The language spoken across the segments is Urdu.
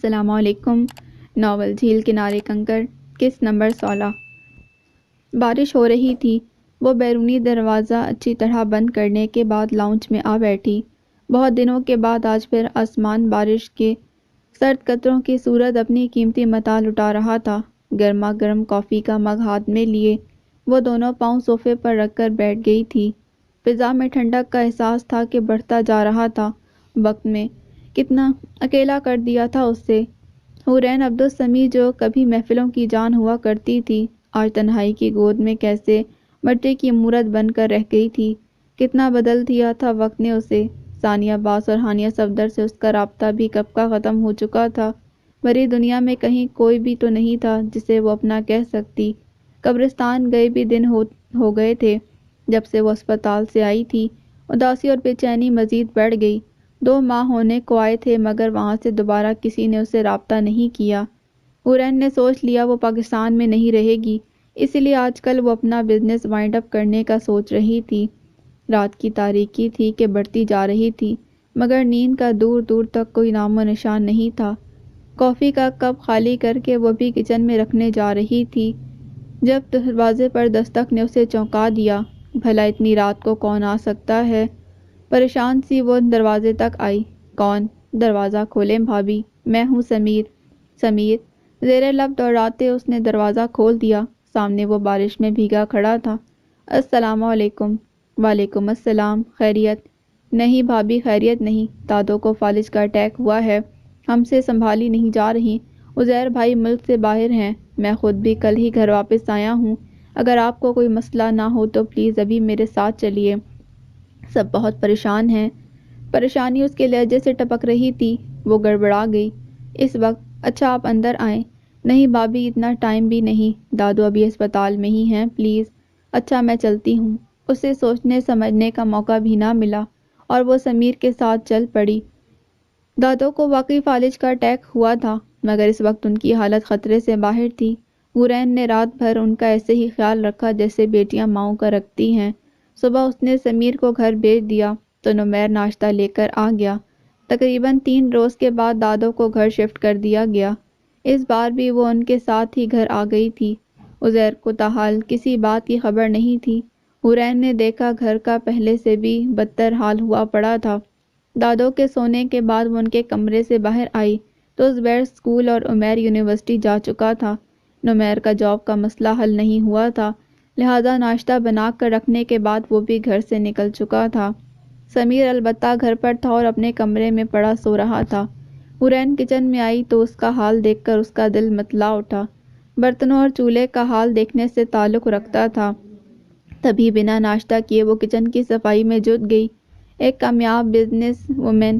السلام علیکم۔ ناول جھیل کنارے کنکر، قسط نمبر 16۔ بارش ہو رہی تھی۔ وہ بیرونی دروازہ اچھی طرح بند کرنے کے بعد لاؤنج میں آ بیٹھی۔ بہت دنوں کے بعد آج پھر آسمان بارش کے سرد قطروں کی صورت اپنی قیمتی متاع لٹا رہا تھا۔ گرما گرم کافی کا مگ ہاتھ میں لیے وہ دونوں پاؤں صوفے پر رکھ کر بیٹھ گئی تھی۔ فضا میں ٹھنڈک کا احساس تھا کہ بڑھتا جا رہا تھا۔ وقت میں کتنا اکیلا کر دیا تھا اس سے۔ حورین عبدالسمیع جو کبھی محفلوں کی جان ہوا کرتی تھی، آج تنہائی کی گود میں کیسے مٹی کی مورت بن کر رہ گئی تھی۔ کتنا بدل دیا تھا وقت نے اسے۔ ثانیہ عباس اور ہانیہ صفدر سے اس کا رابطہ بھی کب کا ختم ہو چکا تھا۔ بھری دنیا میں کہیں کوئی بھی تو نہیں تھا جسے وہ اپنا کہہ سکتی۔ قبرستان گئے بھی دن ہو گئے تھے جب سے وہ اسپتال سے آئی تھی۔ اداسی اور بے چینی مزید بڑھ گئی۔ 2 ماہ ہونے کو آئے تھے مگر وہاں سے دوبارہ کسی نے اسے رابطہ نہیں کیا۔ حورین نے سوچ لیا وہ پاکستان میں نہیں رہے گی، اسی لیے آج کل وہ اپنا بزنس وائنڈ اپ کرنے کا سوچ رہی تھی۔ رات کی تاریکی تھی کہ بڑھتی جا رہی تھی مگر نیند کا دور دور تک کوئی نام و نشان نہیں تھا۔ کافی کا کپ خالی کر کے وہ بھی کچن میں رکھنے جا رہی تھی جب دروازے پر دستک نے اسے چونکا دیا۔ بھلا اتنی رات کو کون آ سکتا ہے؟ پریشان سی وہ دروازے تک آئی۔ کون؟ دروازہ کھولیں بھابی، میں ہوں سمیر۔ سمیر؟ زیر لب دوڑاتے اس نے دروازہ کھول دیا۔ سامنے وہ بارش میں بھیگا کھڑا تھا۔ السلام علیکم۔ وعلیکم السلام۔ خیریت؟ نہیں بھابی خیریت نہیں، دادو کو فالج کا اٹیک ہوا ہے، ہم سے سنبھالی نہیں جا رہی۔ عزیر بھائی ملک سے باہر ہیں، میں خود بھی کل ہی گھر واپس آیا ہوں۔ اگر آپ کو کوئی مسئلہ نہ ہو تو پلیز ابھی میرے ساتھ چلیے۔ سب بہت پریشان ہیں۔ پریشانی اس کے لہجے سے ٹپک رہی تھی۔ وہ گڑبڑا گئی۔ اس وقت؟ اچھا آپ اندر آئیں۔ نہیں بھابی اتنا ٹائم بھی نہیں، دادو ابھی اسپتال میں ہی ہیں پلیز۔ اچھا میں چلتی ہوں۔ اسے سوچنے سمجھنے کا موقع بھی نہ ملا اور وہ سمیر کے ساتھ چل پڑی۔ دادو کو واقعی فالج کا اٹیک ہوا تھا مگر اس وقت ان کی حالت خطرے سے باہر تھی۔ حورین نے رات بھر ان کا ایسے ہی خیال رکھا جیسے بیٹیاں ماؤں کا رکھتی ہیں۔ صبح اس نے سمیر کو گھر بھیج دیا تو نمیر ناشتہ لے کر آ گیا۔ تقریباً 3 روز کے بعد دادو کو گھر شفٹ کر دیا گیا۔ اس بار بھی وہ ان کے ساتھ ہی گھر آ گئی تھی۔ عزیر کو تاحال کسی بات کی خبر نہیں تھی۔ حورین نے دیکھا گھر کا پہلے سے بھی بدتر حال ہوا پڑا تھا۔ دادو کے سونے کے بعد وہ ان کے کمرے سے باہر آئی تو زبیر اسکول اور عمیر یونیورسٹی جا چکا تھا۔ نمیر کا جاب کا مسئلہ حل نہیں ہوا تھا، لہذا ناشتہ بنا کر رکھنے کے بعد وہ بھی گھر سے نکل چکا تھا۔ سمیر البتہ گھر پر تھا اور اپنے کمرے میں پڑا سو رہا تھا۔ حورین کچن میں آئی تو اس کا حال دیکھ کر اس کا دل متلا اٹھا۔ برتنوں اور چولہے کا حال دیکھنے سے تعلق رکھتا تھا۔ تبھی بنا ناشتہ کیے وہ کچن کی صفائی میں جٹ گئی۔ ایک کامیاب بزنس وومن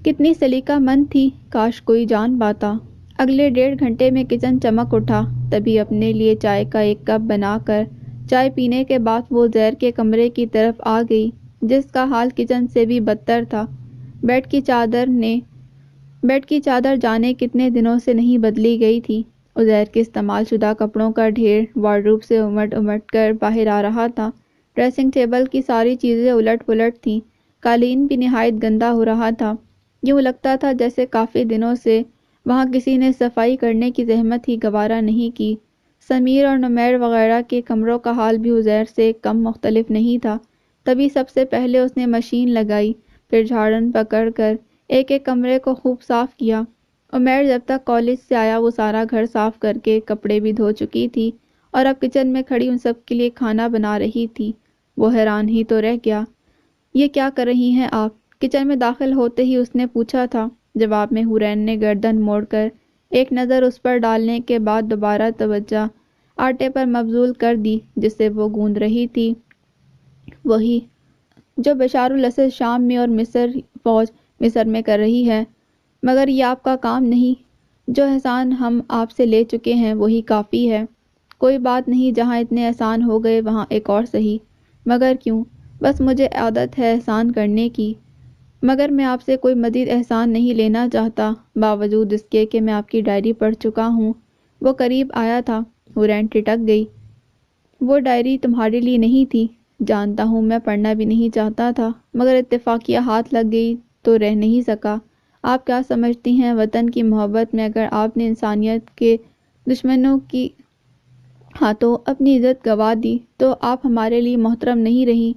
کتنی سلیقہ مند تھی، کاش کوئی جان پاتا۔ اگلے 1.5 گھنٹے میں کچن چمک اٹھا۔ تبھی اپنے لیے چائے کا ایک کپ بنا کر چائے پینے کے بعد وہ زیر کے کمرے کی طرف آ گئی جس کا حال کچن سے بھی بدتر تھا۔ بیڈ کی چادر جانے کتنے دنوں سے نہیں بدلی گئی تھی۔ عزیر کے استعمال شدہ کپڑوں کا ڈھیر وارڈروب سے امٹ امٹ کر باہر آ رہا تھا۔ ڈریسنگ ٹیبل کی ساری چیزیں الٹ پلٹ تھیں۔ قالین بھی نہایت گندا ہو رہا تھا۔ یوں لگتا تھا جیسے کافی دنوں سے وہاں کسی نے صفائی کرنے کی زحمت ہی گوارا نہیں کی۔ سمیر اور نمیر وغیرہ کے کمروں کا حال بھی عزیر سے کم مختلف نہیں تھا۔ تبھی سب سے پہلے اس نے مشین لگائی، پھر جھاڑن پکڑ کر ایک ایک کمرے کو خوب صاف کیا۔ عمیر جب تک کالج سے آیا وہ سارا گھر صاف کر کے کپڑے بھی دھو چکی تھی اور اب کچن میں کھڑی ان سب کے لیے کھانا بنا رہی تھی۔ وہ حیران ہی تو رہ گیا۔ یہ کیا کر رہی ہیں آپ؟ کچن میں داخل ہوتے ہی اس نے پوچھا تھا۔ جواب میں حورین نے گردن موڑ کر ایک نظر اس پر ڈالنے کے بعد دوبارہ توجہ آٹے پر مبذول کر دی جسے وہ گوندھ رہی تھی، وہی جو بشار الاسد شام میں اور فوج مصر میں کر رہی ہے۔ مگر یہ آپ کا کام نہیں، جو احسان ہم آپ سے لے چکے ہیں وہی کافی ہے۔ کوئی بات نہیں، جہاں اتنے احسان ہو گئے وہاں ایک اور سہی۔ مگر کیوں؟ بس مجھے عادت ہے احسان کرنے کی، مگر میں آپ سے کوئی مزید احسان نہیں لینا چاہتا، باوجود اس کے کہ میں آپ کی ڈائری پڑھ چکا ہوں۔ وہ قریب آیا تھا۔ حورین ٹھٹک گئی۔ وہ ڈائری تمہارے لیے نہیں تھی، جانتا ہوں، میں پڑھنا بھی نہیں چاہتا تھا، مگر اتفاقیہ ہاتھ لگ گئی تو رہ نہیں سکا۔ آپ کیا سمجھتی ہیں وطن کی محبت میں اگر آپ نے انسانیت کے دشمنوں کی ہاتھوں اپنی عزت گنوا دی تو آپ ہمارے لیے محترم نہیں رہی؟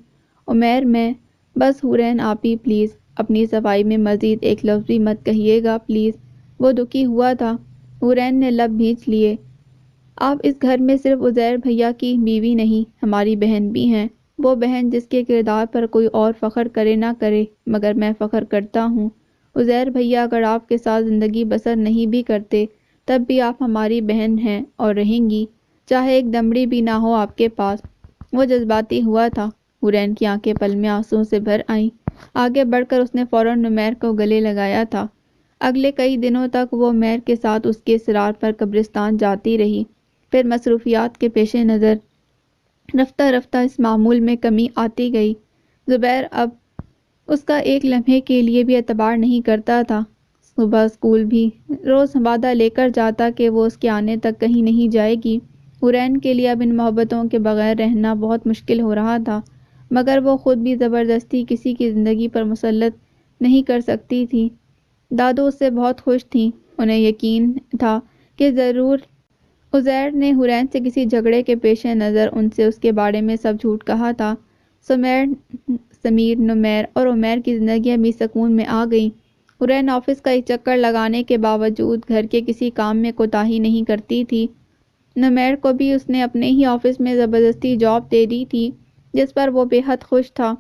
عمیر میں بس حورین آپی پلیز اپنی صفائی میں مزید ایک لفظ بھی مت کہیے گا پلیز۔ وہ دکھی ہوا تھا۔ حورین نے لب بھینچ لیے۔ آپ اس گھر میں صرف عزیر بھیا کی بیوی نہیں ہماری بہن بھی ہیں، وہ بہن جس کے کردار پر کوئی اور فخر کرے نہ کرے مگر میں فخر کرتا ہوں۔ عزیر بھیا اگر آپ کے ساتھ زندگی بسر نہیں بھی کرتے تب بھی آپ ہماری بہن ہیں اور رہیں گی، چاہے ایک دمڑی بھی نہ ہو آپ کے پاس۔ وہ جذباتی ہوا تھا۔ حورین کی آنکھیں پل میں آنسوؤں سے بھر آئیں۔ آگے بڑھ کر اس نے فوراً نمیر کو گلے لگایا تھا۔ اگلے کئی دنوں تک وہ عمیر کے ساتھ اس کے اصرار پر قبرستان جاتی رہی۔ پھر مصروفیات کے پیش نظر رفتہ رفتہ اس معمول میں کمی آتی گئی۔ زبیر اب اس کا ایک لمحے کے لیے بھی اعتبار نہیں کرتا تھا۔ صبح اسکول بھی روز وعدہ لے کر جاتا کہ وہ اس کے آنے تک کہیں نہیں جائے گی۔ حورین کے لیے اب ان محبتوں کے بغیر رہنا بہت مشکل ہو رہا تھا، مگر وہ خود بھی زبردستی کسی کی زندگی پر مسلط نہیں کر سکتی تھی۔ دادو اس سے بہت خوش تھیں۔ انہیں یقین تھا کہ ضرور عزیر نے حورین سے کسی جھگڑے کے پیش نظر ان سے اس کے بارے میں سب جھوٹ کہا تھا۔ سمیر، نمیر اور عمیر کی زندگیاں بھی سکون میں آ گئیں۔ حورین آفس کا ایک چکر لگانے کے باوجود گھر کے کسی کام میں کوتاہی نہیں کرتی تھی۔ نمیر کو بھی اس نے اپنے ہی آفس میں زبردستی جاب دے دی تھی جس پر وہ بے حد خوش تھا۔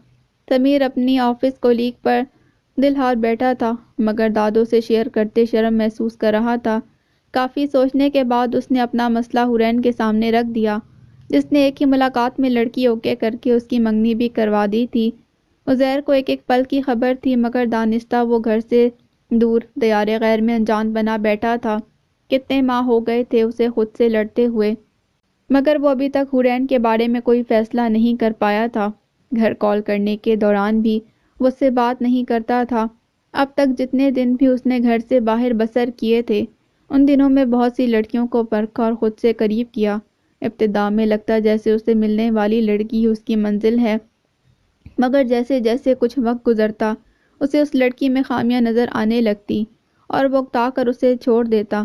سمیر اپنی آفس کولیگ پر دل ہار بیٹھا تھا مگر دادو سے شیئر کرتے شرم محسوس کر رہا تھا۔ کافی سوچنے کے بعد اس نے اپنا مسئلہ حورین کے سامنے رکھ دیا، جس نے ایک ہی ملاقات میں لڑکی اوکے کر کے اس کی منگنی بھی کروا دی تھی۔ عزیر کو ایک ایک پل کی خبر تھی مگر دانستہ وہ گھر سے دور دیار غیر میں انجان بنا بیٹھا تھا۔ کتنے ماہ ہو گئے تھے اسے خود سے لڑتے ہوئے، مگر وہ ابھی تک حورین کے بارے میں کوئی فیصلہ نہیں کر پایا تھا۔ گھر کال کرنے کے دوران بھی وہ اس سے بات نہیں کرتا تھا۔ اب تک جتنے دن بھی اس نے گھر سے باہر بسر کیے تھے ان دنوں میں بہت سی لڑکیوں کو پرکھا اور خود سے قریب کیا۔ ابتدا میں لگتا جیسے اسے ملنے والی لڑکی ہی اس کی منزل ہے، مگر جیسے جیسے کچھ وقت گزرتا اسے اس لڑکی میں خامیاں نظر آنے لگتی اور وہ اکتا کر اسے چھوڑ دیتا۔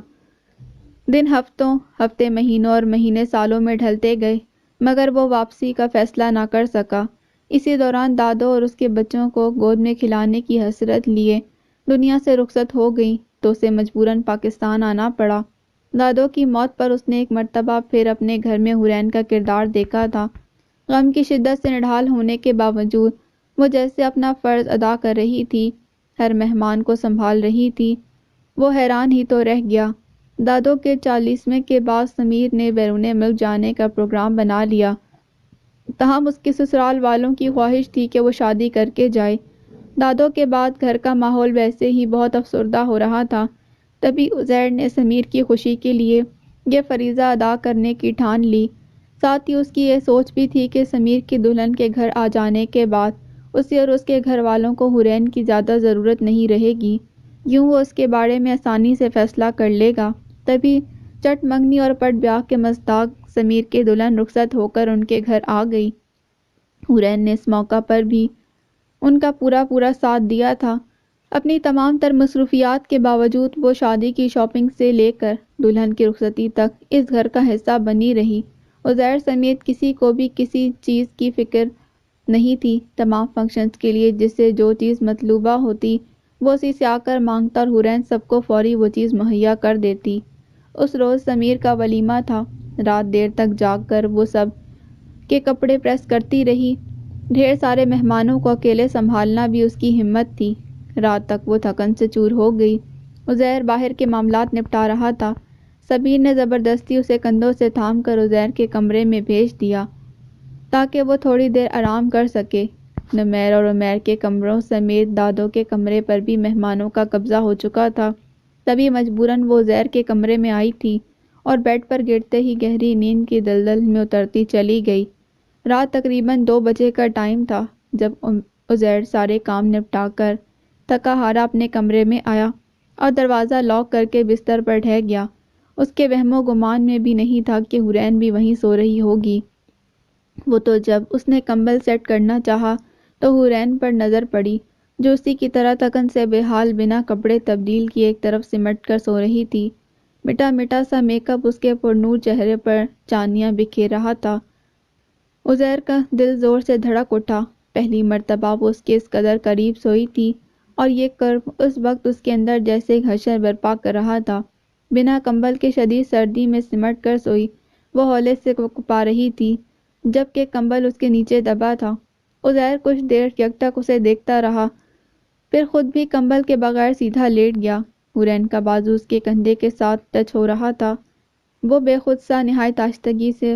دن ہفتوں، ہفتے مہینوں اور مہینے سالوں میں ڈھلتے گئے مگر وہ واپسی کا فیصلہ نہ کر سکا۔ اسی دوران دادو اور اس کے بچوں کو گود میں کھلانے کی حسرت لیے دنیا سے رخصت ہو گئی تو اسے مجبوراً پاکستان آنا پڑا۔ دادو کی موت پر اس نے ایک مرتبہ پھر اپنے گھر میں حورین کا کردار دیکھا تھا۔ غم کی شدت سے نڈھال ہونے کے باوجود وہ جیسے اپنا فرض ادا کر رہی تھی، ہر مہمان کو سنبھال رہی تھی۔ وہ حیران ہی تو رہ گیا۔ دادو کے 40ویں کے بعد سمیر نے بیرون ملک جانے کا پروگرام بنا لیا، تاہم اس کے سسرال والوں کی خواہش تھی کہ وہ شادی کر کے جائے۔ دادو کے بعد گھر کا ماحول ویسے ہی بہت افسردہ ہو رہا تھا، تبھی عزیر نے سمیر کی خوشی کے لیے یہ فریضہ ادا کرنے کی ٹھان لی۔ ساتھ ہی اس کی یہ سوچ بھی تھی کہ سمیر کی دلہن کے گھر آ جانے کے بعد اسے اور اس کے گھر والوں کو حورین کی زیادہ ضرورت نہیں رہے گی، یوں وہ اس کے بارے میں آسانی سے فیصلہ کر لے گا۔ تبھی چٹ منگنی اور پٹ بیاہ کے مصداق سمیر کی دلہن رخصت ہو کر ان کے گھر آ گئی۔ حورین نے اس موقع پر بھی ان کا پورا ساتھ دیا تھا۔ اپنی تمام تر مصروفیات کے باوجود وہ شادی کی شاپنگ سے لے کر دلہن کی رخصتی تک اس گھر کا حصہ بنی رہی۔ عزیر سمیت کسی کو بھی کسی چیز کی فکر نہیں تھی۔ تمام فنکشنز کے لیے جسے جو چیز مطلوبہ ہوتی وہ اسی سے آ کر مانگتا اور حورین سب کو فوری وہ چیز مہیا کر دیتی۔ اس روز سمیر کا ولیمہ تھا۔ رات دیر تک جاگ کر وہ سب کے کپڑے پریس کرتی رہی۔ ڈھیر سارے مہمانوں کو اکیلے سنبھالنا بھی اس کی ہمت تھی۔ رات تک وہ تھکن سے چور ہو گئی۔ عزیر باہر کے معاملات نپٹا رہا تھا۔ سمیر نے زبردستی اسے کندھوں سے تھام کر عزیر کے کمرے میں بھیج دیا تاکہ وہ تھوڑی دیر آرام کر سکے۔ نمیر اور عمیر کے کمروں سمیت دادو کے کمرے پر بھی مہمانوں کا قبضہ ہو چکا تھا، تبھی مجبوراً وہ عزیر کے کمرے میں آئی تھی اور بیڈ پر گرتے ہی گہری نیند کی دلدل میں اترتی چلی گئی۔ رات تقریباً 2 بجے کا ٹائم تھا جب عزیر سارے کام نپٹا کر تھکا ہارا اپنے کمرے میں آیا اور دروازہ لاک کر کے بستر پر ڈھہ گیا۔ اس کے وہم و گمان میں بھی نہیں تھا کہ حورین بھی وہیں سو رہی ہوگی۔ وہ تو جب اس نے کمبل سیٹ کرنا چاہا تو حورین پر نظر پڑی۔ جو اسی کی طرح تکن سے بے حال بنا کپڑے تبدیل کیے ایک طرف سمٹ کر سو رہی تھی۔ مٹا مٹا سا میک اپ اس کے پرنور چہرے پر چاندیاں بکھیر رہا تھا۔ عزیر کا دل زور سے دھڑک اٹھا۔ پہلی مرتبہ وہ اس کے اس قدر قریب سوئی تھی اور یہ قرب اس وقت اس کے اندر جیسے ایک حشر برپا کر رہا تھا۔ بنا کمبل کے شدید سردی میں سمٹ کر سوئی وہ ہولے سے کپا رہی تھی جبکہ کمبل اس کے نیچے دبا تھا۔ عزیر کچھ دیر یکٹک اسے دیکھتا رہا، پھر خود بھی کمبل کے بغیر سیدھا لیٹ گیا۔ حورین کا بازو اس کے کندھے کے ساتھ ٹچ ہو رہا تھا۔ وہ بے خود سا نہایت آہستگی سے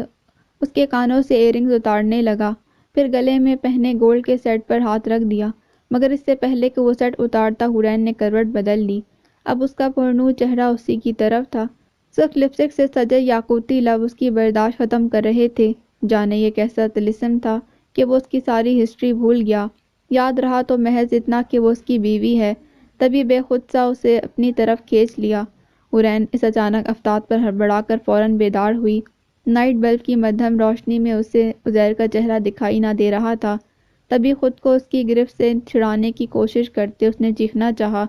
اس کے کانوں سے ایئرنگز اتارنے لگا، پھر گلے میں پہنے گولڈ کے سیٹ پر ہاتھ رکھ دیا، مگر اس سے پہلے کہ وہ سیٹ اتارتا حورین نے کروٹ بدل لی۔ اب اس کا پرنور چہرہ اسی کی طرف تھا، صرف لپسٹک سے سجے یاقوتی لب اس کی برداشت ختم کر رہے تھے۔ جانے یہ کیسا طلسم تھا کہ وہ اس کی ساری ہسٹری بھول گیا۔ یاد رہا تو محض اتنا کہ وہ اس کی بیوی ہے، تبھی بے خود سا اسے اپنی طرف کھینچ لیا۔ حورین اس اچانک افتاد پر ہڑبڑا کر فوراً بیدار ہوئی۔ نائٹ بلب کی مدھم روشنی میں اسے عزیر کا چہرہ دکھائی نہ دے رہا تھا، تبھی خود کو اس کی گرفت سے چھڑانے کی کوشش کرتے اس نے چیخنا چاہا،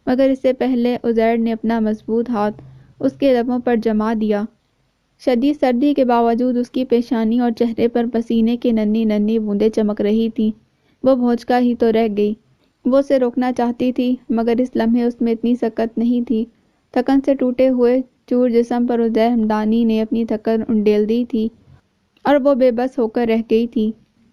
مگر اس سے پہلے عزیر نے اپنا مضبوط ہاتھ اس کے لبوں پر جما دیا۔ شدید سردی کے باوجود اس کی پیشانی اور چہرے پر پسینے کی ننھی ننھی بوندیں چمک رہی تھیں۔ وہ بھونچکا ہی تو رہ گئی۔ وہ اسے روکنا چاہتی تھی مگر اس لمحے اس میں اتنی سکت نہیں تھی۔ تھکن سے ٹوٹے ہوئے چور جسم پر عزیر ہمدانی نے اپنی تھکن انڈیل دی تھی اور وہ بے بس ہو کر رہ گئی تھی۔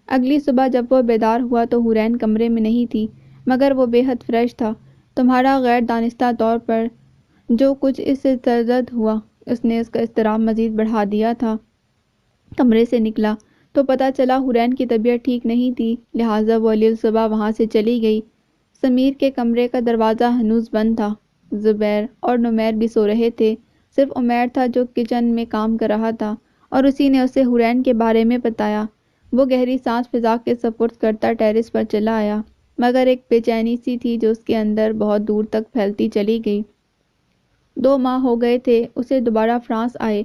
اگلی صبح جب وہ بیدار ہوا تو حورین کمرے میں نہیں تھی، مگر وہ بے حد فریش تھا۔ تمہارا غیر دانستہ طور پر جو کچھ اس سے سرزد ہوا اس نے اس کا اضطراب مزید بڑھا دیا تھا۔ کمرے سے نکلا تو پتہ چلا حورین کی طبیعت ٹھیک نہیں تھی، لہٰذا وہ علیل صبح وہاں سے چلی گئی۔ سمیر کے کمرے کا دروازہ ہنوز بند تھا۔ زبیر اور نمیر بھی سو رہے تھے، صرف عمیر تھا جو کچن میں کام کر رہا تھا اور اسی نے اسے حورین کے بارے میں بتایا۔ وہ گہری سانس فضا کے سپرد کرتا ٹیرس پر چلا آیا، مگر ایک بے چینی سی تھی جو اس کے اندر بہت دور تک پھیلتی چلی گئی۔ 2 ماہ ہو گئے تھے اسے دوبارہ فرانس آئے،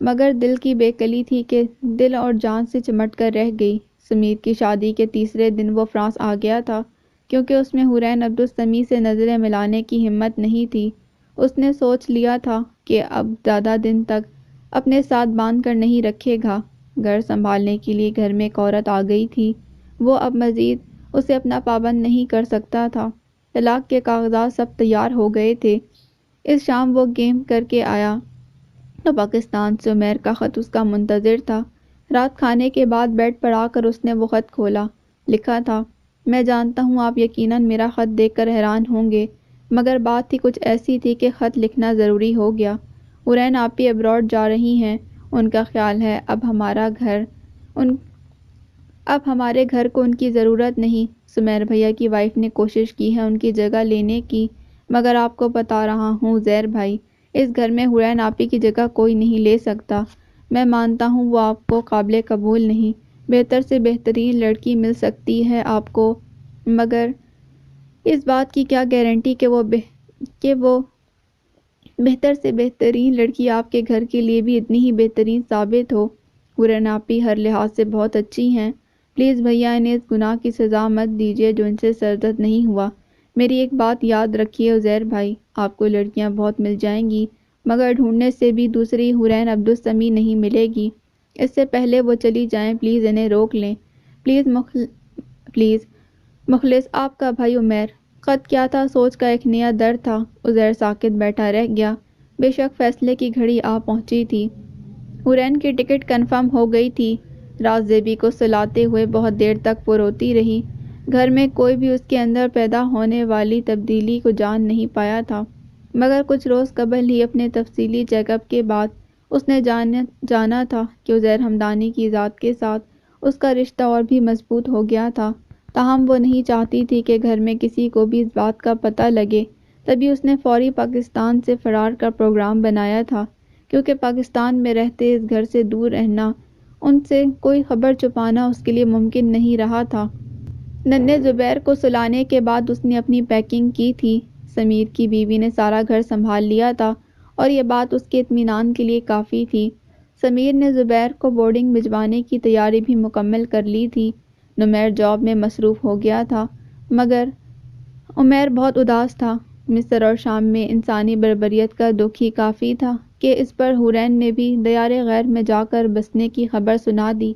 مگر دل کی بے کلی تھی کہ دل اور جان سے چمٹ کر رہ گئی۔ سمیر کی شادی کے تیسرے دن وہ فرانس آ گیا تھا، کیونکہ اس میں حورین عبدالسمیع سے نظریں ملانے کی ہمت نہیں تھی۔ اس نے سوچ لیا تھا کہ اب زیادہ دن تک اپنے ساتھ باندھ کر نہیں رکھے گا۔ گھر سنبھالنے کے لیے گھر میں ایک عورت آ گئی تھی، وہ اب مزید اسے اپنا پابند نہیں کر سکتا تھا۔ طلاق کے کاغذات سب تیار ہو گئے تھے۔ اس شام وہ گیم کر کے آیا تو پاکستان سے عمیر کا خط اس کا منتظر تھا۔ رات کھانے کے بعد بیڈ پر آ کر اس نے وہ خط کھولا۔ لکھا تھا، میں جانتا ہوں آپ یقیناً میرا خط دیکھ کر حیران ہوں گے، مگر بات ہی کچھ ایسی تھی کہ خط لکھنا ضروری ہو گیا۔ حورین آپی ابراڈ جا رہی ہیں، ان کا خیال ہے اب ہمارے گھر کو ان کی ضرورت نہیں۔ سمیر بھیا کی وائف نے کوشش کی ہے ان کی جگہ لینے کی، مگر آپ کو بتا رہا ہوں زیر بھائی، اس گھر میں حورین آپی کی جگہ کوئی نہیں لے سکتا۔ میں مانتا ہوں وہ آپ کو قابل قبول نہیں، بہتر سے بہترین لڑکی مل سکتی ہے آپ کو، مگر اس بات کی کیا گارنٹی کہ وہ بہتر سے بہترین لڑکی آپ کے گھر کے لیے بھی اتنی ہی بہترین ثابت ہو۔ حورین آپی ہر لحاظ سے بہت اچھی ہیں، پلیز بھیا انہیں اس گناہ کی سزا مت دیجیے جو ان سے سرزد نہیں ہوا۔ میری ایک بات یاد رکھیے عزیر بھائی، آپ کو لڑکیاں بہت مل جائیں گی، مگر ڈھونڈنے سے بھی دوسری حورین عبدالسمیع نہیں ملے گی۔ اس سے پہلے وہ چلی جائیں پلیز انہیں روک لیں۔ پلیز مخلص آپ کا بھائی عمیر۔ خط کیا تھا سوچ کا ایک نیا درد تھا۔ عزیر ساکت بیٹھا رہ گیا۔ بے شک فیصلے کی گھڑی آ پہنچی تھی۔ حورین کی ٹکٹ کنفرم ہو گئی تھی۔ رات زیبی کو سلاتے ہوئے بہت دیر تک وہ روتی رہی۔ گھر میں کوئی بھی اس کے اندر پیدا ہونے والی تبدیلی کو جان نہیں پایا تھا، مگر کچھ روز قبل ہی اپنے تفصیلی چیک اپ کے بعد اس نے جانا تھا کہ عزیر ہمدانی کی ذات کے ساتھ اس کا رشتہ اور بھی مضبوط ہو گیا تھا۔ تاہم وہ نہیں چاہتی تھی کہ گھر میں کسی کو بھی اس بات کا پتہ لگے، تبھی اس نے فوری پاکستان سے فرار کا پروگرام بنایا تھا، کیونکہ پاکستان میں رہتے اس گھر سے دور رہنا، ان سے کوئی خبر چھپانا اس کے لیے ممکن نہیں رہا تھا۔ ننھے زبیر کو سلانے کے بعد اس نے اپنی پیکنگ کی تھی۔ سمیر کی بیوی نے سارا گھر سنبھال لیا تھا اور یہ بات اس کے اطمینان کے لیے کافی تھی۔ سمیر نے زبیر کو بورڈنگ بھجوانے کی تیاری بھی مکمل کر لی تھی۔ نمیر جاب میں مصروف ہو گیا تھا، مگر عمیر بہت اداس تھا۔ مصر اور شام میں انسانی بربریت کا دکھ ہی کافی تھا کہ اس پر حورین نے بھی دیار غیر میں جا کر بسنے کی خبر سنا دی،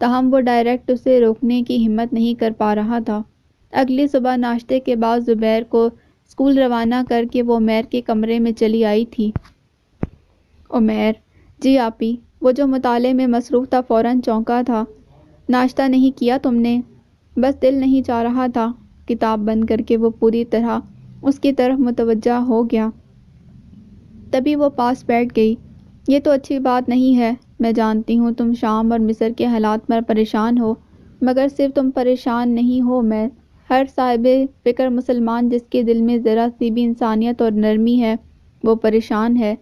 تاہم وہ ڈائریکٹ اسے روکنے کی ہمت نہیں کر پا رہا تھا۔ اگلی صبح ناشتے کے بعد زبیر کو اسکول روانہ کر کے وہ عمیر کے کمرے میں چلی آئی تھی۔ عمیر: جی آپی۔ وہ جو مطالعے میں مصروف تھا فوراً چونکا تھا۔ ناشتہ نہیں کیا تم نے؟ بس دل نہیں چاہ رہا تھا۔ کتاب بند کر کے وہ پوری طرح اس کی طرف متوجہ ہو گیا۔ تبھی وہ پاس بیٹھ گئی۔ یہ تو اچھی بات نہیں ہے۔ میں جانتی ہوں تم شام اور مصر کے حالات پر پریشان ہو، مگر صرف تم پریشان نہیں ہو عمیر، ہر صاحب فکر مسلمان جس کے دل میں ذرا سی بھی انسانیت اور نرمی ہے وہ پریشان ہے۔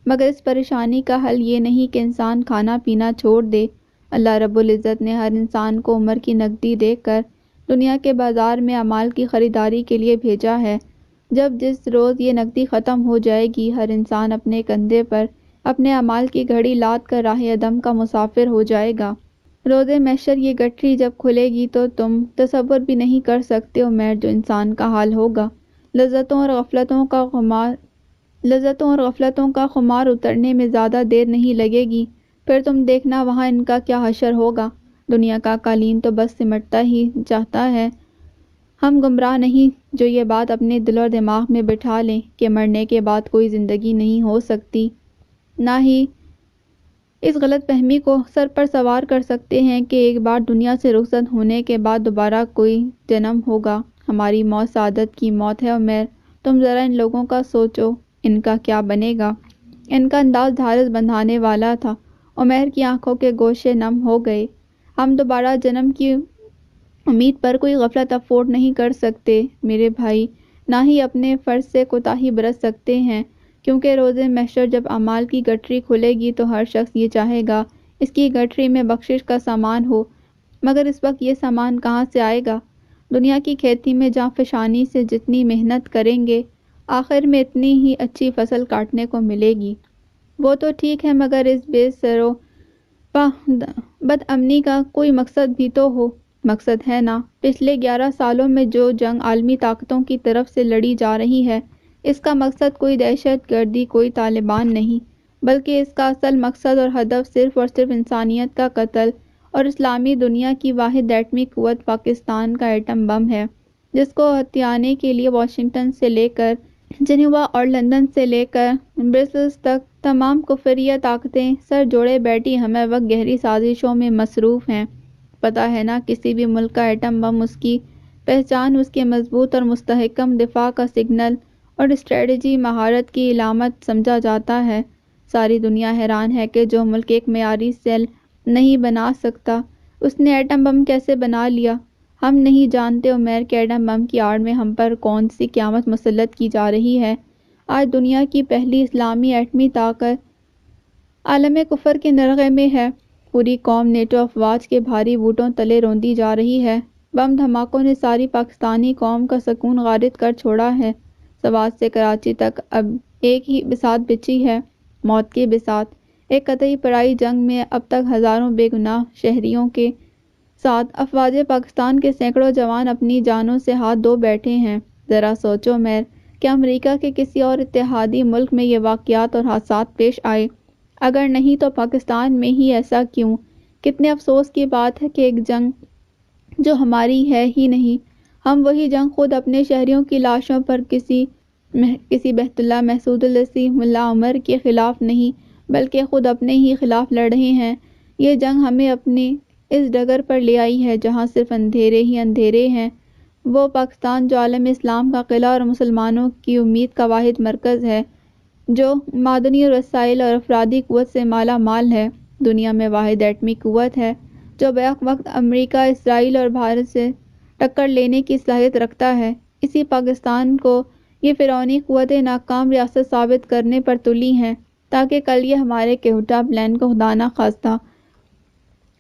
مگر اس پریشانی کا حل یہ نہیں کہ انسان کھانا پینا چھوڑ دے۔ اللہ رب العزت نے ہر انسان کو عمر کی نقدی دے کر دنیا کے بازار میں اعمال کی خریداری کے لیے بھیجا ہے۔ جس روز یہ نقدی ختم ہو جائے گی، ہر انسان اپنے کندھے پر اپنے اعمال کی گھڑی لاد کر راہ عدم کا مسافر ہو جائے گا۔ روز محشر یہ گٹھری جب کھلے گی تو تم تصور بھی نہیں کر سکتے عمیر جو انسان کا حال ہوگا۔ لذتوں اور غفلتوں کا خمار اترنے میں زیادہ دیر نہیں لگے گی، پھر تم دیکھنا وہاں ان کا کیا حشر ہوگا۔ دنیا کا قالین تو بس سمٹتا ہی چاہتا ہے۔ ہم گمراہ نہیں جو یہ بات اپنے دل اور دماغ میں بٹھا لیں کہ مرنے کے بعد کوئی زندگی نہیں ہو سکتی، نہ ہی اس غلط فہمی کو سر پر سوار کر سکتے ہیں کہ ایک بار دنیا سے رخصت ہونے کے بعد دوبارہ کوئی جنم ہوگا۔ ہماری موت سعادت کی موت ہے عمیر، تم ذرا ان لوگوں کا سوچو، ان کا کیا بنے گا؟ ان کا انداز ڈھارس بندھانے والا تھا۔ عمیر کی آنکھوں کے گوشے نم ہو گئے۔ ہم دوبارہ جنم کی امید پر کوئی غفلت افورڈ نہیں کر سکتے میرے بھائی، نہ ہی اپنے فرض سے کوتاہی برت سکتے ہیں، کیونکہ روز محشر جب اعمال کی گٹھری کھلے گی تو ہر شخص یہ چاہے گا اس کی گٹھری میں بخشش کا سامان ہو، مگر اس وقت یہ سامان کہاں سے آئے گا؟ دنیا کی کھیتی میں جاں فشانی سے جتنی محنت کریں گے، آخر میں اتنی ہی اچھی فصل کاٹنے کو ملے گی۔ وہ تو ٹھیک ہے، مگر اس بے سر و بد امنی کا کوئی مقصد بھی تو ہو۔ مقصد ہے نا، پچھلے 11 سالوں میں جو جنگ عالمی طاقتوں کی طرف سے لڑی جا رہی ہے، اس کا مقصد کوئی دہشت گردی، کوئی طالبان نہیں، بلکہ اس کا اصل مقصد اور ہدف صرف اور صرف انسانیت کا قتل اور اسلامی دنیا کی واحد ایٹمی قوت پاکستان کا ایٹم بم ہے، جس کو ہتھیانے کے لیے واشنگٹن سے لے کر جنیوا اور لندن سے لے کر برسلز تک تمام کفریہ طاقتیں سر جوڑے بیٹھی ہمہ وقت گہری سازشوں میں مصروف ہیں۔ پتہ ہے نا، کسی بھی ملک کا ایٹم بم اس کی پہچان اس کے مضبوط اور مستحکم دفاع کا سگنل اور اسٹریٹجی مہارت کی علامت سمجھا جاتا ہے۔ ساری دنیا حیران ہے کہ جو ملک ایک معیاری سیل نہیں بنا سکتا، اس نے ایٹم بم کیسے بنا لیا؟ ہم نہیں جانتے عمیر کہ ایٹم بم کی آڑ میں ہم پر کون سی قیامت مسلط کی جا رہی ہے۔ آج دنیا کی پہلی اسلامی ایٹمی طاقت عالم کفر کے نرغے میں ہے۔ پوری قوم نیٹو افواج کے بھاری بوٹوں تلے روندی جا رہی ہے۔ بم دھماکوں نے ساری پاکستانی قوم کا سکون غارت کر چھوڑا ہے۔ سوات سے کراچی تک اب ایک ہی بساط بچی ہے، موت کی بساط۔ ایک قطعی پرائی جنگ میں اب تک ہزاروں بے گناہ شہریوں کے ساتھ افواج پاکستان کے سینکڑوں جوان اپنی جانوں سے ہاتھ دھو بیٹھے ہیں۔ ذرا سوچو عمیر، کیا امریکہ کے کسی اور اتحادی ملک میں یہ واقعات اور حادثات پیش آئے؟ اگر نہیں تو پاکستان میں ہی ایسا کیوں؟ کتنے افسوس کی بات ہے کہ ایک جنگ جو ہماری ہے ہی نہیں، ہم وہی جنگ خود اپنے شہریوں کی لاشوں پر کسی بیت اللہ محسود السی ملا عمر کے خلاف نہیں بلکہ خود اپنے ہی خلاف لڑ رہے ہیں۔ یہ جنگ ہمیں اپنے اس ڈگر پر لے آئی ہے جہاں صرف اندھیرے ہی اندھیرے ہیں۔ وہ پاکستان جو عالم اسلام کا قلعہ اور مسلمانوں کی امید کا واحد مرکز ہے، جو معدنی وسائل اور افرادی قوت سے مالا مال ہے، دنیا میں واحد ایٹمی قوت ہے، جو بیک وقت امریکہ، اسرائیل اور بھارت سے ٹکر لینے کی صلاحیت رکھتا ہے، اسی پاکستان کو یہ فرعونی قوتیں ناکام ریاست ثابت کرنے پر تلی ہیں تاکہ کل یہ ہمارے کہوٹہ پلان کو خدا نخواستہ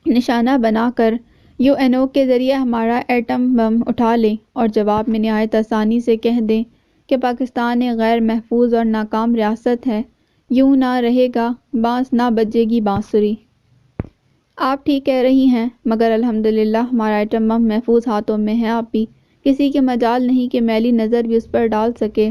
نشانہ بنا کر UN کے ذریعے ہمارا ایٹم بم اٹھا لیں اور جواب میں نہایت آسانی سے کہہ دیں کہ پاکستان ایک غیر محفوظ اور ناکام ریاست ہے۔ یوں نہ رہے گا بانس، نہ بجے گی بانسری۔ آپ ٹھیک کہہ رہی ہیں، مگر الحمدللہ ہمارا ایٹم بم محفوظ ہاتھوں میں ہے آپی، کسی کے مجال نہیں کہ میلی نظر بھی اس پر ڈال سکے۔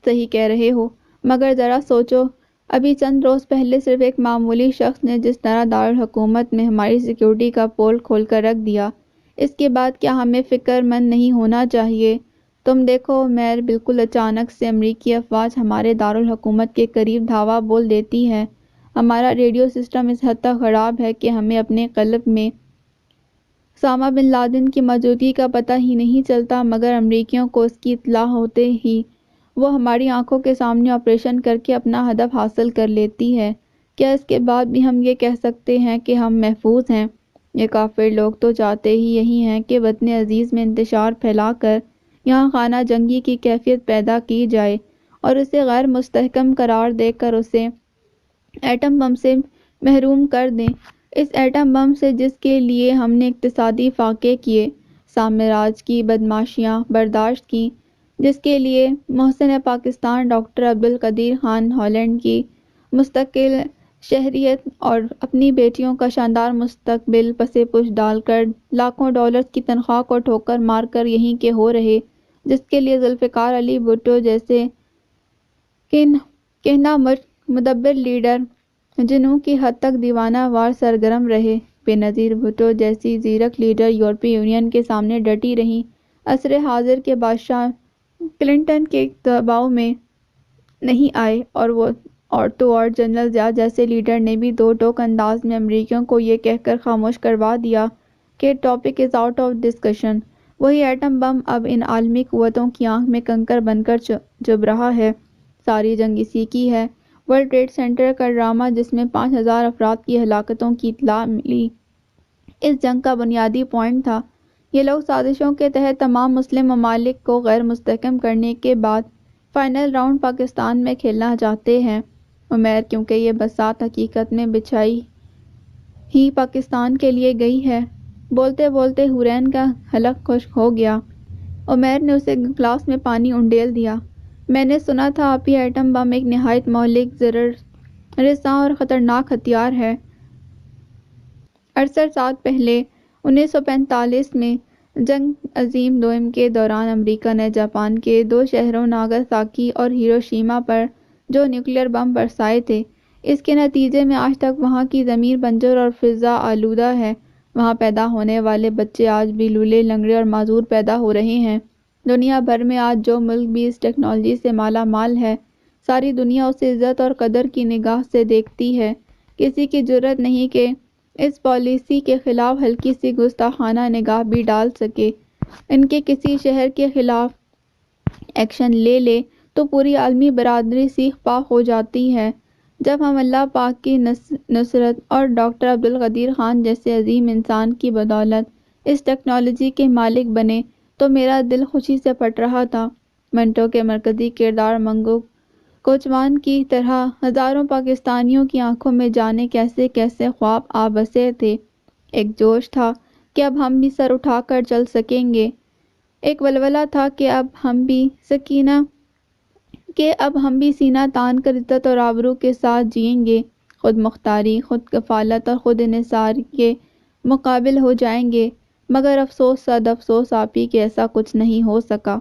صحیح کہہ رہے ہو، مگر ذرا سوچو، ابھی چند روز پہلے صرف ایک معمولی شخص نے جس طرح دارالحکومت میں ہماری سیکیورٹی کا پول کھول کر رکھ دیا، اس کے بعد کیا ہمیں فکر مند نہیں ہونا چاہیے؟ تم دیکھو عمیر، بالکل اچانک سے امریکی افواج ہمارے دارالحکومت کے قریب دھاوا بول دیتی ہے۔ ہمارا ریڈیو سسٹم اس حد تک خراب ہے کہ ہمیں اپنے قلب میں اسامہ بن لادن کی موجودگی کا پتہ ہی نہیں چلتا، مگر امریکیوں کو اس کی اطلاع ہوتے ہی وہ ہماری آنکھوں کے سامنے آپریشن کر کے اپنا ہدف حاصل کر لیتی ہے۔ کیا اس کے بعد بھی ہم یہ کہہ سکتے ہیں کہ ہم محفوظ ہیں؟ یہ کافر لوگ تو چاہتے ہی یہی ہیں کہ وطن عزیز میں انتشار پھیلا کر یہاں خانہ جنگی کی کیفیت پیدا کی جائے اور اسے غیر مستحکم قرار دے کر اسے ایٹم بم سے محروم کر دیں، اس ایٹم بم سے جس کے لیے ہم نے اقتصادی فاقے کیے، سامراج کی بدمعاشیاں برداشت کی، جس کے لیے محسن پاکستان ڈاکٹر عبدالقدیر خان ہالینڈ کی مستقل شہریت اور اپنی بیٹیوں کا شاندار مستقبل پسِ پش ڈال کر لاکھوں ڈالرز کی تنخواہ کو ٹھوکر مار کر یہیں کے ہو رہے، جس کے لیے ذوالفقار علی بھٹو جیسے کہنا مدبر لیڈر جنوں کی حد تک دیوانہ وار سرگرم رہے، بے نظیر بھٹو جیسی زیرک لیڈر یورپی یونین کے سامنے ڈٹی رہیں، عصر حاضر کے بادشاہ کلنٹن کے دباؤ میں نہیں آئے، اور جنرل ضیاء جیسے لیڈر نے بھی دو ٹوک انداز میں امریکیوں کو یہ کہہ کر خاموش کروا دیا کہ topic is out of discussion. وہی ایٹم بم اب ان عالمی قوتوں کی آنکھ میں کنکر بن کر چبھ رہا ہے۔ ساری جنگ اسی کی ہے۔ ورلڈ ٹریڈ سینٹر کا ڈرامہ جس میں 5,000 افراد کی ہلاکتوں کی اطلاع ملی، اس جنگ کا بنیادی پوائنٹ تھا۔ یہ لوگ سازشوں کے تحت تمام مسلم ممالک کو غیر مستحکم کرنے کے بعد فائنل راؤنڈ پاکستان میں کھیلنا چاہتے ہیں۔ عمیر، کیونکہ یہ بساط حقیقت میں بچھائی ہی پاکستان کے لیے گئی ہے۔ بولتے بولتے حورین کا حلق خشک ہو گیا۔ عمیر نے اسے گلاس میں پانی انڈیل دیا۔ میں نے سنا تھا آپی، ایٹم بم ایک نہایت مہلک، ضرر رساں اور خطرناک ہتھیار ہے۔ 68 سال پہلے 1945 میں جنگ عظیم دوئم کے دوران امریکہ نے جاپان کے 2 شہروں ناگاساکی اور ہیروشیما پر جو نیوکلیئر بم برسائے تھے، اس کے نتیجے میں آج تک وہاں کی زمین بنجر اور فضا آلودہ ہے۔ وہاں پیدا ہونے والے بچے آج بھی لولے لنگڑے اور معذور پیدا ہو رہے ہیں۔ دنیا بھر میں آج جو ملک بھی اس ٹیکنالوجی سے مالا مال ہے، ساری دنیا اسے عزت اور قدر کی نگاہ سے دیکھتی ہے۔ کسی کی جرأت نہیں کہ اس پالیسی کے خلاف ہلکی سی گستاخانہ نگاہ بھی ڈال سکے۔ ان کے کسی شہر کے خلاف ایکشن لے لے تو پوری عالمی برادری سیخ پاک ہو جاتی ہے۔ جب ہم اللہ پاک کی نصرت اور ڈاکٹر عبدالقدیر خان جیسے عظیم انسان کی بدولت اس ٹیکنالوجی کے مالک بنے تو میرا دل خوشی سے پھٹ رہا تھا۔ منٹو کے مرکزی کردار منگو کوچوان کی طرح ہزاروں پاکستانیوں کی آنکھوں میں جانے کیسے کیسے خواب آ بسے تھے۔ ایک جوش تھا کہ اب ہم بھی سر اٹھا کر چل سکیں گے، ایک ولولہ تھا کہ اب ہم بھی سینہ تان کر عزت اور آبرو کے ساتھ جئیں گے، خود مختاری، خود کفالت اور خود انحصار کے مقابل ہو جائیں گے۔ مگر افسوس صد افسوس آپی کہ ایسا کچھ نہیں ہو سکا۔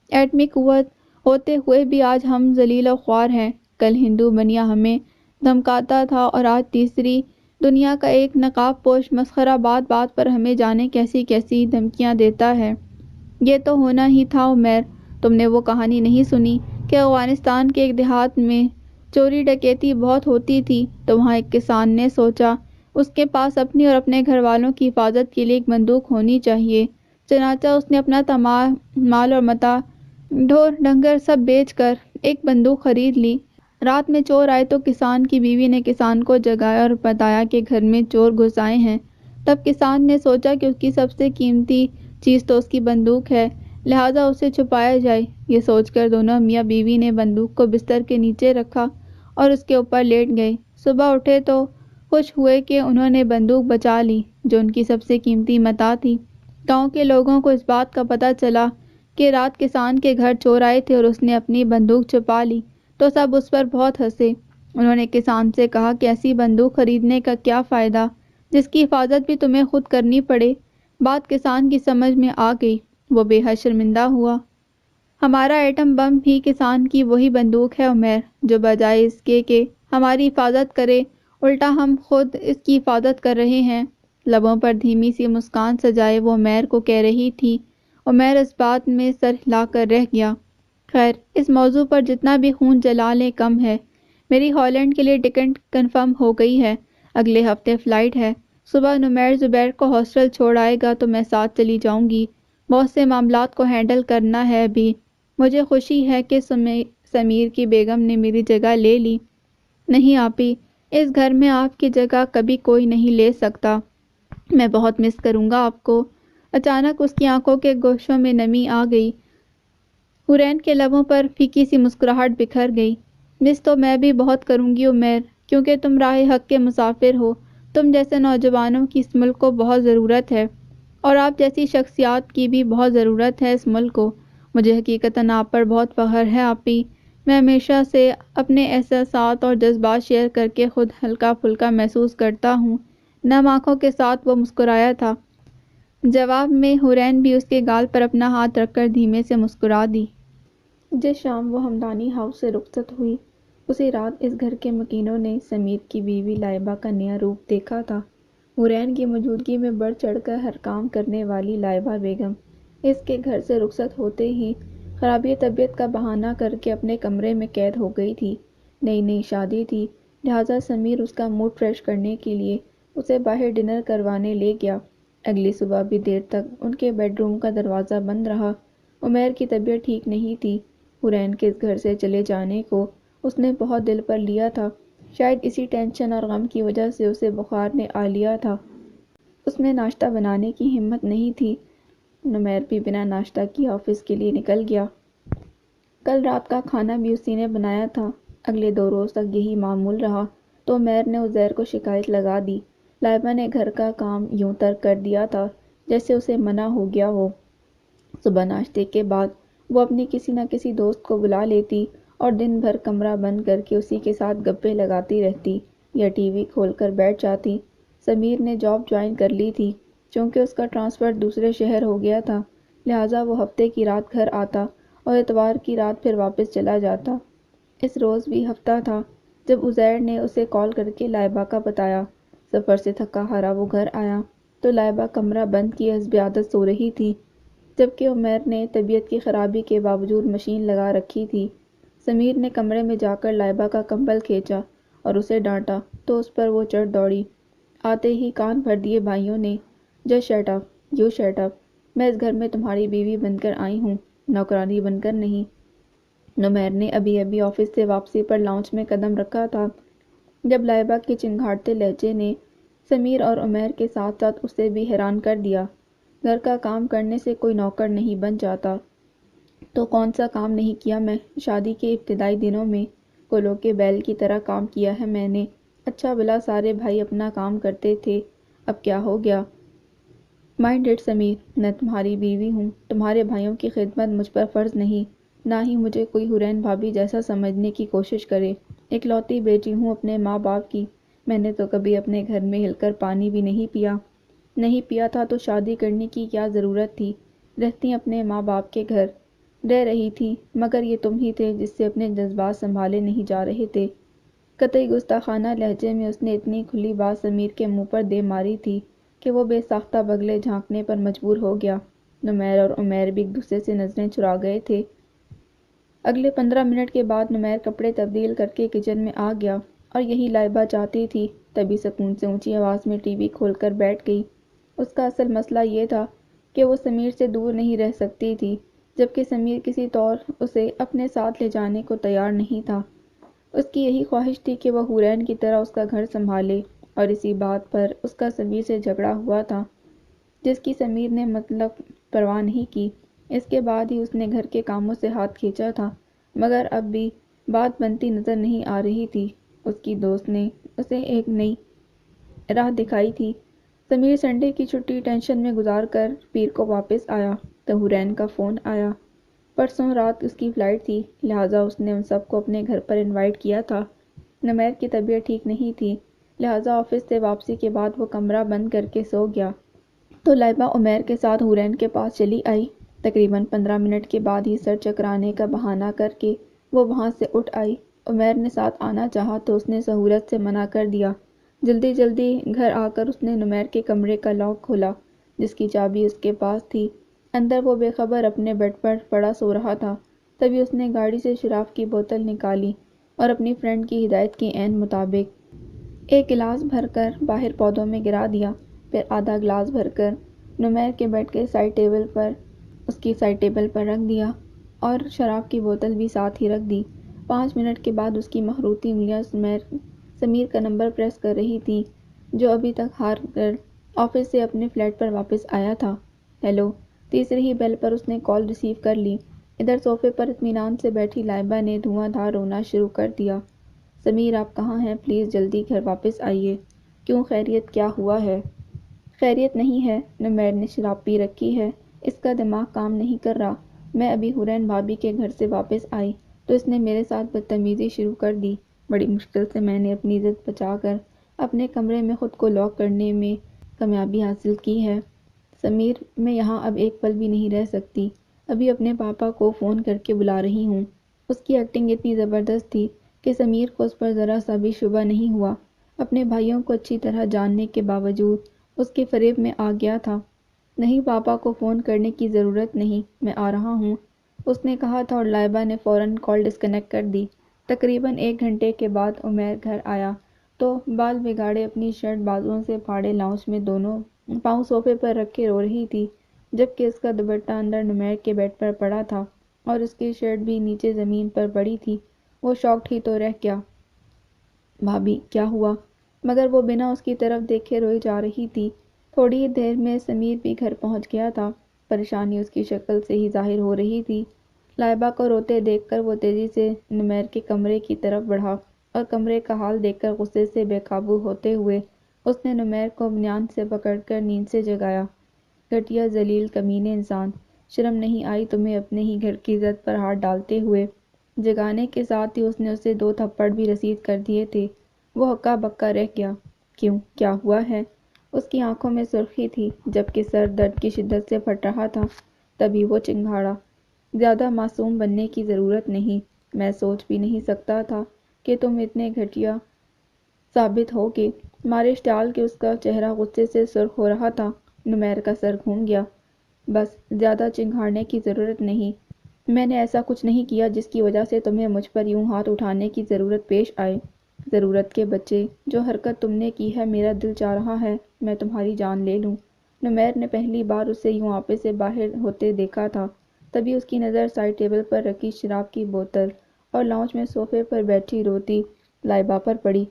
ایٹمی قوت ہوتے ہوئے بھی آج ہم ذلیل و خوار ہیں۔ کل ہندو بنیا ہمیں دھمکاتا تھا اور آج تیسری دنیا کا ایک نقاب پوش مسخرہ بات بات پر ہمیں جانے کیسی کیسی دھمکیاں دیتا ہے۔ یہ تو ہونا ہی تھا عمیر۔ تم نے وہ کہانی نہیں سنی کہ افغانستان کے ایک دیہات میں چوری ڈکیتی بہت ہوتی تھی تو وہاں ایک کسان نے سوچا اس کے پاس اپنی اور اپنے گھر والوں کی حفاظت کے لیے ایک بندوق ہونی چاہیے۔ چنانچہ اس نے اپنا تمام مال اور متاع، ڈھور ڈنگر سب بیچ کر ایک بندوق خرید لی۔ رات میں چور آئے تو کسان کی بیوی نے کسان کو جگایا اور بتایا کہ گھر میں چور گھس آئے ہیں۔ تب کسان نے سوچا کہ اس کی سب سے قیمتی چیز تو اس کی بندوق ہے، لہٰذا اسے چھپایا جائے۔ یہ سوچ کر دونوں میاں بیوی نے بندوق کو بستر کے نیچے رکھا اور اس کے اوپر لیٹ گئے۔ صبح اٹھے تو خوش ہوئے کہ انہوں نے بندوق بچا لی جو ان کی سب سے قیمتی متاع تھی۔ گاؤں کے لوگوں کو اس بات کا پتہ چلا کہ رات کسان کے گھر چور آئے تھے اور اس نے اپنی بندوق چھپا لی تو سب اس پر بہت ہنسے۔ انہوں نے کسان سے کہا کہ ایسی بندوق خریدنے کا کیا فائدہ جس کی حفاظت بھی تمہیں خود کرنی پڑے۔ بات کسان کی سمجھ میں آ گئی۔ وہ بے حد شرمندہ ہوا۔ ہمارا ایٹم بم بھی کسان کی وہی بندوق ہے عمیر، جو بجائے اس کے کہ ہماری حفاظت کرے، الٹا ہم خود اس کی حفاظت کر رہے ہیں۔ لبوں پر دھیمی سی مسکان سجائے وہ عمیر کو کہہ رہی تھی۔ عمیر اس بات میں سر ہلا کر رہ گیا۔ خیر، اس موضوع پر جتنا بھی خون جلا لیں کم ہے۔ میری ہالینڈ کے لیے ٹکٹ کنفرم ہو گئی ہے، اگلے ہفتے فلائٹ ہے۔ صبح نمیر زبیر کو ہاسٹل چھوڑ آئے گا تو میں ساتھ چلی جاؤں گی۔ بہت سے معاملات کو ہینڈل کرنا ہے ابھی۔ مجھے خوشی ہے کہ سمیر کی بیگم نے میری جگہ لے لی۔ نہیں آپی، اس گھر میں آپ کی جگہ کبھی کوئی نہیں لے سکتا۔ میں بہت مس کروں گا آپ کو۔ اچانک اس کی آنکھوں کے گوشوں میں نمی آ گئی۔ حورین کے لبوں پر پھیکی سی مسکراہٹ بکھر گئی۔ مس تو میں بھی بہت کروں گی عمیر، کیونکہ تم راہ حق کے مسافر ہو۔ تم جیسے نوجوانوں کی اس ملک کو بہت ضرورت ہے، اور آپ جیسی شخصیات کی بھی بہت ضرورت ہے اس ملک کو۔ مجھے حقیقتاً آپ پر بہت فخر ہے آپی۔ میں ہمیشہ سے اپنے احساسات اور جذبات شیئر کر کے خود ہلکا پھلکا محسوس کرتا ہوں۔ نم آنکھوں کے ساتھ وہ مسکرایا تھا۔ جواب میں حورین بھی اس کے گال پر اپنا ہاتھ رکھ کر دھیمے سے مسکرا دی۔ جس شام وہ ہمدانی ہاؤس سے رخصت ہوئی، اسی رات اس گھر کے مکینوں نے سمیر کی بیوی لائبہ کا نیا روپ دیکھا تھا۔ حورین کی موجودگی میں بڑھ چڑھ کر ہر کام کرنے والی لائبہ بیگم اس کے گھر سے رخصت ہوتے ہی خرابی طبیعت کا بہانہ کر کے اپنے کمرے میں قید ہو گئی تھی۔ نئی شادی تھی، لہٰذا سمیر اس کا موڈ فریش کرنے کے لیے اسے باہر ڈنر کروانے لے گیا۔ اگلی صبح بھی دیر تک ان کے بیڈ روم کا دروازہ بند رہا۔ عمیر کی طبیعت ٹھیک نہیں تھی۔ حورین کے اس گھر سے چلے جانے کو اس نے بہت دل پر لیا تھا۔ شاید اسی ٹینشن اور غم کی وجہ سے اسے بخار نے آ لیا تھا۔ اس میں ناشتہ بنانے کی ہمت نہیں تھی۔ نمیر بھی بنا ناشتہ کیے آفس کے لیے نکل گیا۔ کل رات کا کھانا بھی اسی نے بنایا تھا۔ اگلے 2 روز تک یہی معمول رہا تو عمیر نے عزیر کو شکایت لگا دی۔ لائبہ نے گھر کا کام یوں ترک کر دیا تھا جیسے اسے منع ہو گیا ہو۔ صبح ناشتے کے بعد وہ اپنی کسی نہ کسی دوست کو بلا لیتی اور دن بھر کمرہ بند کر کے اسی کے ساتھ گپیں لگاتی رہتی یا ٹی وی کھول کر بیٹھ جاتی۔ سمیر نے جاب جوائن کر لی تھی۔ چونکہ اس کا ٹرانسفر دوسرے شہر ہو گیا تھا، لہٰذا وہ ہفتے کی رات گھر آتا اور اتوار کی رات پھر واپس چلا جاتا۔ اس روز بھی ہفتہ تھا جب عزیر نے اسے کال کر کے لائبہ کا بتایا۔ سفر سے تھکا ہارا وہ گھر آیا تو لائبہ کمرہ بند کیے حسب عادت سو رہی تھی، جبکہ عمیر نے طبیعت کی خرابی کے باوجود مشین لگا رکھی تھی۔ سمیر نے کمرے میں جا کر لائبہ کا کمبل کھینچا اور اسے ڈانٹا تو اس پر وہ چڑھ دوڑی۔ آتے ہی کان بھر دیے بھائیوں نے، just shut up, you shut up, میں اس گھر میں تمہاری بیوی بن کر آئی ہوں، نوکرانی بن کر نہیں۔ نمیر نے ابھی آفس سے واپسی پر لاؤنج میں قدم رکھا تھا جب لائبہ کے چنگھاڑتے لہجے نے سمیر اور عمیر کے ساتھ ساتھ اسے بھی حیران کر دیا۔ گھر کا کام کرنے سے کوئی نوکر نہیں بن جاتا۔ تو کون سا کام نہیں کیا میں شادی کے ابتدائی دنوں میں؟ کولوں کے بیل کی طرح کام کیا ہے میں نے۔ اچھا بھلا سارے بھائی اپنا کام کرتے تھے، اب کیا ہو گیا؟ مائنڈ اٹ سمیر، میں تمہاری بیوی ہوں، تمہارے بھائیوں کی خدمت مجھ پر فرض نہیں، نہ ہی مجھے کوئی حورین بھابھی جیسا سمجھنے کی کوشش کرے۔ اکلوتی بیٹی ہوں اپنے ماں باپ کی۔ میں نے تو کبھی اپنے گھر میں ہل کر پانی بھی نہیں پیا۔ نہیں پیا تھا تو شادی کرنے کی کیا ضرورت تھی؟ رہتی اپنے ماں باپ کے گھر رہ رہی تھی، مگر یہ تم ہی تھے جس سے اپنے جذبات سنبھالے نہیں جا رہے تھے۔ قطعی گستاخانہ لہجے میں اس نے اتنی کھلی بات سمیر کے منہ پر دے ماری تھی کہ وہ بے ساختہ بغلے جھانکنے پر مجبور ہو گیا۔ نمیر اور عمیر بھی ایک دوسرے سے نظریں چرا گئے تھے۔ اگلے 15 منٹ کے بعد نمیر کپڑے تبدیل کر کے کچن میں آ گیا اور یہی لائبہ چاہتی تھی، تبھی سکون سے اونچی آواز میں ٹی وی کھول کر بیٹھ گئی۔ اس کا اصل مسئلہ یہ تھا کہ وہ سمیر سے دور نہیں رہ سکتی تھی، جبکہ سمیر کسی طور اسے اپنے ساتھ لے جانے کو تیار نہیں تھا۔ اس کی یہی خواہش تھی کہ وہ حورین کی طرح اس کا گھر سنبھالے، اور اسی بات پر اس کا سمیر سے جھگڑا ہوا تھا، جس کی سمیر نے مطلق پرواہ نہیں کی۔ اس کے بعد ہی اس نے گھر کے کاموں سے ہاتھ کھینچا تھا، مگر اب بھی بات بنتی نظر نہیں آ رہی تھی۔ اس کی دوست نے اسے ایک نئی راہ دکھائی تھی۔ سمیر سنڈے کی چھٹی ٹینشن میں گزار کر پیر کو واپس آیا تو حورین کا فون آیا۔ پرسوں رات اس کی فلائٹ تھی، لہٰذا اس نے ان سب کو اپنے گھر پر انوائٹ کیا تھا۔ نمیر کی طبیعت ٹھیک نہیں تھی، لہٰذا آفس سے واپسی کے بعد وہ کمرہ بند کر کے سو گیا۔ تو لائبہ عمیر کے ساتھ حورین کے پاس چلی آئی۔ تقریباً 15 منٹ کے بعد ہی سر چکرانے کا بہانہ کر کے وہ وہاں سے اٹھ آئی۔ عمیر نے ساتھ آنا چاہا تو اس نے سہولت سے منع کر دیا۔ جلدی جلدی گھر آ کر اس نے نمیر کے کمرے کا لاک کھولا، جس کی چابی اس کے پاس تھی۔ اندر وہ بے خبر اپنے بیڈ پر پڑا سو رہا تھا۔ تبھی اس نے گاڑی سے شراب کی بوتل نکالی اور اپنی فرینڈ کی ہدایت کے عین مطابق ایک گلاس بھر کر باہر پودوں میں گرا دیا، پھر آدھا گلاس بھر کر نمیر کے بیڈ کے اس کی سائڈ ٹیبل پر رکھ دیا اور شراب کی بوتل بھی ساتھ ہی رکھ دی۔ 5 منٹ کے بعد اس کی مخروطی انگلیاں سمیر کا نمبر پریس کر رہی تھیں، جو ابھی تک ہار کر آفس سے اپنے فلیٹ پر واپس آیا تھا۔ ہیلو! تیسری ہی بیل پر اس نے کال ریسیو کر لی۔ ادھر صوفے پر اطمینان سے بیٹھی لائبہ نے دھواں دھار رونا شروع کر دیا۔ سمیر آپ کہاں ہیں؟ پلیز جلدی گھر واپس آئیے۔ کیوں؟ خیریت؟ کیا ہوا ہے؟ خیریت نہیں ہے، نمیر نے شراب پی رکھی ہے، اس کا دماغ کام نہیں کر رہا۔ میں ابھی حورین بھابی کے گھر سے واپس آئی تو اس نے میرے ساتھ بدتمیزی شروع کر دی۔ بڑی مشکل سے میں نے اپنی عزت بچا کر اپنے کمرے میں خود کو لاک کرنے میں کامیابی حاصل کی ہے۔ سمیر، میں یہاں اب ایک پل بھی نہیں رہ سکتی۔ ابھی اپنے پاپا کو فون کر کے بلا رہی ہوں۔ اس کی ایکٹنگ اتنی زبردست تھی کہ سمیر کو اس پر ذرا سا بھی شبہ نہیں ہوا۔ اپنے بھائیوں کو اچھی طرح جاننے کے باوجود اس کے فریب میں آ گیا تھا۔ نہیں، پاپا کو فون کرنے کی ضرورت نہیں، میں آ رہا ہوں، اس نے کہا تھا اور لائبہ نے فوراً کال ڈسکنیکٹ کر دی۔ تقریباً 1 گھنٹے کے بعد عمیر گھر آیا تو بال بگاڑے اپنی شرٹ بازوؤں سے پھاڑے لاؤنج میں دونوں پاؤں صوفے پر رکھ کے رو رہی تھی، جبکہ اس کا دوپٹہ اندر نمیر کے بیڈ پر پڑا تھا اور اس کی شرٹ بھی نیچے زمین پر پڑی تھی۔ وہ شاکڈ ہی تو رہ گیا۔ بھابی، کیا ہوا؟ مگر وہ بنا اس کی طرف دیکھے روئی جا رہی تھی۔ تھوڑی ہی دیر میں سمیر بھی گھر پہنچ گیا تھا۔ پریشانی اس کی شکل سے ہی ظاہر ہو رہی تھی۔ لائبہ کو روتے دیکھ کر وہ تیزی سے نمیر کے کمرے کی طرف بڑھا اور کمرے کا حال دیکھ کر غصے سے بے قابو ہوتے ہوئے اس نے نمیر کو بنیان سے پکڑ کر نیند سے جگایا۔ گھٹیا، ذلیل، کمینے انسان! شرم نہیں آئی تمہیں اپنے ہی گھر کی عزت پر ہاتھ ڈالتے ہوئے؟ جگانے کے ساتھ ہی اس نے اسے 2 تھپڑ بھی رسید کر دیے تھے۔ وہ ہکا بکا رہ گیا۔ کیوں؟ کیا ہوا ہے؟ اس کی آنکھوں میں سرخی تھی، جبکہ سر درد کی شدت سے پھٹ رہا تھا۔ تبھی وہ چنگھاڑا، زیادہ معصوم بننے کی ضرورت نہیں، میں سوچ بھی نہیں سکتا تھا کہ تم اتنے گھٹیا ثابت ہوگے۔ مارے اشتعال کے اس کا چہرہ غصے سے سرخ ہو رہا تھا۔ نمیر کا سر گھوم گیا۔ بس، زیادہ چنگھاڑنے کی ضرورت نہیں، میں نے ایسا کچھ نہیں کیا جس کی وجہ سے تمہیں مجھ پر یوں ہاتھ اٹھانے کی ضرورت پیش آئے۔ ضرورت کے بچے، جو حرکت تم نے کی ہے میرا دل چاہ رہا ہے میں تمہاری جان لے لوں۔ نمیر نے پہلی بار اسے یوں آپے سے باہر ہوتے دیکھا تھا۔ تبھی اس کی نظر سائڈ ٹیبل پر رکھی شراب کی بوتل اور لاؤنج میں صوفے پر بیٹھی روتی لائبہ پر پڑی،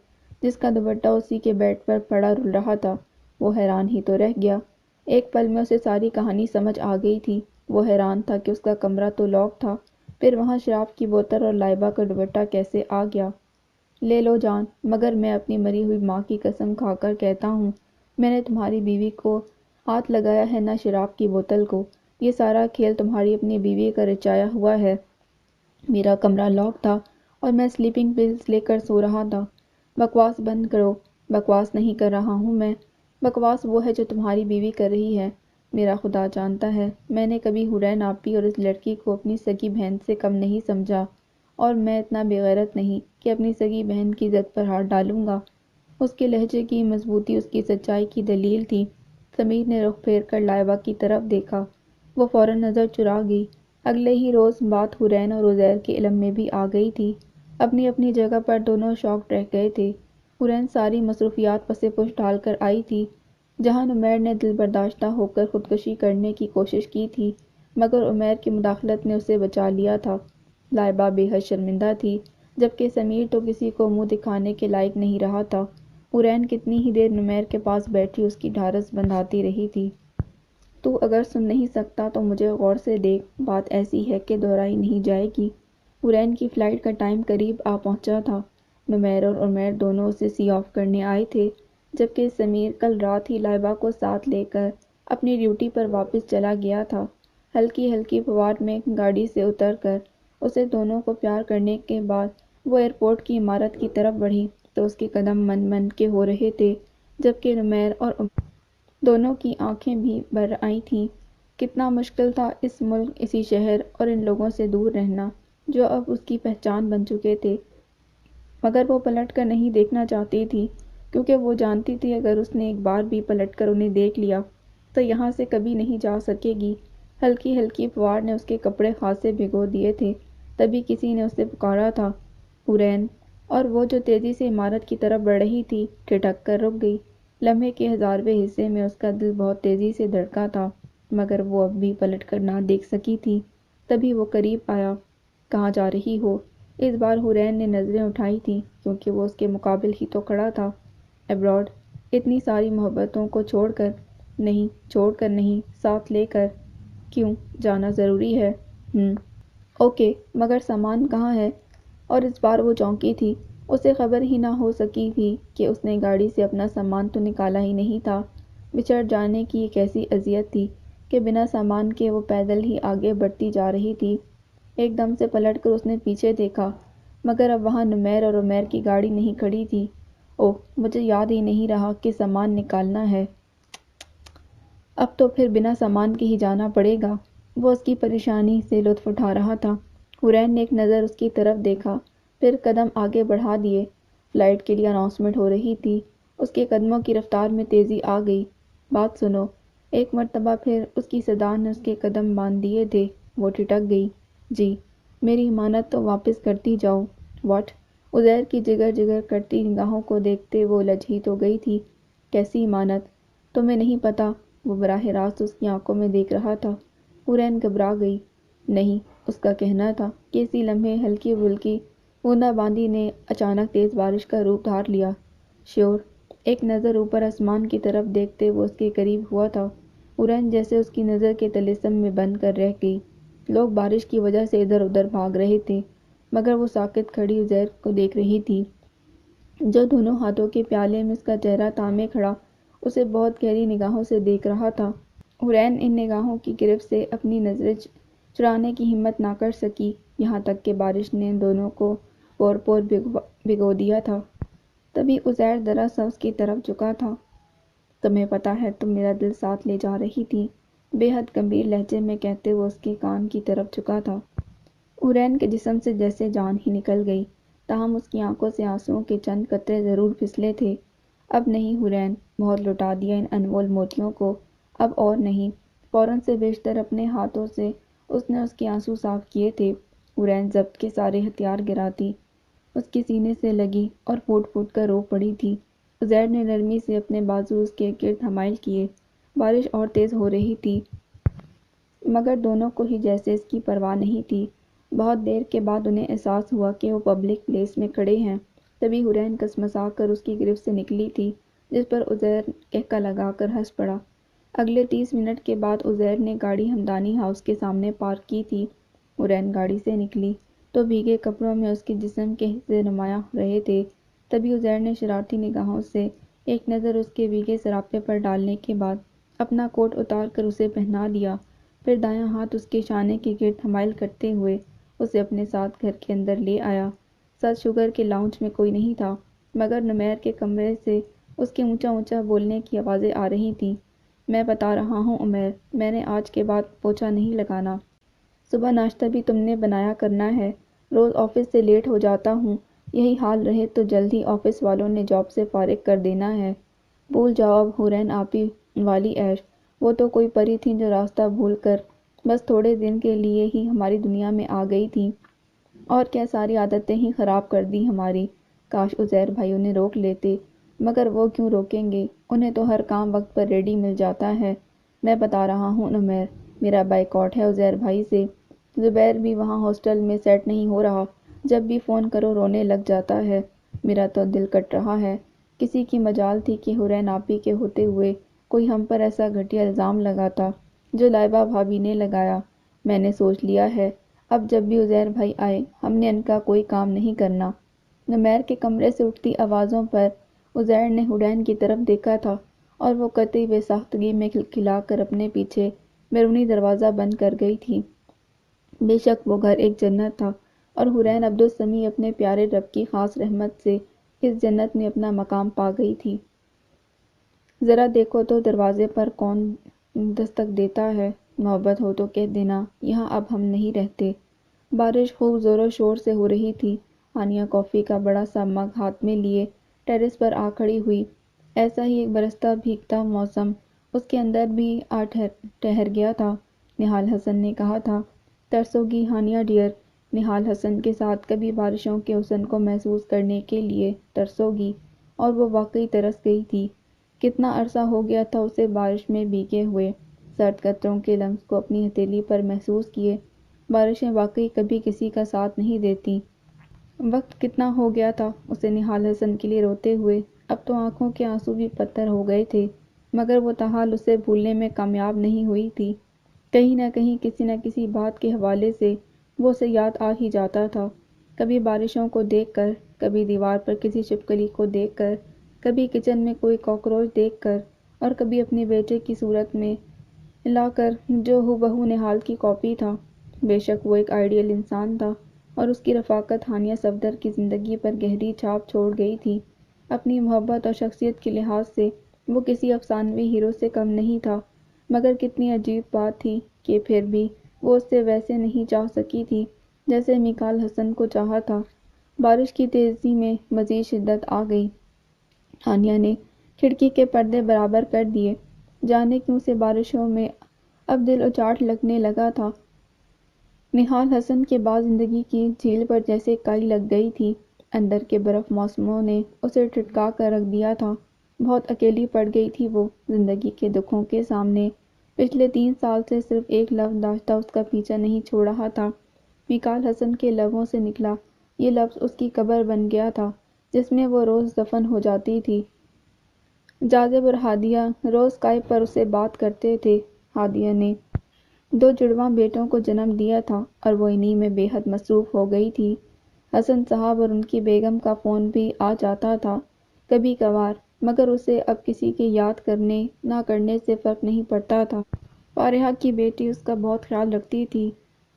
جس کا دوپٹہ اسی کے بیڈ پر پڑا رل رہا تھا۔ وہ حیران ہی تو رہ گیا۔ ایک پل میں اسے ساری کہانی سمجھ آ گئی تھی۔ وہ حیران تھا کہ اس کا کمرہ تو لاک تھا، پھر وہاں شراب کی بوتل اور لائبہ کا دوپٹہ کیسے آ گیا؟ لے لو جان، مگر میں اپنی مری ہوئی ماں کی قسم کھا کر کہتا ہوں، میں نے تمہاری بیوی کو ہاتھ لگایا ہے نہ شراب کی بوتل کو۔ یہ سارا کھیل تمہاری اپنی بیوی کا رچایا ہوا ہے۔ میرا کمرہ لاک تھا اور میں سلیپنگ پلز لے کر سو رہا تھا۔ بکواس بند کرو۔ بکواس نہیں کر رہا ہوں میں، بکواس وہ ہے جو تمہاری بیوی کر رہی ہے۔ میرا خدا جانتا ہے، میں نے کبھی حورین آپی اور اس لڑکی کو اپنی سگی بہن سے کم نہیں سمجھا، اور میں اتنا بے غیرت نہیں کہ اپنی سگی بہن کی عزت پر ہاتھ ڈالوں گا۔ اس کے لہجے کی مضبوطی اس کی سچائی کی دلیل تھی۔ سمیر نے رخ پھیر کر لائبہ کی طرف دیکھا۔ وہ فوراً نظر چرا گئی۔ اگلے ہی روز بات حورین اور عزیر کے علم میں بھی آ گئی تھی۔ اپنی اپنی جگہ پر دونوں شاکڈ رہ گئے تھے۔ حورین ساری مصروفیات پس پش ڈال کر آئی تھی۔ جہاں نمیر نے دل برداشتہ ہو کر خودکشی کرنے کی کوشش کی تھی، مگر عمیر کی مداخلت نے اسے بچا لیا تھا۔ لائبہ بے حد شرمندہ تھی، جبکہ سمیر تو کسی کو منہ دکھانے کے لائق نہیں رہا تھا۔ حورین کتنی ہی دیر نمیر کے پاس بیٹھی اس کی ڈھارس بندھاتی رہی تھی۔ تو اگر سن نہیں سکتا تو مجھے غور سے دیکھ، بات ایسی ہے کہ دہرائی نہیں جائے گی۔ حورین کی فلائٹ کا ٹائم قریب آ پہنچا تھا۔ نمیر اور عمیر دونوں اسے سی آف کرنے آئے تھے، جبکہ سمیر کل رات ہی لائبہ کو ساتھ لے کر اپنی ڈیوٹی پر واپس چلا گیا تھا۔ ہلکی ہلکی فوار میں گاڑی سے اتر کر اسے دونوں کو پیار کرنے کے بعد وہ ایئرپورٹ کی عمارت کی طرف بڑھی تو اس کے قدم من من کے ہو رہے تھے، جبکہ نمیر اور عمیر دونوں کی آنکھیں بھی بھر آئی تھیں۔ کتنا مشکل تھا اس ملک، اسی شہر اور ان لوگوں سے دور رہنا جو اب اس کی پہچان بن چکے تھے، مگر وہ پلٹ کر نہیں دیکھنا چاہتی تھی، کیونکہ وہ جانتی تھی اگر اس نے ایک بار بھی پلٹ کر انہیں دیکھ لیا تو یہاں سے کبھی نہیں جا سکے گی۔ ہلکی ہلکی فوار نے اس کے کپڑے خاصے بھگو دیے تھے، تبھی کسی نے اسے پکارا تھا، حورین! اور وہ جو تیزی سے عمارت کی طرف بڑھ رہی تھی ٹھٹک کر رک گئی۔ لمحے کے ہزارویں حصے میں اس کا دل بہت تیزی سے دھڑکا تھا، مگر وہ اب بھی پلٹ کر نہ دیکھ سکی تھی۔ تبھی وہ قریب آیا۔ کہاں جا رہی ہو؟ اس بار حورین نے نظریں اٹھائی تھیں، کیونکہ وہ اس کے مقابل ہی تو کھڑا تھا۔ ابراڈ، اتنی ساری محبتوں کو چھوڑ کر نہیں، ساتھ لے کر۔ کیوں جانا ضروری ہے؟ اوکے، مگر سامان کہاں ہے؟ اور اس بار وہ چونکی تھی، اسے خبر ہی نہ ہو سکی تھی کہ اس نے گاڑی سے اپنا سامان تو نکالا ہی نہیں تھا۔ بچھڑ جانے کی ایک ایسی اذیت تھی کہ بنا سامان کے وہ پیدل ہی آگے بڑھتی جا رہی تھی۔ ایک دم سے پلٹ کر اس نے پیچھے دیکھا، مگر اب وہاں نمیر اور عمیر کی گاڑی نہیں کھڑی تھی۔ اوہ، مجھے یاد ہی نہیں رہا کہ سامان نکالنا ہے۔ اب تو پھر بنا سامان کے ہی جانا پڑے گا۔ وہ اس کی پریشانی سے لطف اٹھا رہا تھا۔ حورین نے ایک نظر اس کی طرف دیکھا، پھر قدم آگے بڑھا دیے۔ فلائٹ کے لیے اناؤنسمنٹ ہو رہی تھی۔ اس کے قدموں کی رفتار میں تیزی آ گئی۔ بات سنو! ایک مرتبہ پھر اس کی صدا نے اس کے قدم باندھ دیے تھے۔ وہ ٹھٹک گئی۔ جی، میری امانت تو واپس کرتی جاؤ۔ واٹ؟ عزیر کی جگر جگر کرتی نگاہوں کو دیکھتے وہ الجھ ہی تو گئی تھی۔ کیسی امانت؟ تمہیں نہیں پتا؟ وہ براہ راست اس کی آنکھوں میں دیکھ رہا تھا۔ حورین گھبرا گئی۔ نہیں، اس کا کہنا تھا کہ اسی لمحے ہلکی پھلکی بوندا باندی نے اچانک تیز بارش کا روپ دھار لیا۔ شیور! ایک نظر اوپر آسمان کی طرف دیکھتے وہ اس کے قریب ہوا تھا۔ حورین جیسے اس کی نظر کے طلسم میں بند کر رہ گئی۔ لوگ بارش کی وجہ سے ادھر ادھر بھاگ رہے تھے، مگر وہ ساکت کھڑی عزیر کو دیکھ رہی تھی، جو دونوں ہاتھوں کے پیالے میں اس کا چہرہ تامے کھڑا اسے بہت گہری نگاہوں سے دیکھ رہا تھا۔ حورین ان نگاہوں کی گرفت سے اپنی نظریں چرانے کی ہمت نہ کر سکی، یہاں تک کہ بارش نے ان دونوں کو پور پور بھگو دیا تھا۔ تبھی عزیر ذرا سا اس کی طرف جھکا تھا۔ تمہیں پتا ہے تم میرا دل ساتھ لے جا رہی تھی، بے حد گمبھیر لہجے میں کہتے وہ اس کے کان کی طرف جھکا تھا۔ حورین کے جسم سے جیسے جان ہی نکل گئی، تاہم اس کی آنکھوں سے آنسوؤں کے چند قطرے ضرور پھسلے تھے۔ اب نہیں حورین، بہت لٹا دیا ان انمول موتیوں کو، اب اور نہیں۔ فوراً سے بیشتر اپنے ہاتھوں سے اس نے اس کے آنسو صاف کیے تھے۔ حورین ضبط کے سارے ہتھیار گراتی اس کے سینے سے لگی اور پھوٹ پھوٹ کر رو پڑی تھی۔ عزیر نے نرمی سے اپنے بازو اس کے گرد حمائل کیے۔ بارش اور تیز ہو رہی تھی، مگر دونوں کو ہی جیسے اس کی پرواہ نہیں تھی۔ بہت دیر کے بعد انہیں احساس ہوا کہ وہ پبلک پلیس میں کھڑے ہیں۔ تبھی حورین کسمسا کر اس کی گرفت سے نکلی تھی، جس پر عزیر کہکا لگا کر ہنس پڑا۔ اگلے 30 منٹ کے بعد عزیر نے گاڑی ہمدانی ہاؤس کے سامنے پارک کی تھی۔ حورین گاڑی سے نکلی تو بھیگے کپڑوں میں اس کے جسم کے حصے نمایاں ہو رہے تھے۔ تبھی عزیر نے شرارتی نگاہوں سے ایک نظر اس کے بھیگے سراپے پر ڈالنے کے بعد اپنا کوٹ اتار کر اسے پہنا دیا، پھر دایاں ہاتھ اس کے شانے کے گرد حمائل کرتے ہوئے اسے اپنے ساتھ گھر کے اندر لے آیا۔ سچ شوگر کے لاؤنج میں کوئی نہیں تھا، مگر نمیر کے کمرے سے اس کے اونچا اونچا بولنے کی آوازیں آ رہی تھیں۔ میں بتا رہا ہوں عمیر، میں نے آج کے بعد پوچھا نہیں لگانا۔ صبح ناشتہ بھی تم نے بنایا کرنا ہے۔ روز آفس سے لیٹ ہو جاتا ہوں، یہی حال رہے تو جلد ہی آفس والوں نے جاب سے فارغ کر دینا ہے۔ بھول جاؤ اب حورین آپی والی عیش، وہ تو کوئی پری تھیں جو راستہ بھول کر بس تھوڑے دن کے لیے ہی ہماری دنیا میں آ گئی تھیں، اور کیا ساری عادتیں ہی خراب کر دی ہماری۔ کاش عزیر بھائی انہیں روک لیتے، مگر وہ کیوں روکیں گے، انہیں تو ہر کام وقت پر ریڈی مل جاتا ہے۔ میں بتا رہا ہوں عمیر، میرا بائیکاٹ ہے عزیر بھائی سے۔ زبیر بھی وہاں ہاسٹل میں سیٹ نہیں ہو رہا، جب بھی فون کرو رونے لگ جاتا ہے۔ میرا تو دل کٹ رہا ہے۔ کسی کی مجال تھی کہ حورین آپی کے ہوتے ہوئے کوئی ہم پر ایسا گھٹیا الزام لگاتا جو لائبہ بھابھی نے لگایا۔ میں نے سوچ لیا ہے، اب جب بھی عزیر بھائی آئے ہم نے ان کا کوئی کام نہیں کرنا۔ نمیر کے کمرے سے اٹھتی آوازوں پر عزیر نے حورین کی طرف دیکھا تھا، اور وہ قطعی بے ساختگی میں کھلکھلا کر اپنے پیچھے بیرونی دروازہ بند کر گئی تھی۔ بے شک وہ گھر ایک جنت تھا، اور حورین عبدالسمیع اپنے پیارے رب کی خاص رحمت سے اس جنت میں اپنا مقام پا گئی تھی۔ ذرا دیکھو تو دروازے پر کون دستک دیتا ہے۔ محبت ہو تو کہہ دینا، یہاں اب ہم نہیں رہتے۔ بارش خوب زور و شور سے ہو رہی تھی۔ ہانیہ کافی کا بڑا سا مگ ہاتھ میں لیے ٹیرس پر آ کھڑی ہوئی۔ ایسا ہی ایک برستا بھیگتا موسم اس کے اندر بھی آ ٹھہر گیا تھا۔ نہال حسن نے کہا تھا، ترسو گی ہانیہ ڈیئر؟ نہال حسن کے ساتھ کبھی بارشوں کے حسن کو محسوس کرنے کے لیے ترسو گی، اور وہ واقعی ترس گئی تھی۔ کتنا عرصہ ہو گیا تھا اسے بارش میں بھیگے ہوئے، سرد قطروں کے لمس کو اپنی ہتھیلی پر محسوس کیے۔ بارشیں واقعی کبھی کسی کا ساتھ نہیں دیتی۔ وقت کتنا ہو گیا تھا اسے نہال حسن کے لیے روتے ہوئے، اب تو آنکھوں کے آنسو بھی پتھر ہو گئے تھے، مگر وہ تاحال اسے بھولنے میں کامیاب نہیں ہوئی تھی۔ کہیں نہ کسی بات کے حوالے سے وہ اسے یاد آ ہی جاتا تھا، کبھی بارشوں کو دیکھ کر، کبھی دیوار پر کسی چھپکلی کو دیکھ کر، کبھی کچن میں کوئی کاکروچ دیکھ کر، اور کبھی اپنے بیٹے کی صورت میں لا کر جو ہو بہو نہال کی کاپی تھا۔ بے شک وہ ایک آئیڈیل انسان تھا، اور اس کی رفاقت ہانیہ صفدر کی زندگی پر گہری چھاپ چھوڑ گئی تھی۔ اپنی محبت اور شخصیت کے لحاظ سے وہ کسی افسانوی ہیرو سے کم نہیں تھا، مگر کتنی عجیب بات تھی کہ پھر بھی وہ اس سے ویسے نہیں چاہ سکی تھی جیسے میکال حسن کو چاہا تھا۔ بارش کی تیزی میں مزید شدت آ گئی۔ ہانیہ نے کھڑکی کے پردے برابر کر دیے۔ جانے کیوں سے بارشوں میں اب دل اچاٹ لگنے لگا تھا۔ نہال حسن کے بعد زندگی کی جھیل پر جیسے کائی لگ گئی تھی۔ اندر کے برف موسموں نے اسے ٹھٹکا کر رکھ دیا تھا۔ بہت اکیلی پڑ گئی تھی وہ زندگی کے دکھوں کے سامنے۔ پچھلے 3 سال سے صرف ایک لفظ داشتہ اس کا پیچھا نہیں چھوڑ رہا تھا۔ میکال حسن کے لبوں سے نکلا یہ لفظ اس کی قبر بن گیا تھا، جس میں وہ روز دفن ہو جاتی تھی۔ جاذب اور ہادیہ روز اسکائپ پر اسے بات کرتے تھے۔ ہادیہ نے 2 جڑواں بیٹوں کو جنم دیا تھا، اور وہ انہی میں بے حد مصروف ہو گئی تھی۔ حسن صاحب اور ان کی بیگم کا فون بھی آ جاتا تھا کبھی کبھار، مگر اسے اب کسی کے یاد کرنے نہ کرنے سے فرق نہیں پڑتا تھا۔ فارحہ کی بیٹی اس کا بہت خیال رکھتی تھی۔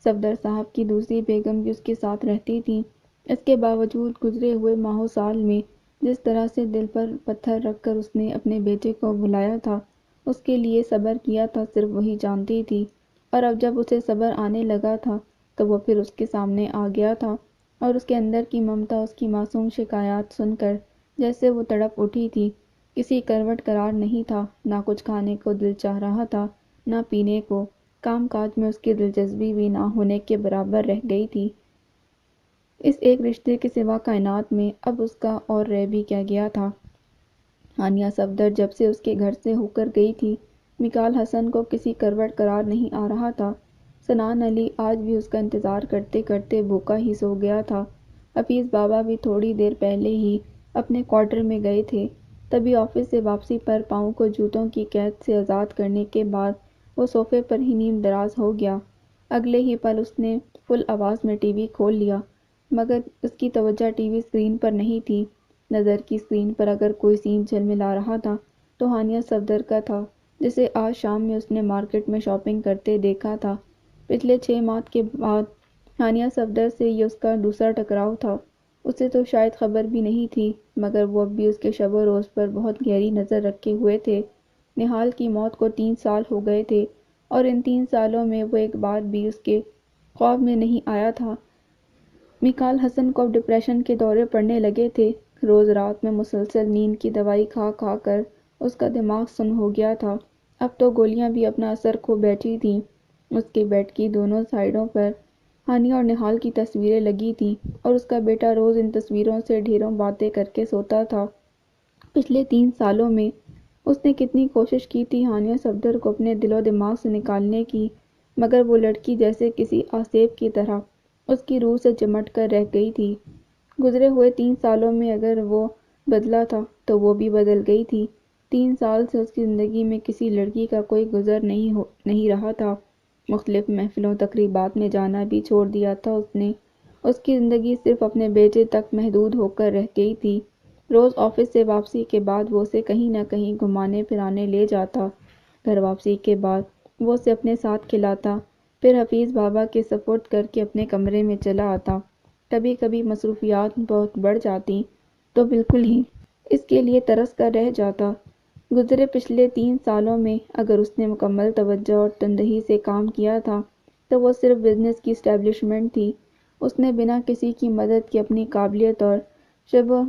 صفدر صاحب کی دوسری بیگم بھی اس کے ساتھ رہتی تھی۔ اس کے باوجود گزرے ہوئے ماہ و سال میں جس طرح سے دل پر پتھر رکھ کر اس نے اپنے بیٹے کو بھلایا تھا، اس کے لیے صبر کیا تھا، صرف وہی جانتی تھی۔ اور اب جب اسے صبر آنے لگا تھا تو وہ پھر اس کے سامنے آ گیا تھا، اور اس کے اندر کی ممتا اس کی معصوم شکایات سن کر جیسے وہ تڑپ اٹھی تھی۔ کسی کروٹ قرار نہیں تھا، نہ کچھ کھانے کو دل چاہ رہا تھا، نہ پینے کو۔ کام کاج میں اس کی دلچسپی بھی نہ ہونے کے برابر رہ گئی تھی۔ اس ایک رشتے کے سوا کائنات میں اب اس کا اور رہ بھی کیا گیا تھا؟ ہانیہ صفدر جب سے اس کے گھر سے ہو کر گئی تھی، میکال حسن کو کسی کروٹ قرار نہیں آ رہا تھا۔ سنان علی آج بھی اس کا انتظار کرتے کرتے بھوکا ہی سو گیا تھا۔ حفیظ بابا بھی تھوڑی دیر پہلے ہی اپنے کوارٹر میں گئے تھے۔ تبھی آفس سے واپسی پر پاؤں کو جوتوں کی قید سے آزاد کرنے کے بعد وہ صوفے پر ہی نیم دراز ہو گیا۔ اگلے ہی پل اس نے فل آواز میں ٹی وی کھول لیا، مگر اس کی توجہ ٹی وی اسکرین پر نہیں تھی۔ نظر کی اسکرین پر اگر کوئی سین جھلملا رہا تھا تو ہانیہ صفدر کا تھا، جسے آج شام میں اس نے مارکیٹ میں شاپنگ کرتے دیکھا تھا۔ پچھلے 6 ماہ کے بعد ہانیہ صفدر سے یہ اس کا دوسرا ٹکراؤ تھا۔ اسے تو شاید خبر بھی نہیں تھی، مگر وہ اب بھی اس کے شب و روز پر بہت گہری نظر رکھے ہوئے تھے۔ نہال کی موت کو 3 سال ہو گئے تھے، اور ان 3 سالوں میں وہ ایک بار بھی اس کے خواب میں نہیں آیا تھا۔ میکال حسن کو اب ڈپریشن کے دورے پڑنے لگے تھے۔ روز رات میں مسلسل نیند کی دوائی کھا کھا کر اس کا دماغ سن ہو گیا تھا۔ اب تو گولیاں بھی اپنا اثر کھو بیٹھی تھیں۔ اس کے بیڈ کی دونوں سائیڈوں پر ہانیہ اور نہال کی تصویریں لگی تھیں، اور اس کا بیٹا روز ان تصویروں سے ڈھیروں باتیں کر کے سوتا تھا۔ پچھلے 3 سالوں میں اس نے کتنی کوشش کی تھی ہانیہ صفدر کو اپنے دل و دماغ سے نکالنے کی، مگر وہ لڑکی جیسے کسی آسیب کی طرح اس کی روح سے چمٹ کر رہ گئی تھی۔ گزرے ہوئے 3 سالوں میں اگر وہ بدلا تھا تو وہ بھی بدل گئی تھی۔ 3 سال سے اس کی زندگی میں کسی لڑکی کا کوئی گزر نہیں رہا تھا۔ مختلف محفلوں تقریبات میں جانا بھی چھوڑ دیا تھا اس نے۔ اس کی زندگی صرف اپنے بیٹے تک محدود ہو کر رہ گئی تھی۔ روز آفس سے واپسی کے بعد وہ اسے کہیں نہ کہیں گھمانے پھرانے لے جاتا۔ گھر واپسی کے بعد وہ اسے اپنے ساتھ کھلاتا، پھر حفیظ بابا کے سپرد کر کے اپنے کمرے میں چلا آتا۔ کبھی کبھی مصروفیات بہت بڑھ جاتیں تو بالکل ہی اس کے لیے ترس کر رہ جاتا۔ گزرے پچھلے 3 سالوں میں اگر اس نے مکمل توجہ اور تندہی سے کام کیا تھا تو وہ صرف بزنس کی اسٹیبلشمنٹ تھی۔ اس نے بنا کسی کی مدد کے اپنی قابلیت اور شب و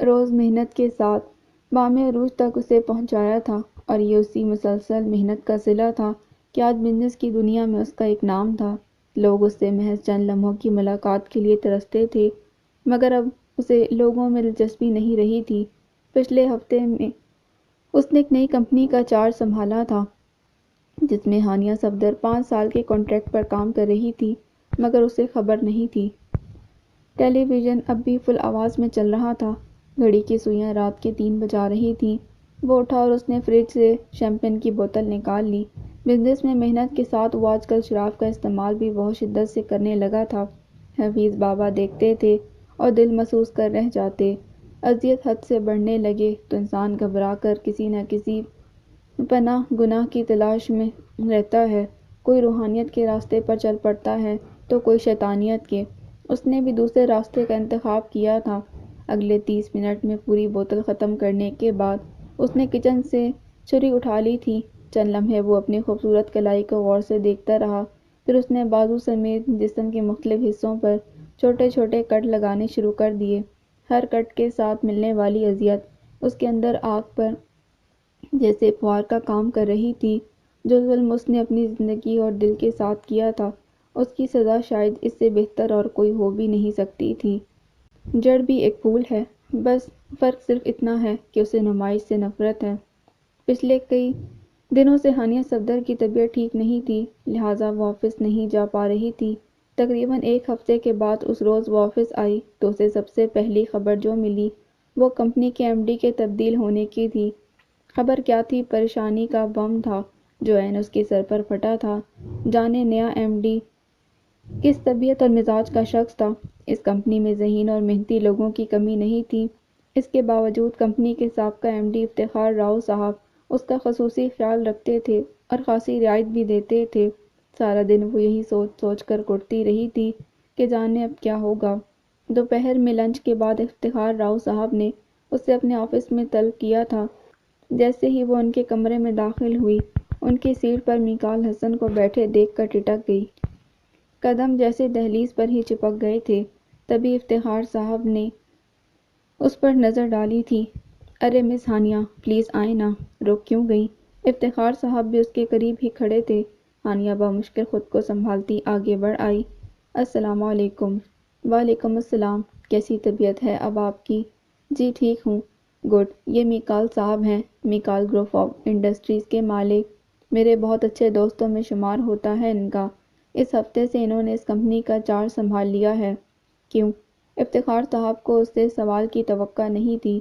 روز محنت کے ساتھ بام عروج تک اسے پہنچایا تھا، اور یہ اسی مسلسل محنت کا صلہ تھا کہ آج بزنس کی دنیا میں اس کا ایک نام تھا۔ لوگ اس سے محض چند لمحوں کی ملاقات کے لیے ترستے تھے، مگر اب اسے لوگوں میں دلچسپی نہیں رہی تھی۔ پچھلے ہفتے میں اس نے ایک نئی کمپنی کا چارج سنبھالا تھا جس میں ہانیہ صفدر 5 سال کے کانٹریکٹ پر کام کر رہی تھی، مگر اسے خبر نہیں تھی۔ ٹیلی ویژن اب بھی فل آواز میں چل رہا تھا۔ گھڑی کی سوئیاں رات کے 3 بجا رہی تھیں۔ وہ اٹھا اور اس نے فریج سے شیمپین کی بوتل نکال لی۔ بزنس میں محنت کے ساتھ وہ آج کل شراب کا استعمال بھی بہت شدت سے کرنے لگا تھا۔ حفیظ بابا دیکھتے تھے اور دل محسوس کر رہ جاتے۔ اذیت حد سے بڑھنے لگے تو انسان گھبرا کر کسی نہ کسی پناہ گناہ کی تلاش میں رہتا ہے، کوئی روحانیت کے راستے پر چل پڑتا ہے تو کوئی شیطانیت کے۔ اس نے بھی دوسرے راستے کا انتخاب کیا تھا۔ اگلے 30 منٹ میں پوری بوتل ختم کرنے کے بعد اس نے کچن سے چھری اٹھا لی تھی۔ چند لمحے وہ اپنی خوبصورت کلائی کو غور سے دیکھتا رہا، پھر اس نے بازو سمیت جسم کے مختلف حصوں پر چھوٹے چھوٹے کٹ لگانے شروع کر دیے۔ ہر کٹ کے ساتھ ملنے والی اذیت اس کے اندر آگ پر جیسے پھوار کا کام کر رہی تھی۔ جو ظلم اس نے اپنی زندگی اور دل کے ساتھ کیا تھا، اس کی سزا شاید اس سے بہتر اور کوئی ہو بھی نہیں سکتی تھی۔ جڑ بھی ایک پھول ہے، بس فرق صرف اتنا ہے کہ اسے نمائش سے نفرت ہے۔ پچھلے کئی دنوں سے ہانیہ صفدر کی طبیعت ٹھیک نہیں تھی، لہٰذا وہ آفس نہیں جا پا رہی تھی۔ تقریباً 1 ہفتے کے بعد اس روز وہ آفس آئی تو اسے سب سے پہلی خبر جو ملی وہ کمپنی کے ایم ڈی کے تبدیل ہونے کی تھی۔ خبر کیا تھی؟ پریشانی کا بم تھا جو عین اس کے سر پر پھٹا تھا۔ جانے نیا ایم ڈی کس طبیعت اور مزاج کا شخص تھا۔ اس کمپنی میں ذہین اور محنتی لوگوں کی کمی نہیں تھی۔ اس کے باوجود کمپنی کے سابقہ ایم ڈی افتخار راؤ صاحب اس کا خصوصی خیال رکھتے تھے اور خاصی رعایت بھی دیتے تھے۔ سارا دن وہ یہی سوچ سوچ کر کٹتی رہی تھی کہ جانے اب کیا ہوگا۔ دوپہر میں لنچ کے بعد افتخار راؤ صاحب نے اسے اپنے آفس میں طلب کیا تھا۔ جیسے ہی وہ ان کے کمرے میں داخل ہوئی، ان کی سیٹ پر میکال حسن کو بیٹھے دیکھ کر ٹھٹک گئی۔ قدم جیسے دہلیز پر ہی چپک گئے تھے۔ تبھی افتخار صاحب نے اس پر نظر ڈالی تھی۔ ارے مس ہانیہ، پلیز آئیں نا۔ رک کیوں گئیں؟ افتخار صاحب بھی اس کے قریب ہی کھڑے تھے۔ ہانیہ بمشکل خود کو سنبھالتی آگے بڑھ آئی۔ السلام علیکم۔ وعلیکم السلام۔ کیسی طبیعت ہے اب آپ کی؟ جی ٹھیک ہوں۔ گڈ۔ یہ میکال صاحب ہیں، میکال گروپ آف انڈسٹریز کے مالک۔ میرے بہت اچھے دوستوں میں شمار ہوتا ہے ان کا۔ اس ہفتے سے انہوں نے اس کمپنی کا چارج سنبھال لیا ہے۔ کیوں؟ افتخار صاحب کو اس سے سوال کی توقع نہیں تھی۔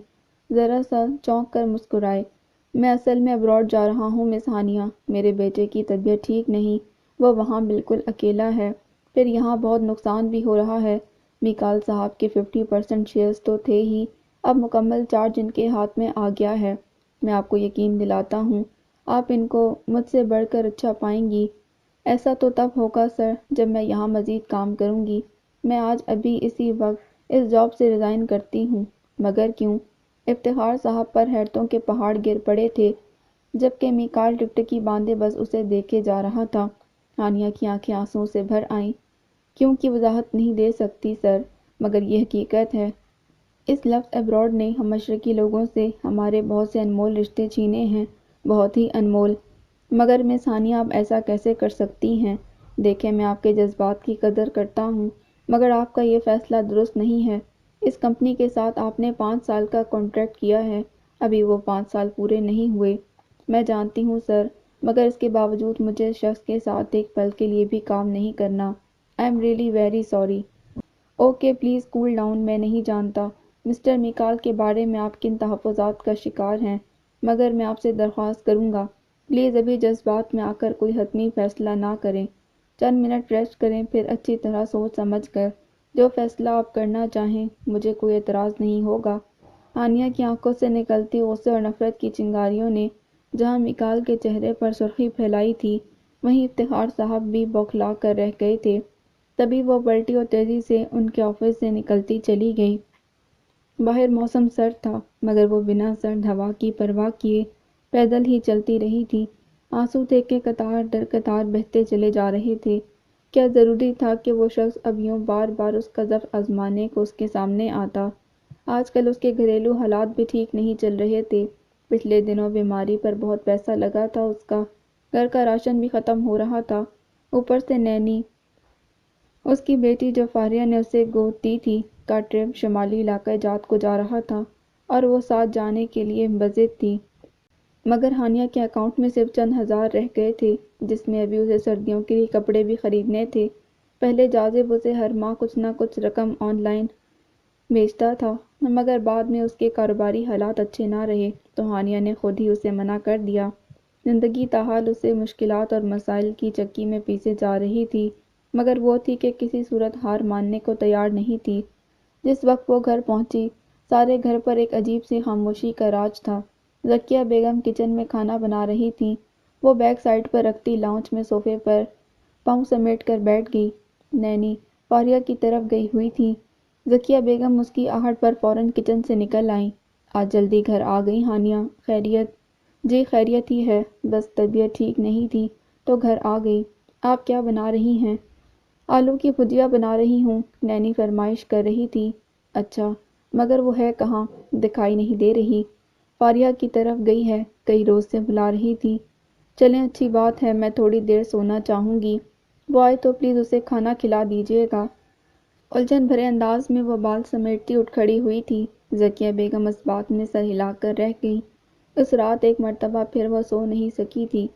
ذرا سا چونک کر مسکرائے۔ میں اصل میں ابراڈ جا رہا ہوں مس ہانیہ، میرے بیٹے کی طبیعت ٹھیک نہیں، وہ وہاں بالکل اکیلا ہے، پھر یہاں بہت نقصان بھی ہو رہا ہے۔ میکال صاحب کے 50% شیئرز تو تھے ہی، اب مکمل چارج ان کے ہاتھ میں آ گیا ہے۔ میں آپ کو یقین دلاتا ہوں آپ ان کو مجھ سے بڑھ کر اچھا پائیں گی۔ ایسا تو تب ہوگا سر جب میں یہاں مزید کام کروں گی۔ میں آج ابھی اسی وقت اس جاب سے ریزائن کرتی ہوں۔ مگر کیوں؟ افتخار صاحب پر حیرتوں کے پہاڑ گر پڑے تھے، جبکہ میکال ٹکٹکی باندھے بس اسے دیکھے جا رہا تھا۔ ہانیہ کی آنکھیں آنسوؤں سے بھر آئیں۔ کیوں کی وضاحت نہیں دے سکتی سر، مگر یہ حقیقت ہے۔ اس لفظ ابراڈ نے ہم مشرقی لوگوں سے ہمارے بہت سے انمول رشتے چھینے ہیں، بہت ہی انمول۔ مگر مس ہانیہ آپ ایسا کیسے کر سکتی ہیں؟ دیکھیں میں آپ کے جذبات کی قدر کرتا ہوں، مگر آپ کا یہ فیصلہ درست نہیں ہے۔ اس کمپنی کے ساتھ آپ نے 5 سال کا کانٹریکٹ کیا ہے، ابھی وہ 5 سال پورے نہیں ہوئے۔ میں جانتی ہوں سر، مگر اس کے باوجود مجھے اس شخص کے ساتھ ایک پل کے لیے بھی کام نہیں کرنا۔ I am really very sorry. Okay please cool down. میں نہیں جانتا مسٹر میکال کے بارے میں آپ کن تحفظات کا شکار ہیں، مگر میں آپ سے درخواست کروں گا پلیز ابھی جذبات میں آ کر کوئی حتمی فیصلہ نہ کریں۔ چند منٹ ریسٹ کریں، پھر اچھی طرح سوچ سمجھ کر جو فیصلہ آپ کرنا چاہیں مجھے کوئی اعتراض نہیں ہوگا۔ ہانیہ کی آنکھوں سے نکلتی غصے اور نفرت کی چنگاریوں نے جہاں میکال کے چہرے پر سرخی پھیلائی تھی، وہیں افتخار صاحب بھی بوکھلا کر رہ گئے تھے۔ تبھی وہ پلٹی اور تیزی سے ان کے آفس سے نکلتی چلی گئی۔ باہر موسم سرد تھا مگر وہ بنا سرد ہوا کی پرواہ کیے پیدل ہی چلتی رہی تھی۔ آنسو تھے کہ قطار در قطار بہتے چلے جا رہے تھے۔ کیا ضروری تھا کہ وہ شخص اب یوں بار بار اس کا ضعف آزمانے کو اس کے سامنے آتا؟ آج کل اس کے گھریلو حالات بھی ٹھیک نہیں چل رہے تھے۔ پچھلے دنوں بیماری پر بہت پیسہ لگا تھا اس کا، گھر کا راشن بھی ختم ہو رہا تھا، اوپر سے نینی اس کی بیٹی جو فاریہ نے اسے گود دی تھی کا ٹرپ شمالی علاقہ جات کو جا رہا تھا اور وہ ساتھ جانے کے لیے بضد تھی۔ مگر ہانیہ کے اکاؤنٹ میں صرف چند ہزار رہ گئے تھے، جس میں ابھی اسے سردیوں کے لیے کپڑے بھی خریدنے تھے۔ پہلے جازب اسے ہر ماہ کچھ نہ کچھ رقم آن لائن بھیجتا تھا، مگر بعد میں اس کے کاروباری حالات اچھے نہ رہے تو ہانیہ نے خود ہی اسے منع کر دیا۔ زندگی تاحال اسے مشکلات اور مسائل کی چکی میں پیسے جا رہی تھی، مگر وہ تھی کہ کسی صورت ہار ماننے کو تیار نہیں تھی۔ جس وقت وہ گھر پہنچی، سارے گھر پر ایک عجیب سی خاموشی کا راج تھا۔ ذکیہ بیگم کچن میں کھانا بنا رہی تھیں۔ وہ بیک سائڈ پر رکھتی لاؤنج میں صوفے پر پاؤں سمیٹ کر بیٹھ گئی۔ نینی فاریہ کی طرف گئی ہوئی تھی۔ ذکیہ بیگم اس کی آہٹ پر فوراً کچن سے نکل آئیں۔ آج جلدی گھر آ گئی ہانیہ، خیریت؟ جی خیریت ہی ہے، بس طبیعت ٹھیک نہیں تھی تو گھر آ گئی۔ آپ کیا بنا رہی ہیں؟ آلو کی بھجیا بنا رہی ہوں، نینی فرمائش کر رہی تھی۔ اچھا، مگر وہ ہے کہاں؟ دکھائی نہیں دے رہی۔ فاریہ کی طرف گئی ہے، کئی روز سے بلا رہی تھی۔ چلیں اچھی بات ہے، میں تھوڑی دیر سونا چاہوں گی۔ وہ آئے تو پلیز اسے کھانا کھلا دیجیے گا۔ الجھن بھرے انداز میں وہ بال سمیٹتی اٹھ کھڑی ہوئی تھی۔ ذکیہ بیگم اس بات میں سر ہلا کر رہ گئی۔ اس رات ایک مرتبہ پھر وہ سو نہیں سکی تھی۔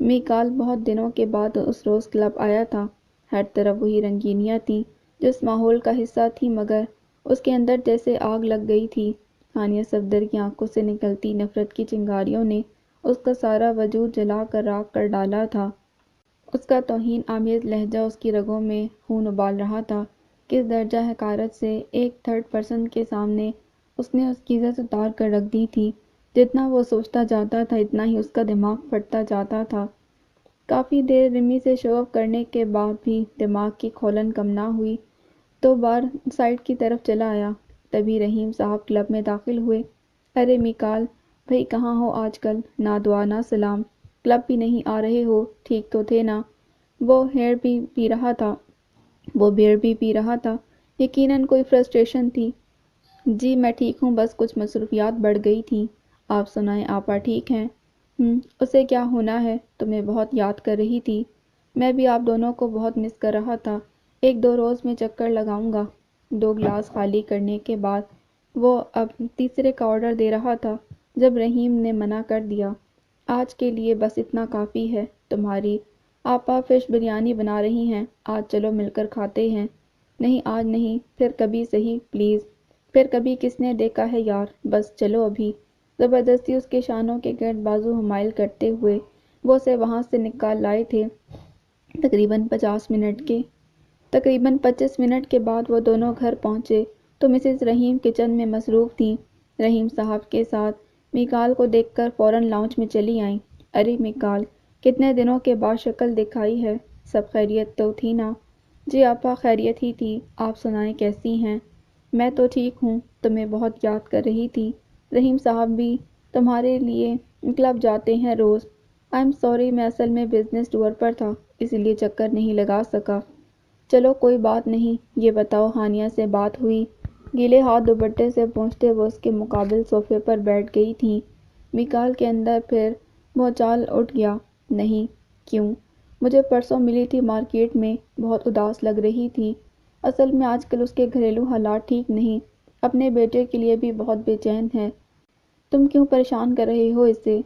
میکال بہت دنوں کے بعد اس روز کلب آیا تھا۔ ہر طرف وہی رنگینیاں تھیں جو اس ماحول کا حصہ تھی، مگر اس کے اندر جیسے آگ لگ گئی تھی۔ ہانیہ صفدر کی آنکھوں سے نکلتی نفرت کی چنگاریوں نے اس کا سارا وجود جلا کر راکھ کر ڈالا تھا۔ اس کا توہین آمیز لہجہ اس کی رگوں میں خون ابال رہا تھا۔ کس درجہ حقارت سے ایک تھرڈ پرسن کے سامنے اس نے اس کی عزت اتار کر رکھ دی تھی۔ جتنا وہ سوچتا جاتا تھا اتنا ہی اس کا دماغ پھٹتا جاتا تھا۔ کافی دیر رمی سے شو آف کرنے کے بعد بھی دماغ کی کھولن کم نہ ہوئی تو بار سائڈ کی طرف چلا آیا۔ تبھی رحیم صاحب کلب میں داخل ہوئے۔ ارے میکال بھئی، کہاں ہو آج کل؟ نہ دعا نہ سلام، کلب بھی نہیں آ رہے ہو؟ ٹھیک تو تھے نا؟ وہ بیئر بھی پی رہا تھا۔ یقیناً کوئی فرسٹریشن تھی۔ جی میں ٹھیک ہوں، بس کچھ مصروفیات بڑھ گئی تھیں۔ آپ سنائیں، آپا ٹھیک ہیں؟ اسے کیا ہونا ہے، تمہیں بہت یاد کر رہی تھی۔ میں بھی آپ دونوں کو بہت مس کر رہا تھا۔ ایک دو روز میں چکر لگاؤں گا۔ 2 گلاس خالی کرنے کے بعد وہ اب تیسرے کا آرڈر دے رہا تھا جب رحیم نے منع کر دیا۔ آج کے لیے بس اتنا کافی ہے۔ تمہاری آپا فش بریانی بنا رہی ہیں، آج چلو مل کر کھاتے ہیں۔ نہیں آج نہیں، پھر کبھی سہی پلیز۔ پھر کبھی کس نے دیکھا ہے یار، بس چلو ابھی۔ زبردستی اس کے شانوں کے گرد بازو حمائل کرتے ہوئے وہ اسے وہاں سے نکال لائے تھے۔ تقریباً 25 منٹ کے بعد وہ دونوں گھر پہنچے تو مسز رحیم کچن میں مصروف تھیں۔ رحیم صاحب کے ساتھ میکال کو دیکھ کر فوراً لاؤنج میں چلی آئیں۔ ارے میکال، کتنے دنوں کے بعد شکل دکھائی ہے، سب خیریت تو تھی نا؟ جی آپا خیریت ہی تھی، آپ سنائیں کیسی ہیں؟ میں تو ٹھیک ہوں، تمہیں بہت یاد کر رہی تھی۔ رحیم صاحب بھی تمہارے لیے کلب جاتے ہیں روز۔ آئی ایم سوری، میں اصل میں بزنس ٹور پر تھا، اس لیے چکر نہیں لگا سکا۔ چلو کوئی بات نہیں، یہ بتاؤ ہانیہ سے بات ہوئی؟ گیلے ہاتھ دوپٹے سے پونچھتے وہ اس کے مقابل صوفے پر بیٹھ گئی تھیں۔ میکال کے اندر پھر بھونچال اٹھ گیا۔ نہیں، کیوں؟ مجھے پرسوں ملی تھی مارکیٹ میں، بہت اداس لگ رہی تھی۔ اصل میں آج کل اس کے گھریلو حالات ٹھیک نہیں، اپنے بیٹے کے لیے بھی بہت بے چین ہے۔ تم کیوں پریشان کر رہے ہو اسے؟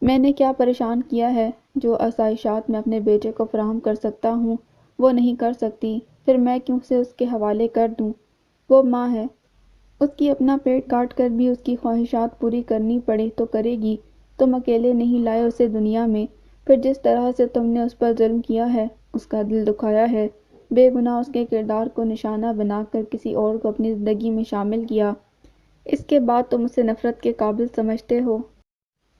میں نے کیا پریشان کیا ہے؟ جو آسائشات میں اپنے بیٹے کو فراہم کر سکتا ہوں وہ نہیں کر سکتی، پھر میں کیوں اسے اس کے حوالے کر دوں؟ وہ ماں ہے، اس کی اپنا پیٹ کاٹ کر بھی اس کی خواہشات پوری کرنی پڑے تو کرے گی۔ تم اکیلے نہیں لائے اسے دنیا میں، پھر جس طرح سے تم نے اس پر ظلم کیا ہے، اس کا دل دکھایا ہے، بے گناہ اس کے کردار کو نشانہ بنا کر کسی اور کو اپنی زندگی میں شامل کیا، اس کے بعد تم اسے نفرت کے قابل سمجھتے ہو؟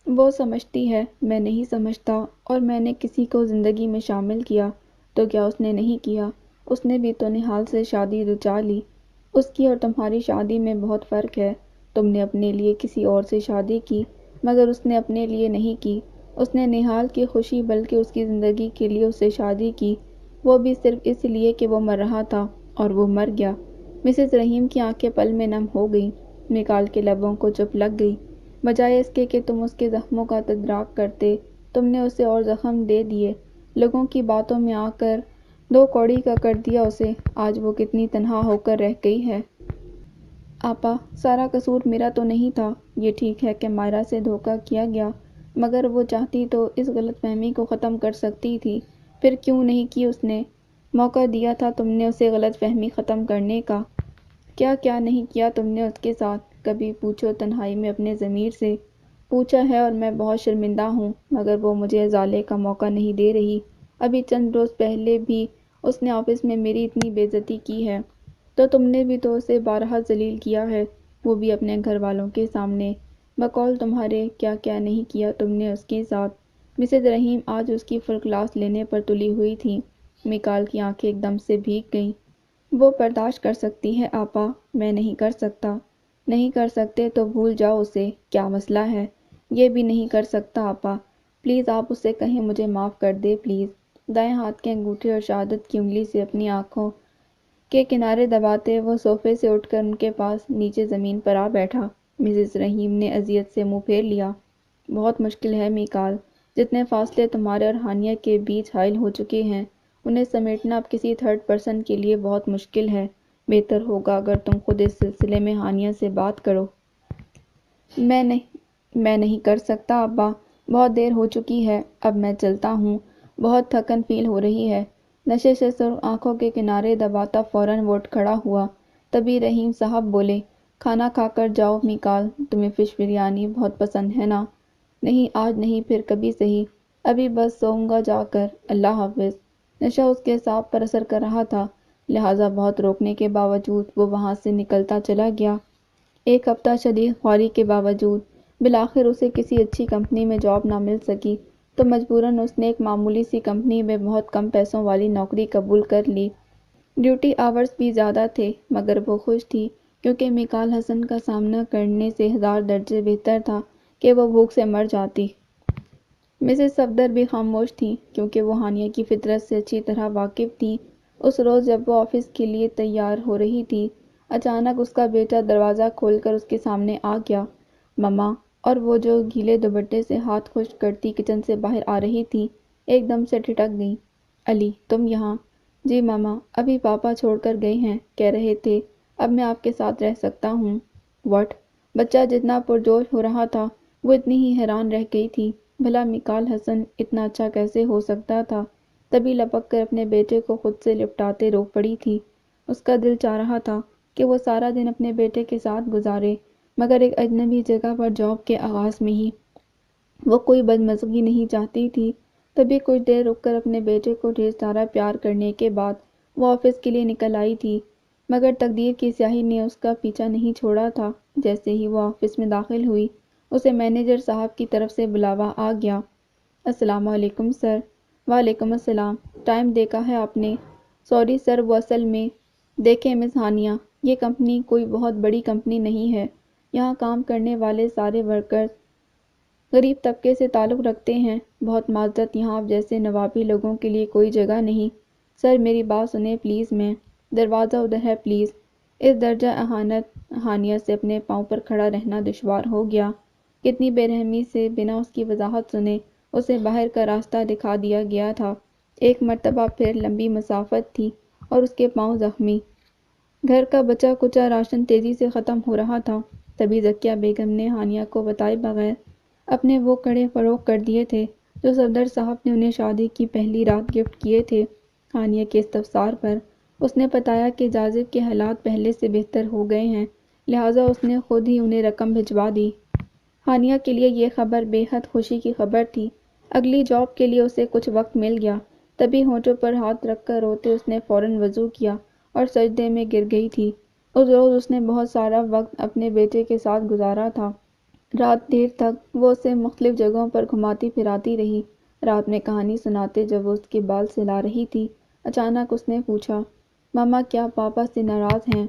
وہ سمجھتی ہے، میں نہیں سمجھتا، اور میں نے کسی کو زندگی میں شامل کیا تو کیا اس نے نہیں کیا؟ اس نے بھی تو نہال سے شادی رچا لی۔ اس کی اور تمہاری شادی میں بہت فرق ہے۔ تم نے اپنے لیے کسی اور سے شادی کی، مگر اس نے اپنے لیے نہیں کی۔ اس نے نہال کی خوشی بلکہ اس کی زندگی کے لیے اس سے شادی کی، وہ بھی صرف اس لیے کہ وہ مر رہا تھا، اور وہ مر گیا۔ مسز رحیم کی آنکھیں پل میں نم ہو گئیں۔ میکال کے لبوں کو چپ لگ گئی۔ بجائے اس کے کہ تم اس کے زخموں کا تدارک کرتے، تم نے اسے اور زخم دے دیے۔ لوگوں کی باتوں میں آ کر دو کوڑی کا کر دیا اسے۔ آج وہ کتنی تنہا ہو کر رہ گئی ہے۔ آپا، سارا قصور میرا تو نہیں تھا۔ یہ ٹھیک ہے کہ مائرا سے دھوکہ کیا گیا، مگر وہ چاہتی تو اس غلط فہمی کو ختم کر سکتی تھی۔ پھر کیوں نہیں کی اس نے؟ موقع دیا تھا تم نے اسے غلط فہمی ختم کرنے کا۔ کیا کیا نہیں کیا تم نے اس کے ساتھ؟ کبھی پوچھو تنہائی میں اپنے ضمیر سے۔ پوچھا ہے اور میں بہت شرمندہ ہوں، مگر وہ مجھے ازالے کا موقع نہیں دے رہی۔ ابھی چند روز پہلے بھی اس نے آفس میں میری اتنی بے عزتی کی ہے، تو تم نے بھی تو اسے بارہا ذلیل کیا ہے، وہ بھی اپنے گھر والوں کے سامنے۔ بقول تمہارے کیا کیا نہیں کیا تم نے اس کے ساتھ۔ مسز رحیم آج اس کی فل کلاس لینے پر تلی ہوئی تھیں۔ میکال کی آنکھیں ایک دم سے بھیگ گئیں۔ وہ برداشت کر سکتی ہے آپا، میں نہیں کر سکتا۔ نہیں کر سکتے تو بھول جاؤ اسے، کیا مسئلہ ہے؟ یہ بھی نہیں کر سکتا آپا، پلیز آپ اسے کہیں مجھے معاف کر دے پلیز۔ دائیں ہاتھ کے انگوٹھے اور شہادت کی انگلی سے اپنی آنکھوں کے کنارے دباتے وہ صوفے سے اٹھ کر ان کے پاس نیچے زمین پر آ بیٹھا۔ مسز رحیم نے اذیت سے منہ پھیر لیا۔ بہت مشکل ہے میکال، جتنے فاصلے تمہارے اور ہانیہ کے بیچ حائل ہو چکے ہیں، انہیں سمیٹنا اب کسی تھرڈ پرسن کے لیے بہت مشکل ہے۔ بہتر ہوگا اگر تم خود اس سلسلے میں ہانیہ سے بات کرو۔ میں نہیں کر سکتا ابا، بہت دیر ہو چکی ہے، اب میں چلتا ہوں، بہت تھکن فیل ہو رہی ہے۔ نشے سے سرخ آنکھوں کے کنارے دباتا فوراً وہ اٹھ کھڑا ہوا۔ تبھی رحیم صاحب بولے، کھانا کھا کر جاؤ میکال، تمہیں فش بریانی بہت پسند ہے نا؟ نہیں آج نہیں، پھر کبھی سہی، ابھی بس سوؤں گا جا کر، اللہ حافظ۔ نشہ اس کے اعصاب پر اثر کر رہا تھا، لہٰذا بہت روکنے کے باوجود وہ وہاں سے نکلتا چلا گیا۔ ایک ہفتہ شدید خواری کے باوجود بالآخر اسے کسی اچھی کمپنی میں جاب نہ مل سکی، تو مجبوراً اس نے ایک معمولی سی کمپنی میں بہت کم پیسوں والی نوکری قبول کر لی۔ ڈیوٹی آورز بھی زیادہ تھے، مگر وہ خوش تھی، کیونکہ میکال حسن کا سامنا کرنے سے ہزار درجے بہتر تھا کہ وہ بھوک سے مر جاتی۔ مسز صفدر بھی خاموش تھیں، کیونکہ وہ ہانیہ کی فطرت سے اچھی طرح واقف تھیں۔ اس روز جب وہ آفس کے لیے تیار ہو رہی تھی، اچانک اس کا بیٹا دروازہ کھول کر اس کے سامنے آ گیا۔ مما، اور وہ جو گیلے دوپٹے سے ہاتھ خشک کرتی کچن سے باہر آ رہی تھی، ایک دم سے ٹھٹک گئیں۔ علی، تم یہاں؟ جی ماما، ابھی پاپا چھوڑ کر گئے ہیں، کہہ رہے تھے اب میں آپ کے ساتھ رہ سکتا ہوں۔ واٹ؟ بچہ جتنا پرجوش ہو رہا تھا، وہ اتنی ہی حیران رہ گئی تھی، بھلا میکال حسن اتنا اچھا کیسے ہو سکتا تھا؟ تبھی لپک کر اپنے بیٹے کو خود سے لپٹاتے رو پڑی تھی۔ اس کا دل چاہ رہا تھا کہ وہ سارا دن اپنے بیٹے کے ساتھ گزارے، مگر ایک اجنبی جگہ پر جاب کے آغاز میں ہی وہ کوئی بدمزگی نہیں چاہتی تھی۔ تبھی کچھ دیر رک کر اپنے بیٹے کو ڈھیر سارا پیار کرنے کے بعد وہ آفس کے لیے نکل آئی تھی، مگر تقدیر کی سیاہی نے اس کا پیچھا نہیں چھوڑا تھا۔ جیسے ہی وہ آفس میں داخل ہوئی، اسے مینیجر صاحب کی طرف سے بلاوا آ گیا۔ السلام علیکم سر۔ وعلیکم السلام، ٹائم دیکھا ہے آپ نے؟ سوری سر، وہ اصل میں… دیکھیں مس ہانیہ، یہ کمپنی کوئی بہت بڑی کمپنی نہیں ہے، یہاں کام کرنے والے سارے ورکرز غریب طبقے سے تعلق رکھتے ہیں۔ بہت معذرت، یہاں آپ جیسے نوابی لوگوں کے لیے کوئی جگہ نہیں۔ سر میری بات سنیں پلیز، میں… دروازہ ادھر ہے پلیز۔ اس درجہ اہانت ہانیہ سے اپنے پاؤں پر کھڑا رہنا دشوار ہو گیا۔ کتنی بے رحمی سے بنا اس کی وضاحت سنے اسے باہر کا راستہ دکھا دیا گیا تھا۔ ایک مرتبہ پھر لمبی مسافت تھی اور اس کے پاؤں زخمی۔ گھر کا بچا کچا راشن تیزی سے ختم ہو رہا تھا۔ تبھی ذکیہ بیگم نے ہانیہ کو بتائے بغیر اپنے وہ کڑے فروخت کر دیے تھے جو صفدر صاحب نے انہیں شادی کی پہلی رات گفٹ کیے تھے۔ ہانیہ کے استفسار پر اس نے بتایا کہ جازب کے حالات پہلے سے بہتر ہو گئے ہیں، لہٰذا اس نے خود ہی انہیں رقم بھجوا دی۔ ہانیہ کے لیے یہ خبر بے حد خوشی کی خبر تھی۔ اگلی جاب کے لیے اسے کچھ وقت مل گیا۔ تبھی ہونٹوں پر ہاتھ رکھ کر روتے اس نے فوراً وضو کیا اور سجدے میں گر گئی تھی۔ اس روز اس نے بہت سارا وقت اپنے بیٹے کے ساتھ گزارا تھا۔ رات دیر تک وہ اسے مختلف جگہوں پر گھماتی پھراتی رہی۔ رات میں کہانی سناتے جب وہ اس کے بال سلا رہی تھی، اچانک اس نے پوچھا، ماما کیا پاپا سے ناراض ہیں؟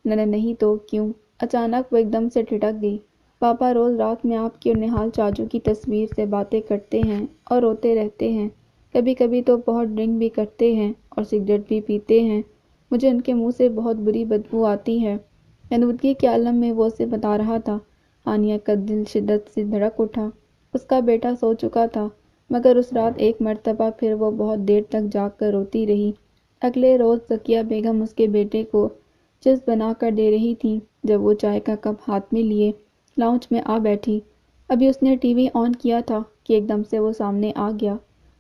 نہیں تو کیوں؟ اچانک وہ ایک دم سے ٹھٹک گئی۔ پاپا روز رات میں آپ کی اور نہال چاچو کی تصویر سے باتیں کرتے ہیں اور روتے رہتے ہیں۔ کبھی کبھی تو بہت ڈرنک بھی کرتے ہیں اور سگریٹ بھی پیتے ہیں۔ مجھے ان کے منہ سے بہت بری بدبو آتی ہے۔ آلودگی کے عالم میں وہ اسے بتا رہا تھا۔ ہانیہ کا دل شدت سے دھڑک اٹھا۔ اس کا بیٹا سو چکا تھا، مگر اس رات ایک مرتبہ پھر وہ بہت دیر تک جاگ کر روتی رہی۔ اگلے روز ذکیہ بیگم اس کے بیٹے کو چپس بنا کر دے رہی تھیں جب وہ چائے کا کپ ہاتھ میں لیے لاؤنج میں آ بیٹھی۔ ابھی اس نے ٹی وی آن کیا تھا کہ ایک دم سے وہ سامنے آ گیا۔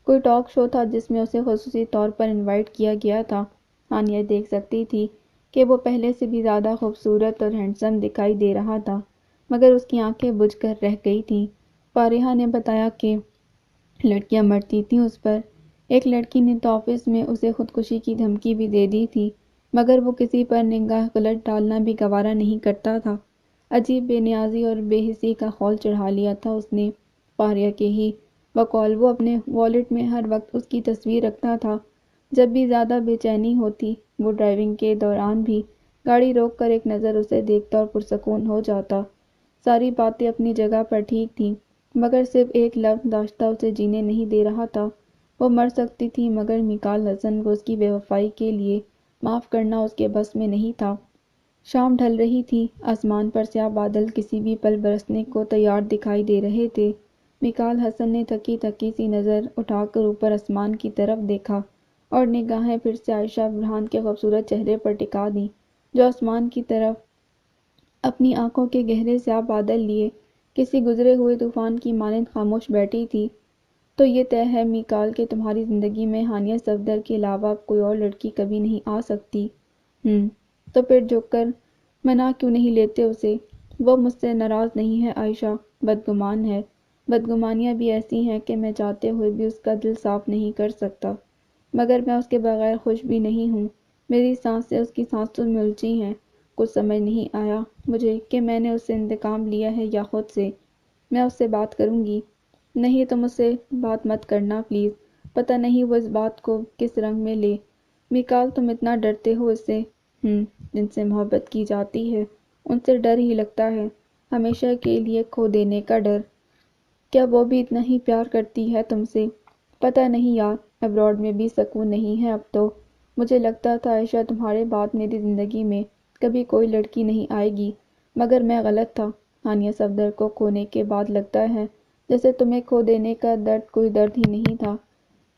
کوئی ٹاک شو تھا جس میں اسے خصوصی طور پر انوائٹ کیا گیا تھا۔ ہانیہ دیکھ سکتی تھی کہ وہ پہلے سے بھی زیادہ خوبصورت اور ہینڈسم دکھائی دے رہا تھا، مگر اس کی آنکھیں بجھ کر رہ گئی تھیں۔ فارحہ نے بتایا کہ لڑکیاں مرتی تھیں اس پر۔ ایک لڑکی نے تو آفس میں اسے خودکشی کی دھمکی بھی دے دی تھی، مگر وہ کسی پر نگاہ غلط ڈالنا بھی گوارا نہیں کرتا تھا۔ عجیب بے نیازی اور بے حسی کا خول چڑھا لیا تھا اس نے فاریہ کے ہی بقول۔ وہ اپنے والیٹ میں ہر وقت اس کی تصویر رکھتا تھا۔ جب بھی زیادہ بے چینی ہوتی، وہ ڈرائیونگ کے دوران بھی گاڑی روک کر ایک نظر اسے دیکھتا اور پرسکون ہو جاتا۔ ساری باتیں اپنی جگہ پر ٹھیک تھیں، مگر صرف ایک لفظ داشتہ اسے جینے نہیں دے رہا تھا۔ وہ مر سکتی تھی، مگر میکال حسن کو اس کی بے وفائی کے لیے معاف کرنا اس کے بس میں نہیں تھا۔ شام ڈھل رہی تھی۔ آسمان پر سیاہ بادل کسی بھی پل برسنے کو تیار دکھائی دے رہے تھے۔ میکال حسن نے تھکی تھکی سی نظر اٹھا کر اوپر آسمان کی طرف دیکھا اور نگاہیں پھر سے عائشہ برہان کے خوبصورت چہرے پر ٹکا دیں، جو آسمان کی طرف اپنی آنکھوں کے گہرے سیاہ بادل لیے کسی گزرے ہوئے طوفان کی مانند خاموش بیٹھی تھی۔ تو یہ طے ہے میکال کہ تمہاری زندگی میں ہانیہ صفدر کے علاوہ اب کوئی اور لڑکی کبھی نہیں آ سکتی؟ تو پھر جھک کر منا کیوں نہیں لیتے اسے؟ وہ مجھ سے ناراض نہیں ہے عائشہ، بدگمان ہے۔ بدگمانیاں بھی ایسی ہیں کہ میں چاہتے ہوئے بھی اس کا دل صاف نہیں کر سکتا، مگر میں اس کے بغیر خوش بھی نہیں ہوں۔ میری سانسیں اس کی سانسوں میں الجھی ہیں۔ کچھ سمجھ نہیں آیا مجھے کہ میں نے اس سے انتقام لیا ہے یا خود سے۔ میں اس سے بات کروں گی۔ نہیں، تم اس سے بات مت کرنا پلیز۔ پتہ نہیں وہ اس بات کو کس رنگ میں لے۔ میکال، تم اتنا ڈرتے ہو اس سے؟ جن سے محبت کی جاتی ہے ان سے ڈر ہی لگتا ہے، ہمیشہ کے لیے کھو دینے کا ڈر۔ کیا وہ بھی اتنا ہی پیار کرتی ہے تم سے؟ پتہ نہیں یار، ابراڈ میں بھی سکون نہیں ہے اب تو۔ مجھے لگتا تھا عائشہ تمہارے بعد میری زندگی میں کبھی کوئی لڑکی نہیں آئے گی، مگر میں غلط تھا۔ ہانیہ صفدر کو کھونے کے بعد لگتا ہے جیسے تمہیں کھو دینے کا درد کوئی درد ہی نہیں تھا۔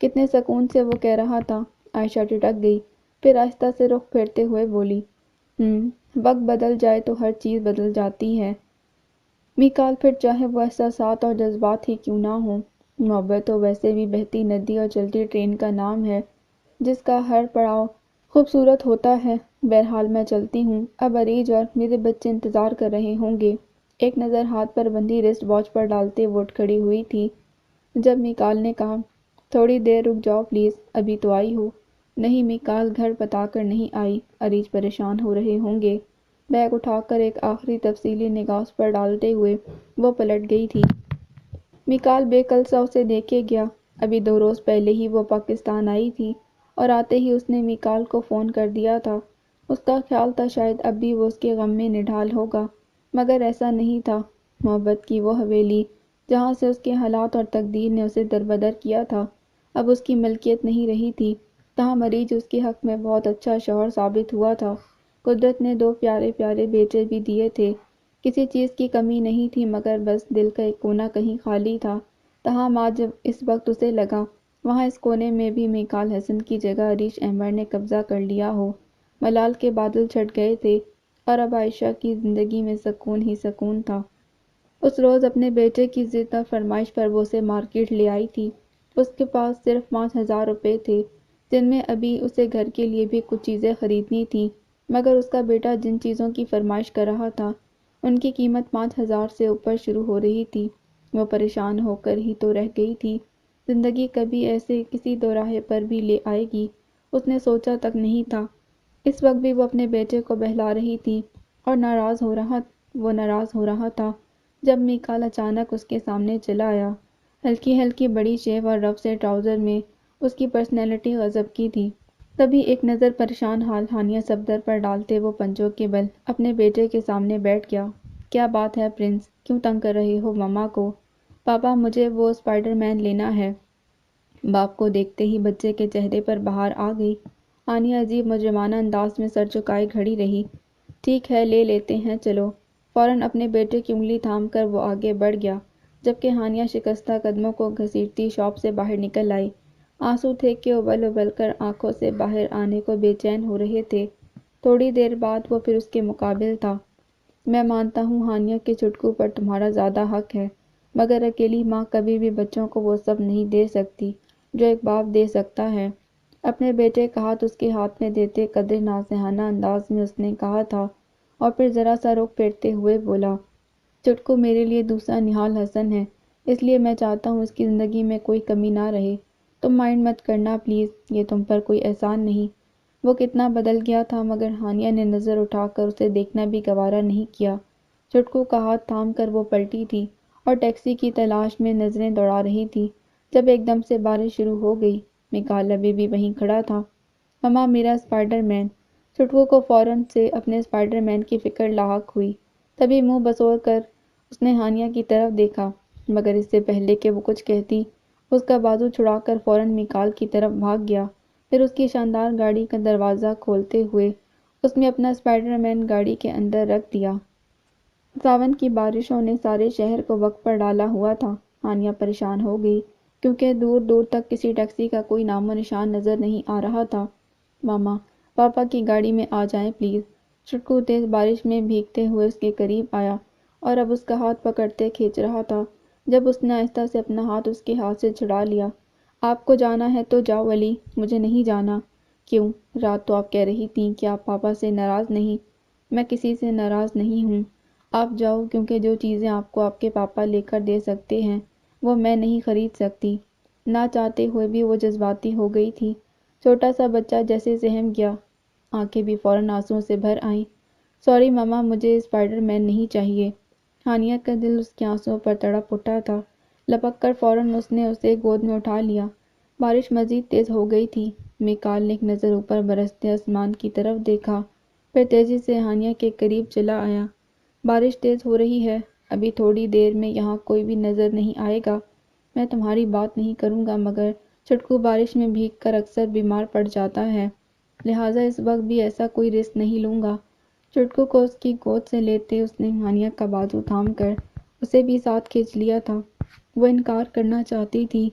کتنے سکون سے وہ کہہ رہا تھا۔ عائشہ ٹھٹک گئی، پھر آہستہ سے رخ پھیرتے ہوئے بولی، وقت بدل جائے تو ہر چیز بدل جاتی ہے میکال، پھر چاہے وہ احساسات اور جذبات ہی کیوں نہ ہوں۔ محبت تو ویسے بھی بہتی ندی اور چلتی ٹرین کا نام ہے، جس کا ہر پڑاؤ خوبصورت ہوتا ہے۔ بہرحال میں چلتی ہوں، اب عریج اور میرے بچے انتظار کر رہے ہوں گے۔ ایک نظر ہاتھ پر بندھی رسٹ واچ پر ڈالتے وہ اٹھ کھڑی ہوئی تھی جب میکال نے کہا، تھوڑی دیر رک جاؤ پلیز، ابھی تو آئی ہو۔ نہیں میکال، گھر بتا کر نہیں آئی، عریج پریشان ہو رہے ہوں گے۔ بیگ اٹھا کر ایک آخری تفصیلی نگاہ اس پر ڈالتے ہوئے وہ پلٹ گئی تھی۔ میکال بے کل سا اسے دیکھے گیا۔ ابھی 2 روز پہلے ہی وہ پاکستان آئی تھی اور آتے ہی اس نے میکال کو فون کر دیا تھا۔ اس کا خیال تھا شاید اب بھی وہ اس کے غم میں نڈھال ہوگا، مگر ایسا نہیں تھا۔ محبت کی وہ حویلی جہاں سے اس کے حالات اور تقدیر نے اسے دربدر کیا تھا، اب اس کی ملکیت نہیں رہی تھی۔ تاہم عریج اس کے حق میں بہت اچھا شوہر ثابت ہوا تھا۔ قدرت نے 2 پیارے پیارے بیٹے بھی دیے تھے۔ کسی چیز کی کمی نہیں تھی، مگر بس دل کا ایک کونا کہیں خالی تھا۔ تاہم آج جب اس وقت اسے لگا وہاں اس کونے میں بھی میکال حسن کی جگہ عریش احمد نے قبضہ کر لیا ہو، ملال کے بادل چھٹ گئے تھے اور اب عائشہ کی زندگی میں سکون ہی سکون تھا۔ اس روز اپنے بیٹے کی ضد اور فرمائش پر وہ اسے مارکیٹ لے آئی تھی۔ اس کے پاس صرف 5,000 روپے تھے، جن میں ابھی اسے گھر کے لیے بھی کچھ چیزیں خریدنی تھیں، مگر اس کا بیٹا جن چیزوں کی فرمائش کر رہا تھا ان کی قیمت 5,000 سے اوپر شروع ہو رہی تھی۔ وہ پریشان ہو کر ہی تو رہ گئی تھی۔ زندگی کبھی ایسے کسی دوراہے پر بھی لے آئے گی، اس نے سوچا تک نہیں تھا۔ اس وقت بھی وہ اپنے بیٹے کو بہلا رہی تھی اور ناراض ہو رہا تھا جب میکال اچانک اس کے سامنے چلا آیا۔ ہلکی ہلکی بڑی شیو اور رف سے ٹراؤزر میں اس کی پرسنالٹی غضب کی تھی۔ تبھی ایک نظر پریشان حال ہانیہ صفدر پر ڈالتے وہ پنجوں کے بل اپنے بیٹے کے سامنے بیٹھ گیا۔ کیا بات ہے پرنس، کیوں تنگ کر رہے ہو مما کو؟ پاپا مجھے وہ اسپائڈر مین لینا ہے۔ باپ کو دیکھتے ہی بچے کے چہرے پر بہار آ گئی۔ ہانیہ عجیب مجرمانہ انداز میں سر جھکائے کھڑی رہی۔ ٹھیک ہے لے لیتے ہیں چلو۔ فوراً اپنے بیٹے کی انگلی تھام کر وہ آگے بڑھ گیا، جبکہ ہانیہ شکستہ قدموں کو گھسیٹتی شاپ سے باہر نکل آئی۔ آنسو تھے کہ ابل ابل کر آنکھوں سے باہر آنے کو بے چین ہو رہے تھے۔ تھوڑی دیر بعد وہ پھر اس کے مقابل تھا۔ میں مانتا ہوں ہانیہ کے چٹکو پر تمہارا زیادہ حق ہے، مگر اکیلی ماں کبھی بھی بچوں کو وہ سب نہیں دے سکتی جو ایک باپ دے سکتا ہے۔ اپنے بیٹے کا ہاتھ اس کے ہاتھ میں دیتے قدرے نازیحانہ انداز میں اس نے کہا تھا، اور پھر ذرا سا رخ پھیرتے ہوئے بولا، چٹکو میرے لیے دوسرا نہال حسن ہے، اس لیے میں چاہتا ہوں اس کی زندگی میں کوئی کمی نہ رہے۔ تم مائنڈ مت کرنا پلیز، یہ تم پر کوئی احسان نہیں۔ وہ کتنا بدل گیا تھا، مگر ہانیہ نے نظر اٹھا کر اسے دیکھنا بھی گوارا نہیں کیا۔ چٹکو کا ہاتھ تھام کر وہ پلٹی تھی اور ٹیکسی کی تلاش میں نظریں دوڑا رہی تھی، جب ایک دم سے بارش شروع ہو گئی۔ میکال ابھی بھی وہیں کھڑا تھا۔ مما میرا اسپائڈر مین۔ چٹکو کو فوراً سے اپنے اسپائڈر مین کی فکر لاحق ہوئی۔ تبھی منہ بسور کر اس نے ہانیہ کی طرف دیکھا، مگر اس سے پہلے کہ وہ کچھ کہتی، اس کا بازو چھڑا کر فوراً میکال کی طرف بھاگ گیا۔ پھر اس کی شاندار گاڑی کا دروازہ کھولتے ہوئے اس نے اپنا اسپائڈر مین گاڑی کے اندر رکھ دیا۔ ساون کی بارشوں نے سارے شہر کو وقت پر ڈالا ہوا تھا۔ ہانیہ پریشان ہو گئی، کیونکہ دور دور تک کسی ٹیکسی کا کوئی نام و نشان نظر نہیں آ رہا تھا۔ ماما، پاپا کی گاڑی میں آ جائیں پلیز۔ چٹکو تیز بارش میں بھیگتے ہوئے اس کے قریب آیا اور اب اس کا ہاتھ پکڑتے کھینچ رہا تھا، جب اس نے آہستہ سے اپنا ہاتھ اس کے ہاتھ سے چھڑا لیا۔ آپ کو جانا ہے تو جاؤ علی، مجھے نہیں جانا۔ کیوں؟ رات تو آپ کہہ رہی تھیں کہ آپ پاپا سے ناراض نہیں۔ میں کسی سے ناراض نہیں ہوں۔ آپ جاؤ، کیونکہ جو چیزیں آپ کو آپ کے پاپا لے کر دے سکتے ہیں وہ میں نہیں خرید سکتی۔ نہ چاہتے ہوئے بھی وہ جذباتی ہو گئی تھی، چھوٹا سا بچہ جیسے سہم گیا۔ آنکھیں بھی فوراً آنسوؤں سے بھر آئیں۔ سوری ماما، مجھے اسپائڈر مین نہیں چاہیے۔ ہانیہ کا دل اس کے آنسوؤں پر تڑپ اٹھا تھا۔ لپک کر فوراً اس نے اسے گود میں اٹھا لیا۔ بارش مزید تیز ہو گئی تھی۔ میکال نے ایک نظر اوپر برستے آسمان کی طرف دیکھا، پھر تیزی سے ہانیہ کے قریب چلا آیا۔ بارش تیز ہو رہی ہے، ابھی تھوڑی دیر میں یہاں کوئی بھی نظر نہیں آئے گا۔ میں تمہاری بات نہیں کروں گا، مگر چٹکو بارش میں بھیگ کر اکثر بیمار پڑ جاتا ہے، لہٰذا اس وقت بھی ایسا کوئی رسک نہیں لوں گا۔ چٹکو کو اس کی گود سے لیتے اس نے ہانیہ کا بازو تھام کر اسے بھی ساتھ کھینچ لیا تھا۔ وہ انکار کرنا چاہتی تھی،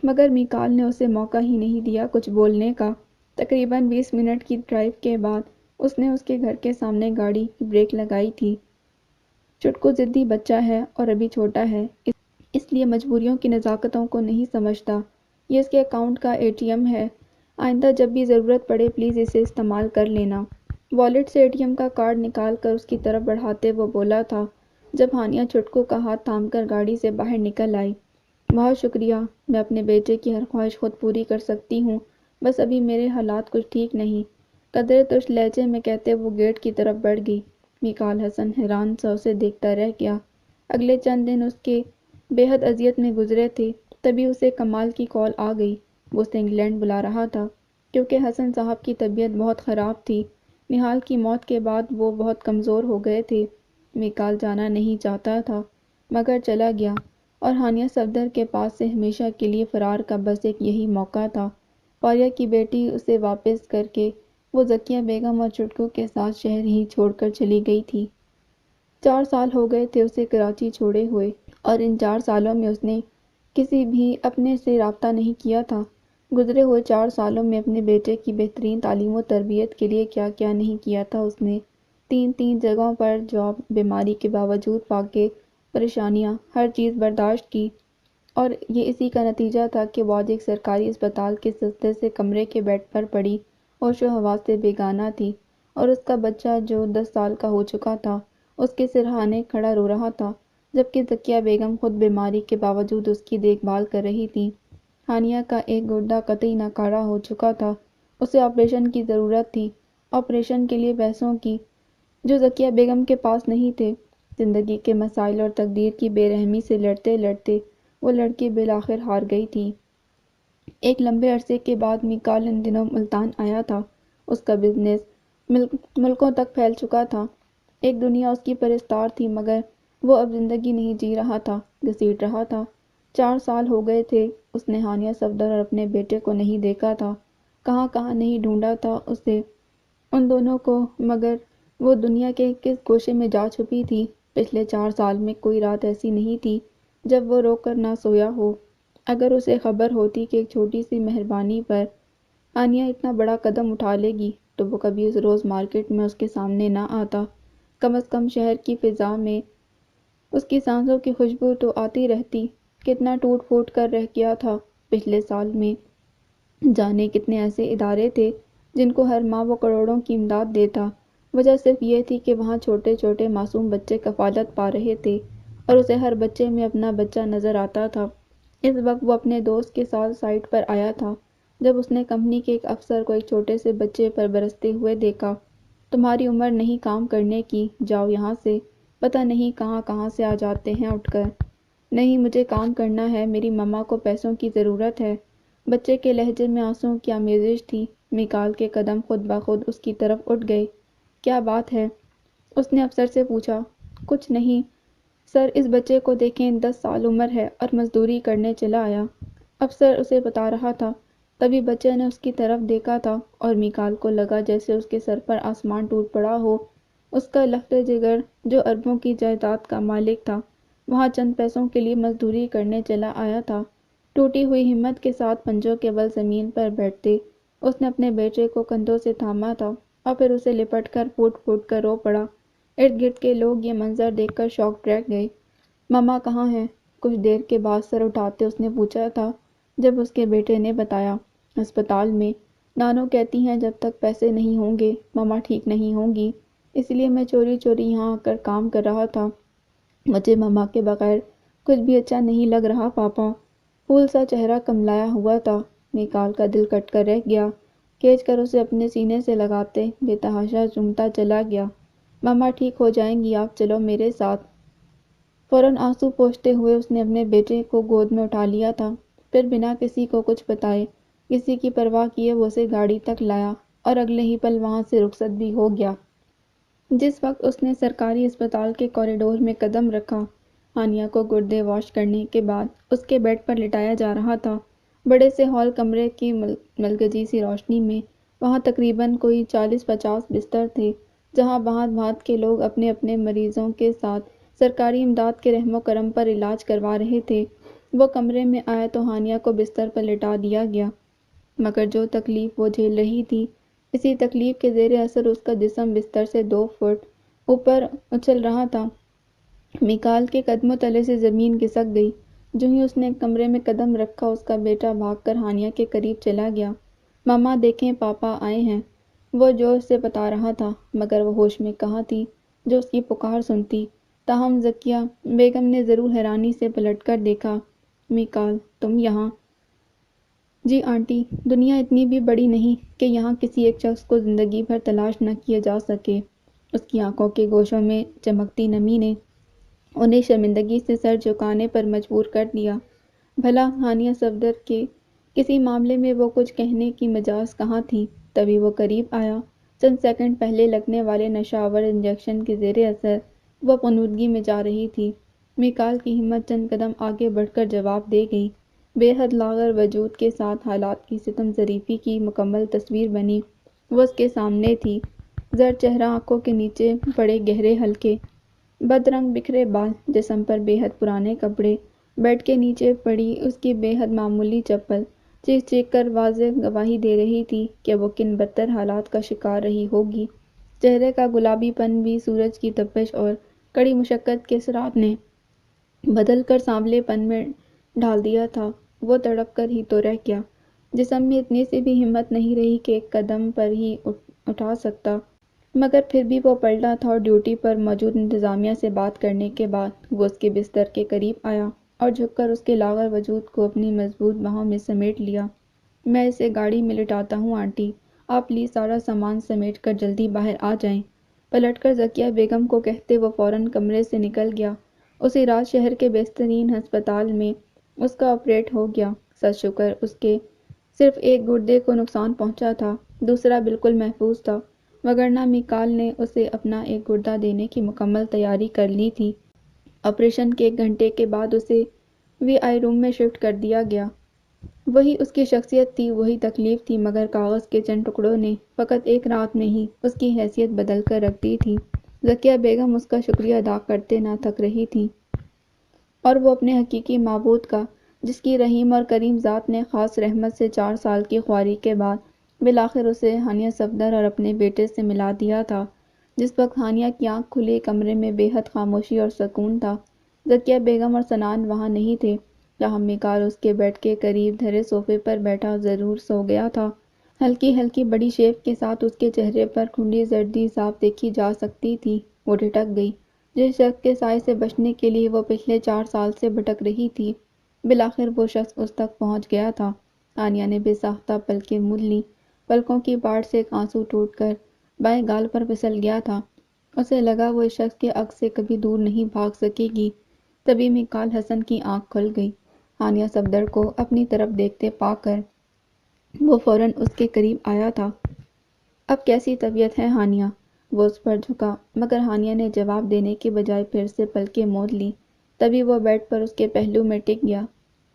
مگر میکال نے اسے موقع ہی نہیں دیا کچھ بولنے کا۔ تقریباً 20 منٹ کی ڈرائیو کے بعد اس نے اس کے گھر کے سامنے گاڑی کی بریک لگائی تھی۔ چٹکو ضدی بچہ ہے اور ابھی چھوٹا ہے، اس لیے مجبوریوں کی نزاکتوں کو نہیں سمجھتا۔ یہ اس کے اکاؤنٹ کا ATM ہے، آئندہ جب بھی ضرورت پڑے پلیز اسے استعمال کر لینا۔ والیٹ سے ATM کا کارڈ نکال کر اس کی طرف بڑھاتے وہ بولا تھا، جب ہانیہ چٹکو کا ہاتھ تھام کر گاڑی سے باہر نکل آئی۔ بہت شکریہ، میں اپنے بیٹے کی ہر خواہش خود پوری کر سکتی ہوں، بس ابھی میرے حالات کچھ ٹھیک نہیں، قدرے ترش لہجے میں کہتے وہ گیٹ کی طرف بڑھ گئی۔ میکال حسن حیران سا اسے دیکھتا رہ گیا۔ اگلے چند دن اس کے بے حد اذیت میں گزرے تھے۔ تبھی اسے کمال کی کال آ گئی، وہ اسے انگلینڈ بلا رہا تھا، کیونکہ حسن صاحب کی طبیعت بہت خراب تھی۔ نہال کی موت کے بعد وہ بہت کمزور ہو گئے تھے۔ میکال جانا نہیں چاہتا تھا، مگر چلا گیا، اور ہانیہ صفدر کے پاس سے ہمیشہ کے لیے فرار کا بس ایک یہی موقع تھا۔ فاریہ کی بیٹی اسے واپس کر کے وہ ذکیہ بیگم اور چٹکو کے ساتھ شہر ہی چھوڑ کر چلی گئی تھی۔ 4 سال ہو گئے تھے اسے کراچی چھوڑے ہوئے، اور ان 4 سالوں میں اس نے کسی بھی اپنے سے رابطہ نہیں کیا تھا۔ گزرے ہوئے 4 سالوں میں اپنے بیٹے کی بہترین تعلیم و تربیت کے لیے کیا کیا نہیں کیا تھا اس نے۔ 3 جگہوں پر جاب، بیماری کے باوجود فاقے، پریشانیاں، ہر چیز برداشت کی، اور یہ اسی کا نتیجہ تھا کہ وہ آج ایک سرکاری اسپتال کے سستے سے کمرے کے بیڈ پر پڑی ہوش و حواس سے بیگانہ تھی، اور اس کا بچہ جو 10 سال کا ہو چکا تھا اس کے سرہانے کھڑا رو رہا تھا، جبکہ ذکیہ بیگم خود بیماری کے باوجود اس کی دیکھ بھال کر رہی تھیں۔ ہانیہ کا ایک گردہ قطعی ناکارہ ہو چکا تھا، اسے آپریشن کی ضرورت تھی، آپریشن کے لیے پیسوں کی، جو ذکیہ بیگم کے پاس نہیں تھے۔ زندگی کے مسائل اور تقدیر کی بے رحمی سے لڑتے لڑتے وہ لڑکی بالآخر ہار گئی تھی۔ ایک لمبے عرصے کے بعد میکال ان دنوں ملتان آیا تھا۔ اس کا بزنس ملکوں تک پھیل چکا تھا۔ ایک دنیا اس کی پرستار تھی، مگر وہ اب زندگی نہیں جی رہا تھا، گھسیٹ رہا تھا۔ 4 سال ہو گئے تھے اس نے ہانیہ صفدر اور اپنے بیٹے کو نہیں دیکھا تھا، کہاں کہاں نہیں ڈھونڈا تھا اسے ان دونوں کو، مگر وہ دنیا کے کس گوشے میں جا چھپی تھی۔ پچھلے 4 سال میں کوئی رات ایسی نہیں تھی جب وہ رو کر نہ سویا ہو۔ اگر اسے خبر ہوتی کہ ایک چھوٹی سی مہربانی پر ہانیہ اتنا بڑا قدم اٹھا لے گی تو وہ کبھی اس روز مارکیٹ میں اس کے سامنے نہ آتا۔ کم از کم شہر کی فضا میں اس کی سانسوں کی خوشبو تو آتی رہتی۔ کتنا ٹوٹ پھوٹ کر رہ گیا تھا پچھلے سال میں، جانے کتنے ایسے ادارے تھے جن کو ہر ماہ وہ کروڑوں کی امداد دیتا۔ وجہ صرف یہ تھی کہ وہاں چھوٹے چھوٹے معصوم بچے کفالت پا رہے تھے اور اسے ہر بچے میں اپنا بچہ نظر آتا تھا۔ اس وقت وہ اپنے دوست کے ساتھ سائٹ پر آیا تھا جب اس نے کمپنی کے ایک افسر کو ایک چھوٹے سے بچے پر برستے ہوئے دیکھا۔ تمہاری عمر نہیں کام کرنے کی، جاؤ یہاں سے، پتہ نہیں کہاں کہاں سے آ جاتے ہیں اٹھ کر۔ نہیں، مجھے کام کرنا ہے، میری ماما کو پیسوں کی ضرورت ہے۔ بچے کے لہجے میں آنسوؤں کی آمیزش تھی۔ میکال کے قدم خود بخود اس کی طرف اٹھ گئے۔ کیا بات ہے؟ اس نے افسر سے پوچھا۔ کچھ نہیں سر، اس بچے کو دیکھیں، 10 سال عمر ہے اور مزدوری کرنے چلا آیا۔ افسر اسے بتا رہا تھا، تبھی بچے نے اس کی طرف دیکھا تھا اور میکال کو لگا جیسے اس کے سر پر آسمان ٹوٹ پڑا ہو۔ اس کا لخت جگر جو اربوں کی جائیداد کا مالک تھا، وہاں چند پیسوں کے لیے مزدوری کرنے چلا آیا تھا۔ ٹوٹی ہوئی ہمت کے ساتھ پنجوں کے بل زمین پر بیٹھتے اس نے اپنے بیٹے کو کندھوں سے تھاما تھا اور پھر اسے لپٹ کر پھوٹ پھوٹ کر رو پڑا۔ ارد گرد کے لوگ یہ منظر دیکھ کر شاکڈ رہ گئے۔ ماما کہاں ہیں؟ کچھ دیر کے بعد سر اٹھاتے اس نے پوچھا تھا۔ جب اس کے بیٹے نے بتایا، ہسپتال میں، نانو کہتی ہیں جب تک پیسے نہیں ہوں گے ماما ٹھیک نہیں ہوں گی، اس لیے میں چوری چوری یہاں آ کر کام کر رہا تھا۔ مجھے ماما کے بغیر کچھ بھی اچھا نہیں لگ رہا پاپا۔ پھول سا چہرہ کملایا ہوا تھا۔ میکال کا دل کٹ کر رہ گیا۔ کھینچ کر اسے اپنے سینے سے لگاتے بے تحاشا چومتا چلا گیا۔ ماما ٹھیک ہو جائیں گی، آپ چلو میرے ساتھ۔ فوراً آنسو پوچھتے ہوئے اس نے اپنے بیٹے کو گود میں اٹھا لیا تھا۔ پھر بنا کسی کو کچھ بتائے، کسی کی پرواہ کیے وہ اسے گاڑی تک لایا اور اگلے ہی پل وہاں سے رخصت بھی ہو گیا۔ جس وقت اس نے سرکاری اسپتال کے کوریڈور میں قدم رکھا، ہانیہ کو گردے واش کرنے کے بعد اس کے بیڈ پر لٹایا جا رہا تھا۔ بڑے سے ہال کمرے کی ملگجی سی روشنی میں وہاں تقریباً کوئی 40-50 بستر تھے جہاں بھانت بھانت کے لوگ اپنے اپنے مریضوں کے ساتھ سرکاری امداد کے رحم و کرم پر علاج کروا رہے تھے۔ وہ کمرے میں آیا تو ہانیہ کو بستر پر لٹا دیا گیا، مگر جو تکلیف وہ جھیل رہی تھی، اسی تکلیف کے زیر اثر اس کا جسم بستر سے 2 فٹ اوپر اچھل رہا تھا۔ میکال کے قدموں تلے سے زمین کھسک گئی۔ جو ہی اس نے کمرے میں قدم رکھا، اس کا بیٹا بھاگ کر ہانیہ کے قریب چلا گیا۔ ماما دیکھیں، پاپا آئے ہیں، وہ جوش سے بتا رہا تھا، مگر وہ ہوش میں کہاں تھی جو اس کی پکار سنتی۔ تاہم ذکیہ بیگم نے ضرور حیرانی سے پلٹ کر دیکھا۔ میکال، تم یہاں؟ جی آنٹی، دنیا اتنی بھی بڑی نہیں کہ یہاں کسی ایک شخص کو زندگی بھر تلاش نہ کیا جا سکے۔ اس کی آنکھوں کے گوشوں میں چمکتی نمی نے انہیں شرمندگی سے سر جھکانے پر مجبور کر دیا۔ بھلا ہانیہ صفدر کے کسی معاملے میں وہ کچھ کہنے کی مجاز کہاں تھی؟ تبھی وہ قریب آیا۔ چند سیکنڈ پہلے لگنے والے نشہ آور انجیکشن کے زیر اثر وہ غنودگی میں جا رہی تھی۔ میکال کی ہمت چند قدم آگے بڑھ کر جواب دے گئی۔ بے حد لاغر وجود کے ساتھ حالات کی ستم ظریفی کی مکمل تصویر بنی۔ وہ اس کے سامنے تھی، زرد چہرہ، آنکھوں کے نیچے پڑے گہرے حلقے، بد رنگ بکھرے بال، جسم پر بے حد پرانے کپڑے، بیڈ کے نیچے پڑی اس کی بے حد معمولی چپل چیخ چیخ کر واضح گواہی دے رہی تھی کہ وہ کن بدتر حالات کا شکار رہی ہوگی۔ چہرے کا گلابی پن بھی سورج کی تپش اور کڑی مشقت کے اثرات نے بدل کر سانولے پن میں ڈھال دیا تھا۔ وہ تڑپ کر ہی تو رہ گیا۔ جسم میں اتنی سی بھی ہمت نہیں رہی کہ ایک قدم پر ہی اٹھا سکتا، مگر پھر بھی وہ پلٹا تھا اور ڈیوٹی پر موجود انتظامیہ سے بات کرنے کے بعد وہ اس کے بستر کے قریب آیا اور جھک کر اس کے لاغر وجود کو اپنی مضبوط باہوں میں سمیٹ لیا۔ میں اسے گاڑی میں لٹاتا ہوں آنٹی، آپ پلیز سارا سامان سمیٹ کر جلدی باہر آ جائیں۔ پلٹ کر ذکیہ بیگم کو کہتے وہ فوراً کمرے سے نکل گیا۔ اسی رات شہر کے بہترین ہسپتال میں اس کا آپریٹ ہو گیا۔ ست شکر اس کے صرف ایک گردے کو نقصان پہنچا تھا، دوسرا بالکل محفوظ تھا، وگرنہ میکال نے اسے اپنا ایک گردہ دینے کی مکمل تیاری کر لی تھی۔ آپریشن کے 1 گھنٹے کے بعد اسے وی آئی روم میں شفٹ کر دیا گیا۔ وہی اس کی شخصیت تھی، وہی تکلیف تھی، مگر کاغذ کے چند ٹکڑوں نے فقط ایک رات میں ہی اس کی حیثیت بدل کر رکھ دی تھی۔ ذکیہ بیگم اس کا شکریہ ادا کرتے نہ تھک رہی تھی، اور وہ اپنے حقیقی معبود کا، جس کی رحیم اور کریم ذات نے خاص رحمت سے 4 سال کی خواری کے بعد بالآخر اسے ہانیہ صفدر اور اپنے بیٹے سے ملا دیا تھا۔ جس وقت ہانیہ کی آنکھ کھلی، کمرے میں بے حد خاموشی اور سکون تھا۔ ذکیہ بیگم اور سنان وہاں نہیں تھے، تاہم میکال اس کے بیڈ کے قریب دھرے صوفے پر بیٹھا ضرور سو گیا تھا۔ ہلکی ہلکی بڑی شیف کے ساتھ اس کے چہرے پر کھنڈی زردی صاف دیکھی جا سکتی تھی۔ وہ ٹھٹک گئی۔ جس شخص کے سائے سے بچنے کے لیے وہ پچھلے 4 سال سے بھٹک رہی تھی، بالآخر وہ شخص اس تک پہنچ گیا تھا۔ ہانیہ نے بے ساختہ پلکیں مول لیں، پلکوں کی پاٹ سے ایک آنسو ٹوٹ کر بائیں گال پر پھسل گیا تھا۔ اسے لگا وہ اس شخص کے عکس سے کبھی دور نہیں بھاگ سکے گی۔ تبھی میکال حسن کی آنکھ کھل گئی۔ ہانیہ صفدر کو اپنی طرف دیکھتے پا کر وہ فوراً اس کے قریب آیا تھا۔ اب کیسی طبیعت ہے ہانیہ؟ وہ اس پر جھکا، مگر ہانیہ نے جواب دینے کے بجائے پھر سے پلکیں موڑ لیں۔ تبھی وہ بیڈ پر اس کے پہلو میں ٹک گیا۔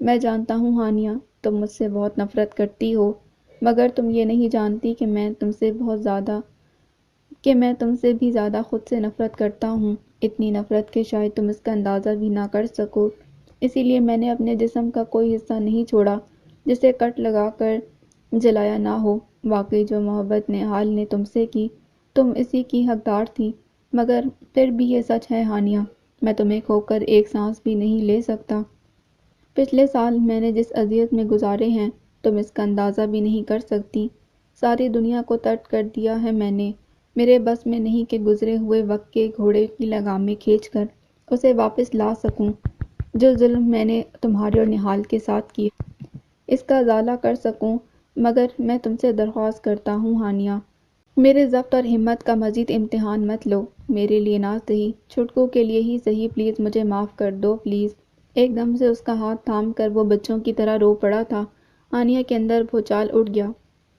میں جانتا ہوں ہانیہ، تم مجھ سے بہت نفرت کرتی ہو، مگر تم یہ نہیں جانتی کہ میں تم سے بھی زیادہ خود سے نفرت کرتا ہوں۔ اتنی نفرت کہ شاید تم اس کا اندازہ بھی نہ کر سکو۔ اسی لیے میں نے اپنے جسم کا کوئی حصہ نہیں چھوڑا جسے کٹ لگا کر جلایا نہ ہو۔ واقعی جو محبت نہال نے تم سے کی، تم اسی کی حقدار تھی، مگر پھر بھی یہ سچ ہے ہانیہ، میں تمہیں کھو کر ایک سانس بھی نہیں لے سکتا۔ پچھلے سال میں نے جس اذیت میں گزارے ہیں، تم اس کا اندازہ بھی نہیں کر سکتی۔ ساری دنیا کو ترک کر دیا ہے میں نے۔ میرے بس میں نہیں کہ گزرے ہوئے وقت کے گھوڑے کی لگامیں کھینچ کر اسے واپس لا سکوں۔ جو ظلم میں نے تمہارے اور نہال کے ساتھ کیا، اس کا ازالہ کر سکوں، مگر میں تم سے درخواست کرتا ہوں ہانیہ، میرے ضبط اور ہمت کا مزید امتحان مت لو۔ میرے لیے نہ صحیح، چھٹکوں کے لیے ہی صحیح، پلیز مجھے معاف کر دو، پلیز۔ ایک دم سے اس کا ہاتھ تھام کر وہ بچوں کی طرح رو پڑا تھا۔ ہانیہ کے اندر بھوچال اٹھ گیا۔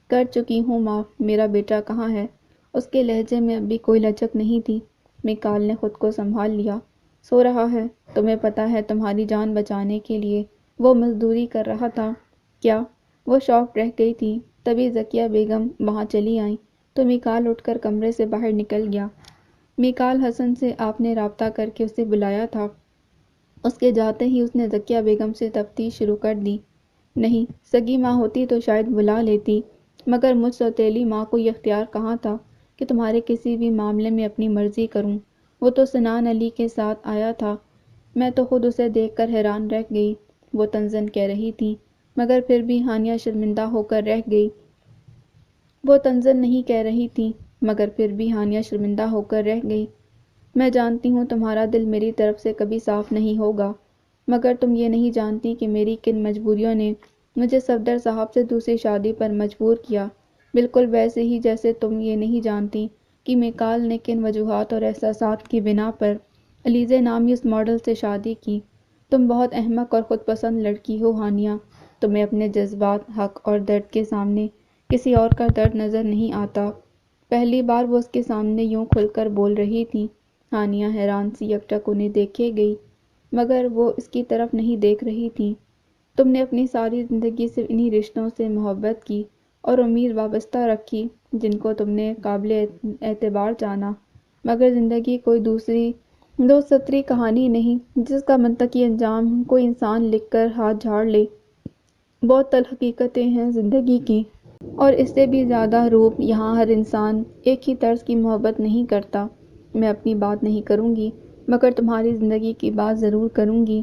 کر چکی ہوں معاف، میرا بیٹا کہاں ہے؟ اس کے لہجے میں اب بھی کوئی لچک نہیں تھی۔ میکال نے خود کو سنبھال لیا۔ سو رہا ہے، تمہیں پتہ ہے تمہاری جان بچانے کے لیے وہ مزدوری کر رہا تھا۔ کیا؟ وہ شاکڈ رہ گئی تھی۔ تبھی ذکیہ بیگم وہاں چلی آئیں تو میکال اٹھ کر کمرے سے باہر نکل گیا۔ میکال حسن سے آپ نے رابطہ کر کے اسے بلایا تھا؟ اس کے جاتے ہی اس نے ذکیہ بیگم سے تفتیش شروع کر دی۔ نہیں، سگی ماں ہوتی تو شاید بلا لیتی، مگر مجھ سوتیلی ماں کو یہ اختیار کہاں تھا کہ تمہارے کسی بھی معاملے میں اپنی مرضی کروں؟ وہ تو سنان علی کے ساتھ آیا تھا، میں تو خود اسے دیکھ کر حیران رہ گئی، وہ تنزن کہہ رہی تھی، مگر پھر بھی ہانیہ شرمندہ ہو کر رہ گئی۔ وہ تنزن نہیں کہہ رہی تھی، مگر پھر بھی ہانیہ شرمندہ ہو کر رہ گئی۔ میں جانتی ہوں تمہارا دل میری طرف سے کبھی صاف نہیں ہوگا، مگر تم یہ نہیں جانتی کہ میری کن مجبوریوں نے مجھے صفدر صاحب سے دوسری شادی پر مجبور کیا، بالکل ویسے ہی جیسے تم یہ نہیں جانتی کہ میکال نے کن وجوہات اور احساسات کی بنا پر علیزے نامی اس ماڈل سے شادی کی۔ تم بہت احمق اور خود پسند لڑکی ہو ہانیہ، تمہیں اپنے جذبات، حق اور درد کے سامنے کسی اور کا درد نظر نہیں آتا۔ پہلی بار وہ اس کے سامنے یوں کھل کر بول رہی تھی۔ ہانیہ حیران سی یکٹک انہیں دیکھے گئی، مگر وہ اس کی طرف نہیں دیکھ رہی تھی۔ تم نے اپنی ساری زندگی صرف انہی رشتوں سے محبت کی اور امید وابستہ رکھی جن کو تم نے قابل اعتبار جانا، مگر زندگی کوئی دوسری 2 سطری کہانی نہیں جس کا منطقی انجام کوئی انسان لکھ کر ہاتھ جھاڑ لے۔ بہت تلخ حقیقتیں ہیں زندگی کی، اور اس سے بھی زیادہ روپ، یہاں ہر انسان ایک ہی طرز کی محبت نہیں کرتا۔ میں اپنی بات نہیں کروں گی، مگر تمہاری زندگی کی بات ضرور کروں گی۔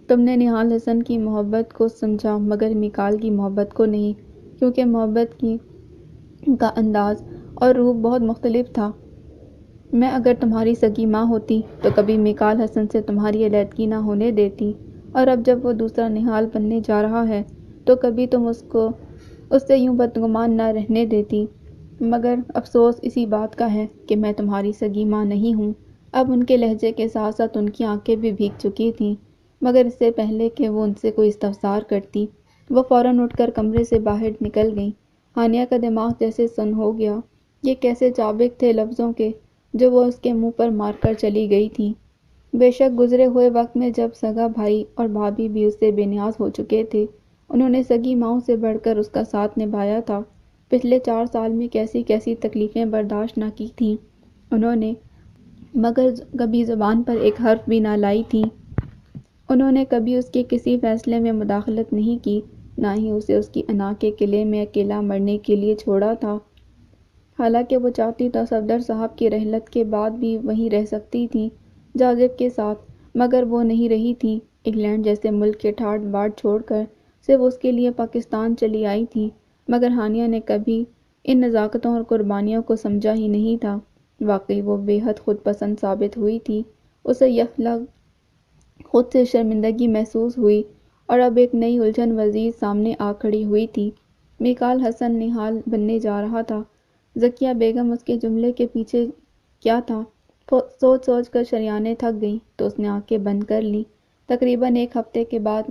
تم نے نہال حسن کی محبت کو سمجھا مگر میکال کی محبت کو نہیں، کیونکہ محبت کا انداز اور روپ بہت مختلف تھا۔ میں اگر تمہاری سگی ماں ہوتی تو کبھی میکال حسن سے تمہاری علیحدگی نہ ہونے دیتی، اور اب جب وہ دوسرا نہال بننے جا رہا ہے تو کبھی تم اس سے یوں بدگمان نہ رہنے دیتی۔ مگر افسوس اسی بات کا ہے کہ میں تمہاری سگی ماں نہیں ہوں۔ اب ان کے لہجے کے ساتھ ساتھ ان کی آنکھیں بھی بھیگ چکی تھیں، مگر اس سے پہلے کہ وہ ان سے کوئی استفسار کرتی، وہ فوراً اٹھ کر کمرے سے باہر نکل گئیں۔ ہانیہ کا دماغ جیسے سن ہو گیا۔ یہ کیسے چابک تھے لفظوں کے جو وہ اس کے منہ پر مار کر چلی گئی تھیں۔ بے شک گزرے ہوئے وقت میں جب سگا بھائی اور بھابھی بھی اس سے بے نیاز ہو چکے تھے، انہوں نے سگی ماؤں سے بڑھ کر اس کا ساتھ نبھایا تھا۔ پچھلے 4 سال میں کیسی کیسی تکلیفیں برداشت نہ کی تھیں انہوں نے، مگر کبھی زبان پر ایک حرف بھی نہ لائی تھیں۔ انہوں نے کبھی اس کے کسی فیصلے میں مداخلت نہیں کی، نہ ہی اسے اس کی انا کے قلعے میں اکیلا مرنے کے لیے چھوڑا تھا۔ حالانکہ وہ چاہتی تو صفدر صاحب کی رحلت کے بعد بھی وہیں رہ سکتی تھیں جاذب کے ساتھ، مگر وہ نہیں رہی تھیں۔ انگلینڈ جیسے ملک کے ٹھاٹھ باٹھ چھوڑ کر صرف اس کے لیے پاکستان چلی آئی تھیں، مگر ہانیہ نے کبھی ان نزاکتوں اور قربانیوں کو سمجھا ہی نہیں تھا۔ واقعی وہ بے حد خود پسند ثابت ہوئی تھی۔ اسے یکلخت خود سے شرمندگی محسوس ہوئی اور اب ایک نئی الجھن وزیر سامنے آ کھڑی ہوئی تھی۔ میکال حسن نہال بننے جا رہا تھا۔ ذکیہ بیگم اس کے جملے کے پیچھے کیا تھا سوچ سوچ کر شریانیں تھک گئیں تو اس نے آنکھیں بند کر لیں۔ تقریباً 1 ہفتے کے بعد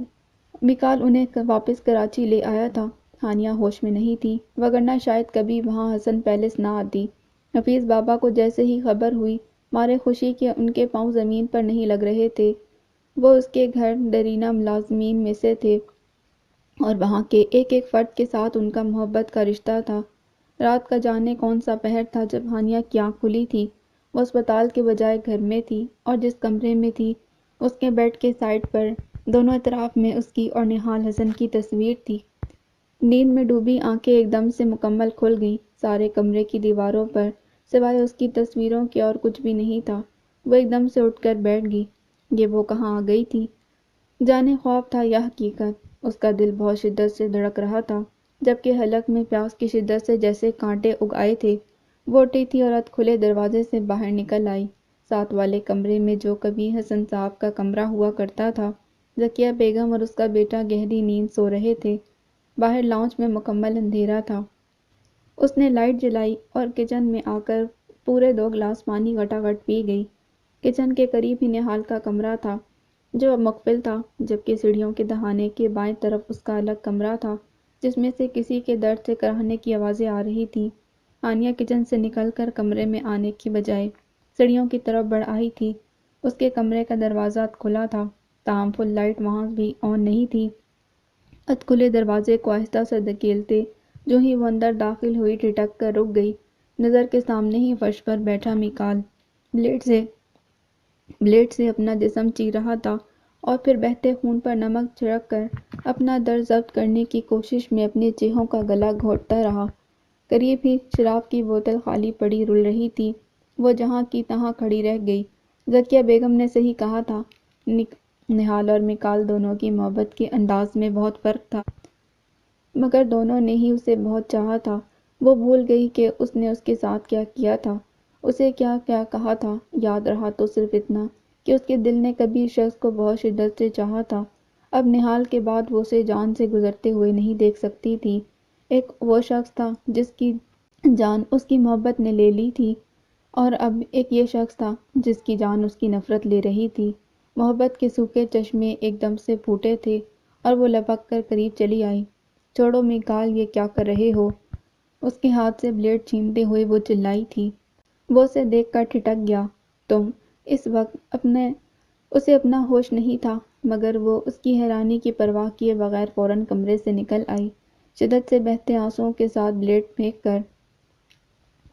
میکال انہیں واپس کراچی لے آیا تھا۔ ہانیہ ہوش میں نہیں تھی، وگرنہ شاید کبھی وہاں حسن پیلس نہ آتی۔ حفیظ بابا کو جیسے ہی خبر ہوئی، مارے خوشی کے ان کے پاؤں زمین پر نہیں لگ رہے تھے۔ وہ اس کے گھر دیرینہ ملازمین میں سے تھے اور وہاں کے ایک ایک فرد کے ساتھ ان کا محبت کا رشتہ تھا۔ رات کا جانے کون سا پہر تھا جب ہانیہ کی آنکھ کھلی تھی۔ وہ اسپتال کے بجائے گھر میں تھی اور جس کمرے میں تھی اس کے بیڈ کے سائڈ پر دونوں اطراف میں اس کی اور نہال حسن کی تصویر تھی۔ نیند میں ڈوبی آنکھیں ایک دم سے مکمل کھل گئیں۔ سارے کمرے کی دیواروں پر سوائے اس کی تصویروں کے اور کچھ بھی نہیں تھا۔ وہ ایک دم سے اٹھ کر بیٹھ گئی۔ یہ وہ کہاں آ گئی تھی؟ جانے خواب تھا یا حقیقت؟ اس کا دل بہت شدت سے دھڑک رہا تھا، جبکہ حلق میں پیاس کی شدت سے جیسے کانٹے اگ آئے تھے۔ وہ اٹھی تھی اور ادھ کھلے دروازے سے باہر نکل آئی۔ ساتھ والے کمرے میں جو کبھی حسن صاحب کا کمرہ ہوا کرتا تھا، ذکیہ بیگم اور اس کا بیٹا گہری نیند سو رہے تھے۔ باہر لاؤنج میں مکمل اندھیرا تھا۔ اس نے لائٹ جلائی اور کچن میں آ کر پورے 2 گلاس پانی گھٹا گھٹ پی گئی۔ کچن کے قریب ہی نہال کا کمرہ تھا جو اب مقفل تھا، جبکہ سیڑھیوں کے دہانے کے بائیں طرف اس کا الگ کمرہ تھا جس میں سے کسی کے درد سے کراہنے کی آوازیں آ رہی تھیں۔ ہانیہ کچن سے نکل کر کمرے میں آنے کی بجائے سیڑھیوں کی طرف بڑھ آئی تھی۔ اس کے کمرے کا دروازہ کھلا تھا، تاہم فل لائٹ وہاں بھی آن نہیں تھی۔ ادھ کھلے دروازے کو آہستہ سے دھکیلتے جو ہی وہ اندر داخل ہوئی ٹھٹک کر رک گئی۔ نظر کے سامنے ہی فرش پر بیٹھا میکال بلیڈ سے اپنا جسم چیر رہا تھا اور پھر بہتے خون پر نمک چھڑک کر اپنا درد ضبط کرنے کی کوشش میں اپنے چیہوں کا گلا گھونٹتا رہا۔ قریب ہی شراب کی بوتل خالی پڑی رل رہی تھی۔ وہ جہاں کی تہاں کھڑی رہ گئی۔ ذکیہ بیگم نے صحیح کہا تھا، نہال اور میکال دونوں کی محبت کے انداز میں بہت فرق تھا، مگر دونوں نے ہی اسے بہت چاہا تھا۔ وہ بھول گئی کہ اس نے اس کے ساتھ کیا کیا تھا، اسے کیا کیا کہا تھا۔ یاد رہا تو صرف اتنا کہ اس کے دل نے کبھی اس شخص کو بہت شدت سے چاہا تھا۔ اب نہال کے بعد وہ اسے جان سے گزرتے ہوئے نہیں دیکھ سکتی تھی۔ ایک وہ شخص تھا جس کی جان اس کی محبت نے لے لی تھی، اور اب ایک یہ شخص تھا جس کی جان اس کی نفرت لے رہی تھی۔ محبت کے سوکھے چشمے ایک دم سے پھوٹے تھے اور وہ لپک کر قریب چلی آئی۔ چھوڑو میکال، یہ کیا کر رہے ہو؟ اس کے ہاتھ سے بلیڈ چھینتے ہوئے وہ چلائی تھی۔ وہ اسے دیکھ کر ٹھٹک گیا۔ تم؟ اس وقت اسے اپنا ہوش نہیں تھا، مگر وہ اس کی حیرانی کی پرواہ کیے بغیر فوراً کمرے سے نکل آئی۔ شدت سے بہتے آنسوؤں کے ساتھ بلیڈ پھینک کر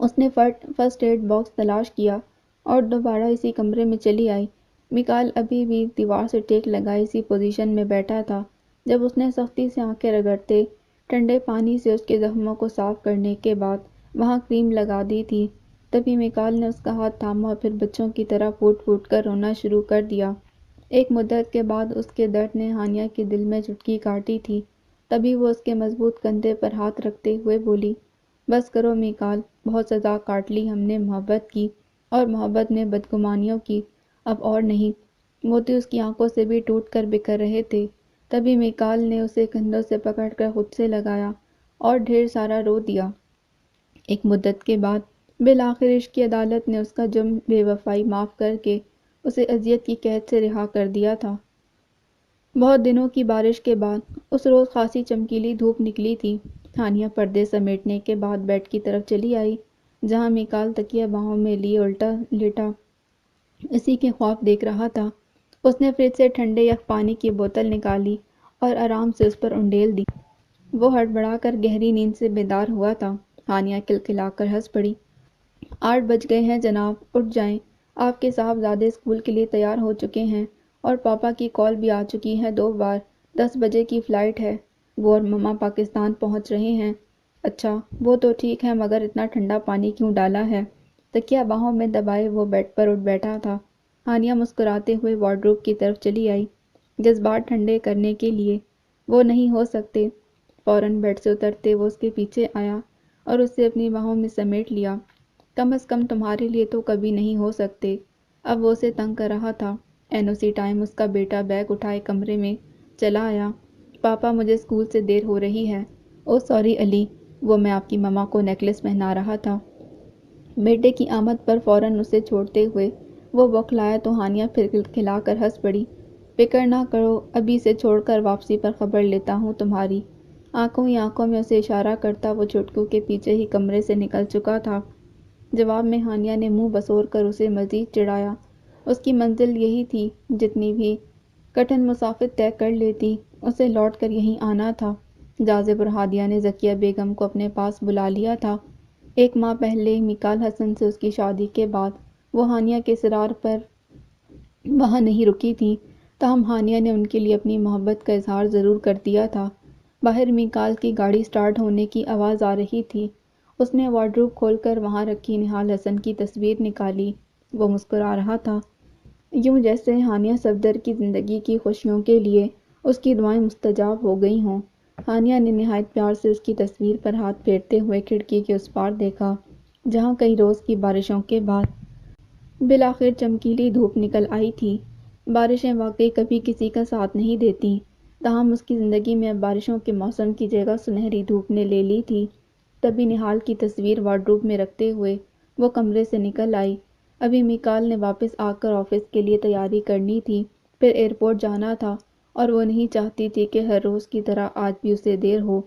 اس نے فرسٹ ایڈ باکس تلاش کیا اور دوبارہ اسی کمرے میں چلی آئی۔ میکال ابھی بھی دیوار سے ٹیک لگائے اسی پوزیشن میں بیٹھا تھا۔ جب اس نے سختی سے آنکھیں رگڑتے ٹھنڈے پانی سے اس کے زخموں کو صاف کرنے کے بعد وہاں کریم لگا دی تھی، تبھی میکال نے اس کا ہاتھ تھاما اور پھر بچوں کی طرح پھوٹ پھوٹ کر رونا شروع کر دیا۔ ایک مدت کے بعد اس کے درد نے ہانیہ کے دل میں چٹکی کاٹی تھی، تبھی وہ اس کے مضبوط کندھے پر ہاتھ رکھتے ہوئے بولی، بس کرو میکال، بہت سزا کاٹ لی ہم نے محبت کی، اور محبت میں بدگمانیوں کی، اب اور نہیں۔ موتی اس کی آنکھوں سے بھی ٹوٹ کر بکھر رہے تھے۔ تبھی میکال نے اسے کندھوں سے پکڑ کر خود سے لگایا اور ڈھیر سارا رو دیا۔ ایک مدت کے بعد بالآخر عشق کی عدالت نے اس کا جرم بے وفائی معاف کر کے اسے اذیت کی قید سے رہا کر دیا تھا۔ بہت دنوں کی بارش کے بعد اس روز خاصی چمکیلی دھوپ نکلی تھی۔ ہانیہ پردے سمیٹنے کے بعد بیڈ کی طرف چلی آئی، جہاں میکال تکیہ باہوں میں لیے الٹا لیٹا اسی کے خواب دیکھ رہا تھا۔ اس نے فریج سے ٹھنڈے یک پانی کی بوتل نکالی اور آرام سے اس پر انڈیل دی۔ وہ ہڑبڑا کر گہری نیند سے بیدار ہوا تھا۔ ہانیہ کلکلا کر ہنس پڑی۔ 8 بج گئے ہیں جناب، اٹھ جائیں۔ آپ کے صاحبزادے اسکول کے لیے تیار ہو چکے ہیں اور پاپا کی کال بھی آ چکی ہے 2 بار۔ 10 بجے کی فلائٹ ہے۔ وہ اور مما پاکستان پہنچ رہے ہیں۔ اچھا، وہ تو ٹھیک ہے مگر اتنا ٹھنڈا پانی کیوں ڈالا ہے؟ تکیہ باہوں میں دبائے وہ بیڈ پر اٹھ بیٹھا تھا۔ ہانیہ مسکراتے ہوئے وارڈروب کی طرف چلی آئی۔ جذبات ٹھنڈے کرنے کے لیے وہ نہیں ہو سکتے۔ فوراً بیڈ سے اترتے وہ اس کے پیچھے آیا اور اسے اپنی باہوں میں سمیٹ لیا۔ کم از کم تمہارے لیے تو کبھی نہیں ہو سکتے۔ اب وہ اسے تنگ کر رہا تھا۔ این اسی ٹائم اس کا بیٹا بیگ اٹھائے کمرے میں چلا آیا۔ پاپا مجھے اسکول سے دیر ہو رہی ہے۔ او سوری علی، وہ میں آپ کی مما کو نیکلس پہنا رہا تھا۔ بیٹے کی آمد پر فوراً اسے چھوڑتے ہوئے وہ بوکھلایا تو ہانیہ پھر کھلکھلا کر ہنس پڑی۔ فکر نہ کرو، ابھی سے چھوڑ کر واپسی پر خبر لیتا ہوں تمہاری۔ آنکھوں ہی آنکھوں میں اسے اشارہ کرتا وہ چٹکو کے پیچھے ہی کمرے سے نکل چکا تھا۔ جواب میں ہانیہ نے منہ بسور کر اسے مزید چڑھایا۔ اس کی منزل یہی تھی، جتنی بھی کٹھن مسافت طے کر لیتی، اسے لوٹ کر یہیں آنا تھا۔ جازب اور ہادیہ نے ذکیہ بیگم کو اپنے پاس بلا لیا تھا۔ 1 ماہ پہلے میکال حسن سے اس کی شادی کے بعد وہ ہانیہ کے اصرار پر وہاں نہیں رکی تھیں، تاہم ہانیہ نے ان کے لیے اپنی محبت کا اظہار ضرور کر دیا تھا۔ باہر میکال کی گاڑی سٹارٹ ہونے کی آواز آ رہی تھی۔ اس نے وارڈروب کھول کر وہاں رکھی نہال حسن کی تصویر نکالی۔ وہ مسکرا رہا تھا، یوں جیسے ہانیہ صفدر کی زندگی کی خوشیوں کے لیے اس کی دعائیں مستجاب ہو گئی ہوں۔ ہانیہ نے نہایت پیار سے اس کی تصویر پر ہاتھ پھیرتے ہوئے کھڑکی کے اس پار دیکھا، جہاں کئی روز کی بارشوں کے بعد بالآخر چمکیلی دھوپ نکل آئی تھی۔ بارشیں واقعی کبھی کسی کا ساتھ نہیں دیتیں، تاہم اس کی زندگی میں اب بارشوں کے موسم کی جگہ سنہری دھوپ نے لے لی تھی۔ تبھی نہال کی تصویر وارڈروب میں رکھتے ہوئے وہ کمرے سے نکل آئی۔ ابھی میکال نے واپس آ کر آفس کے لیے تیاری کرنی تھی، پھر ایئرپورٹ جانا تھا اور وہ نہیں چاہتی تھی کہ ہر روز کی طرح آج بھی اسے دیر ہو۔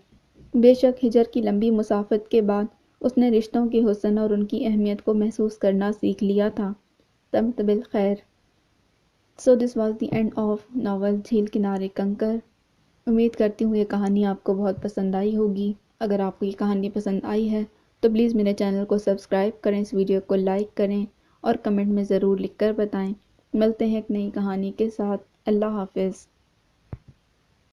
بے شک ہجر کی لمبی مسافت کے بعد اس نے رشتوں کے حسن اور ان کی اہمیت کو محسوس کرنا سیکھ لیا تھا۔ تمت بالخیر۔ So this was the end of novel جھیل کنارے کنکر۔ امید کرتی ہوں یہ کہانی آپ کو بہت پسند آئی ہوگی۔ اگر آپ کو یہ کہانی پسند آئی ہے تو پلیز میرے چینل کو سبسکرائب کریں، اس ویڈیو کو لائک کریں اور کمنٹ میں ضرور لکھ کر بتائیں۔ ملتے ہیں ایک نئی کہانی کے ساتھ۔ اللہ حافظ۔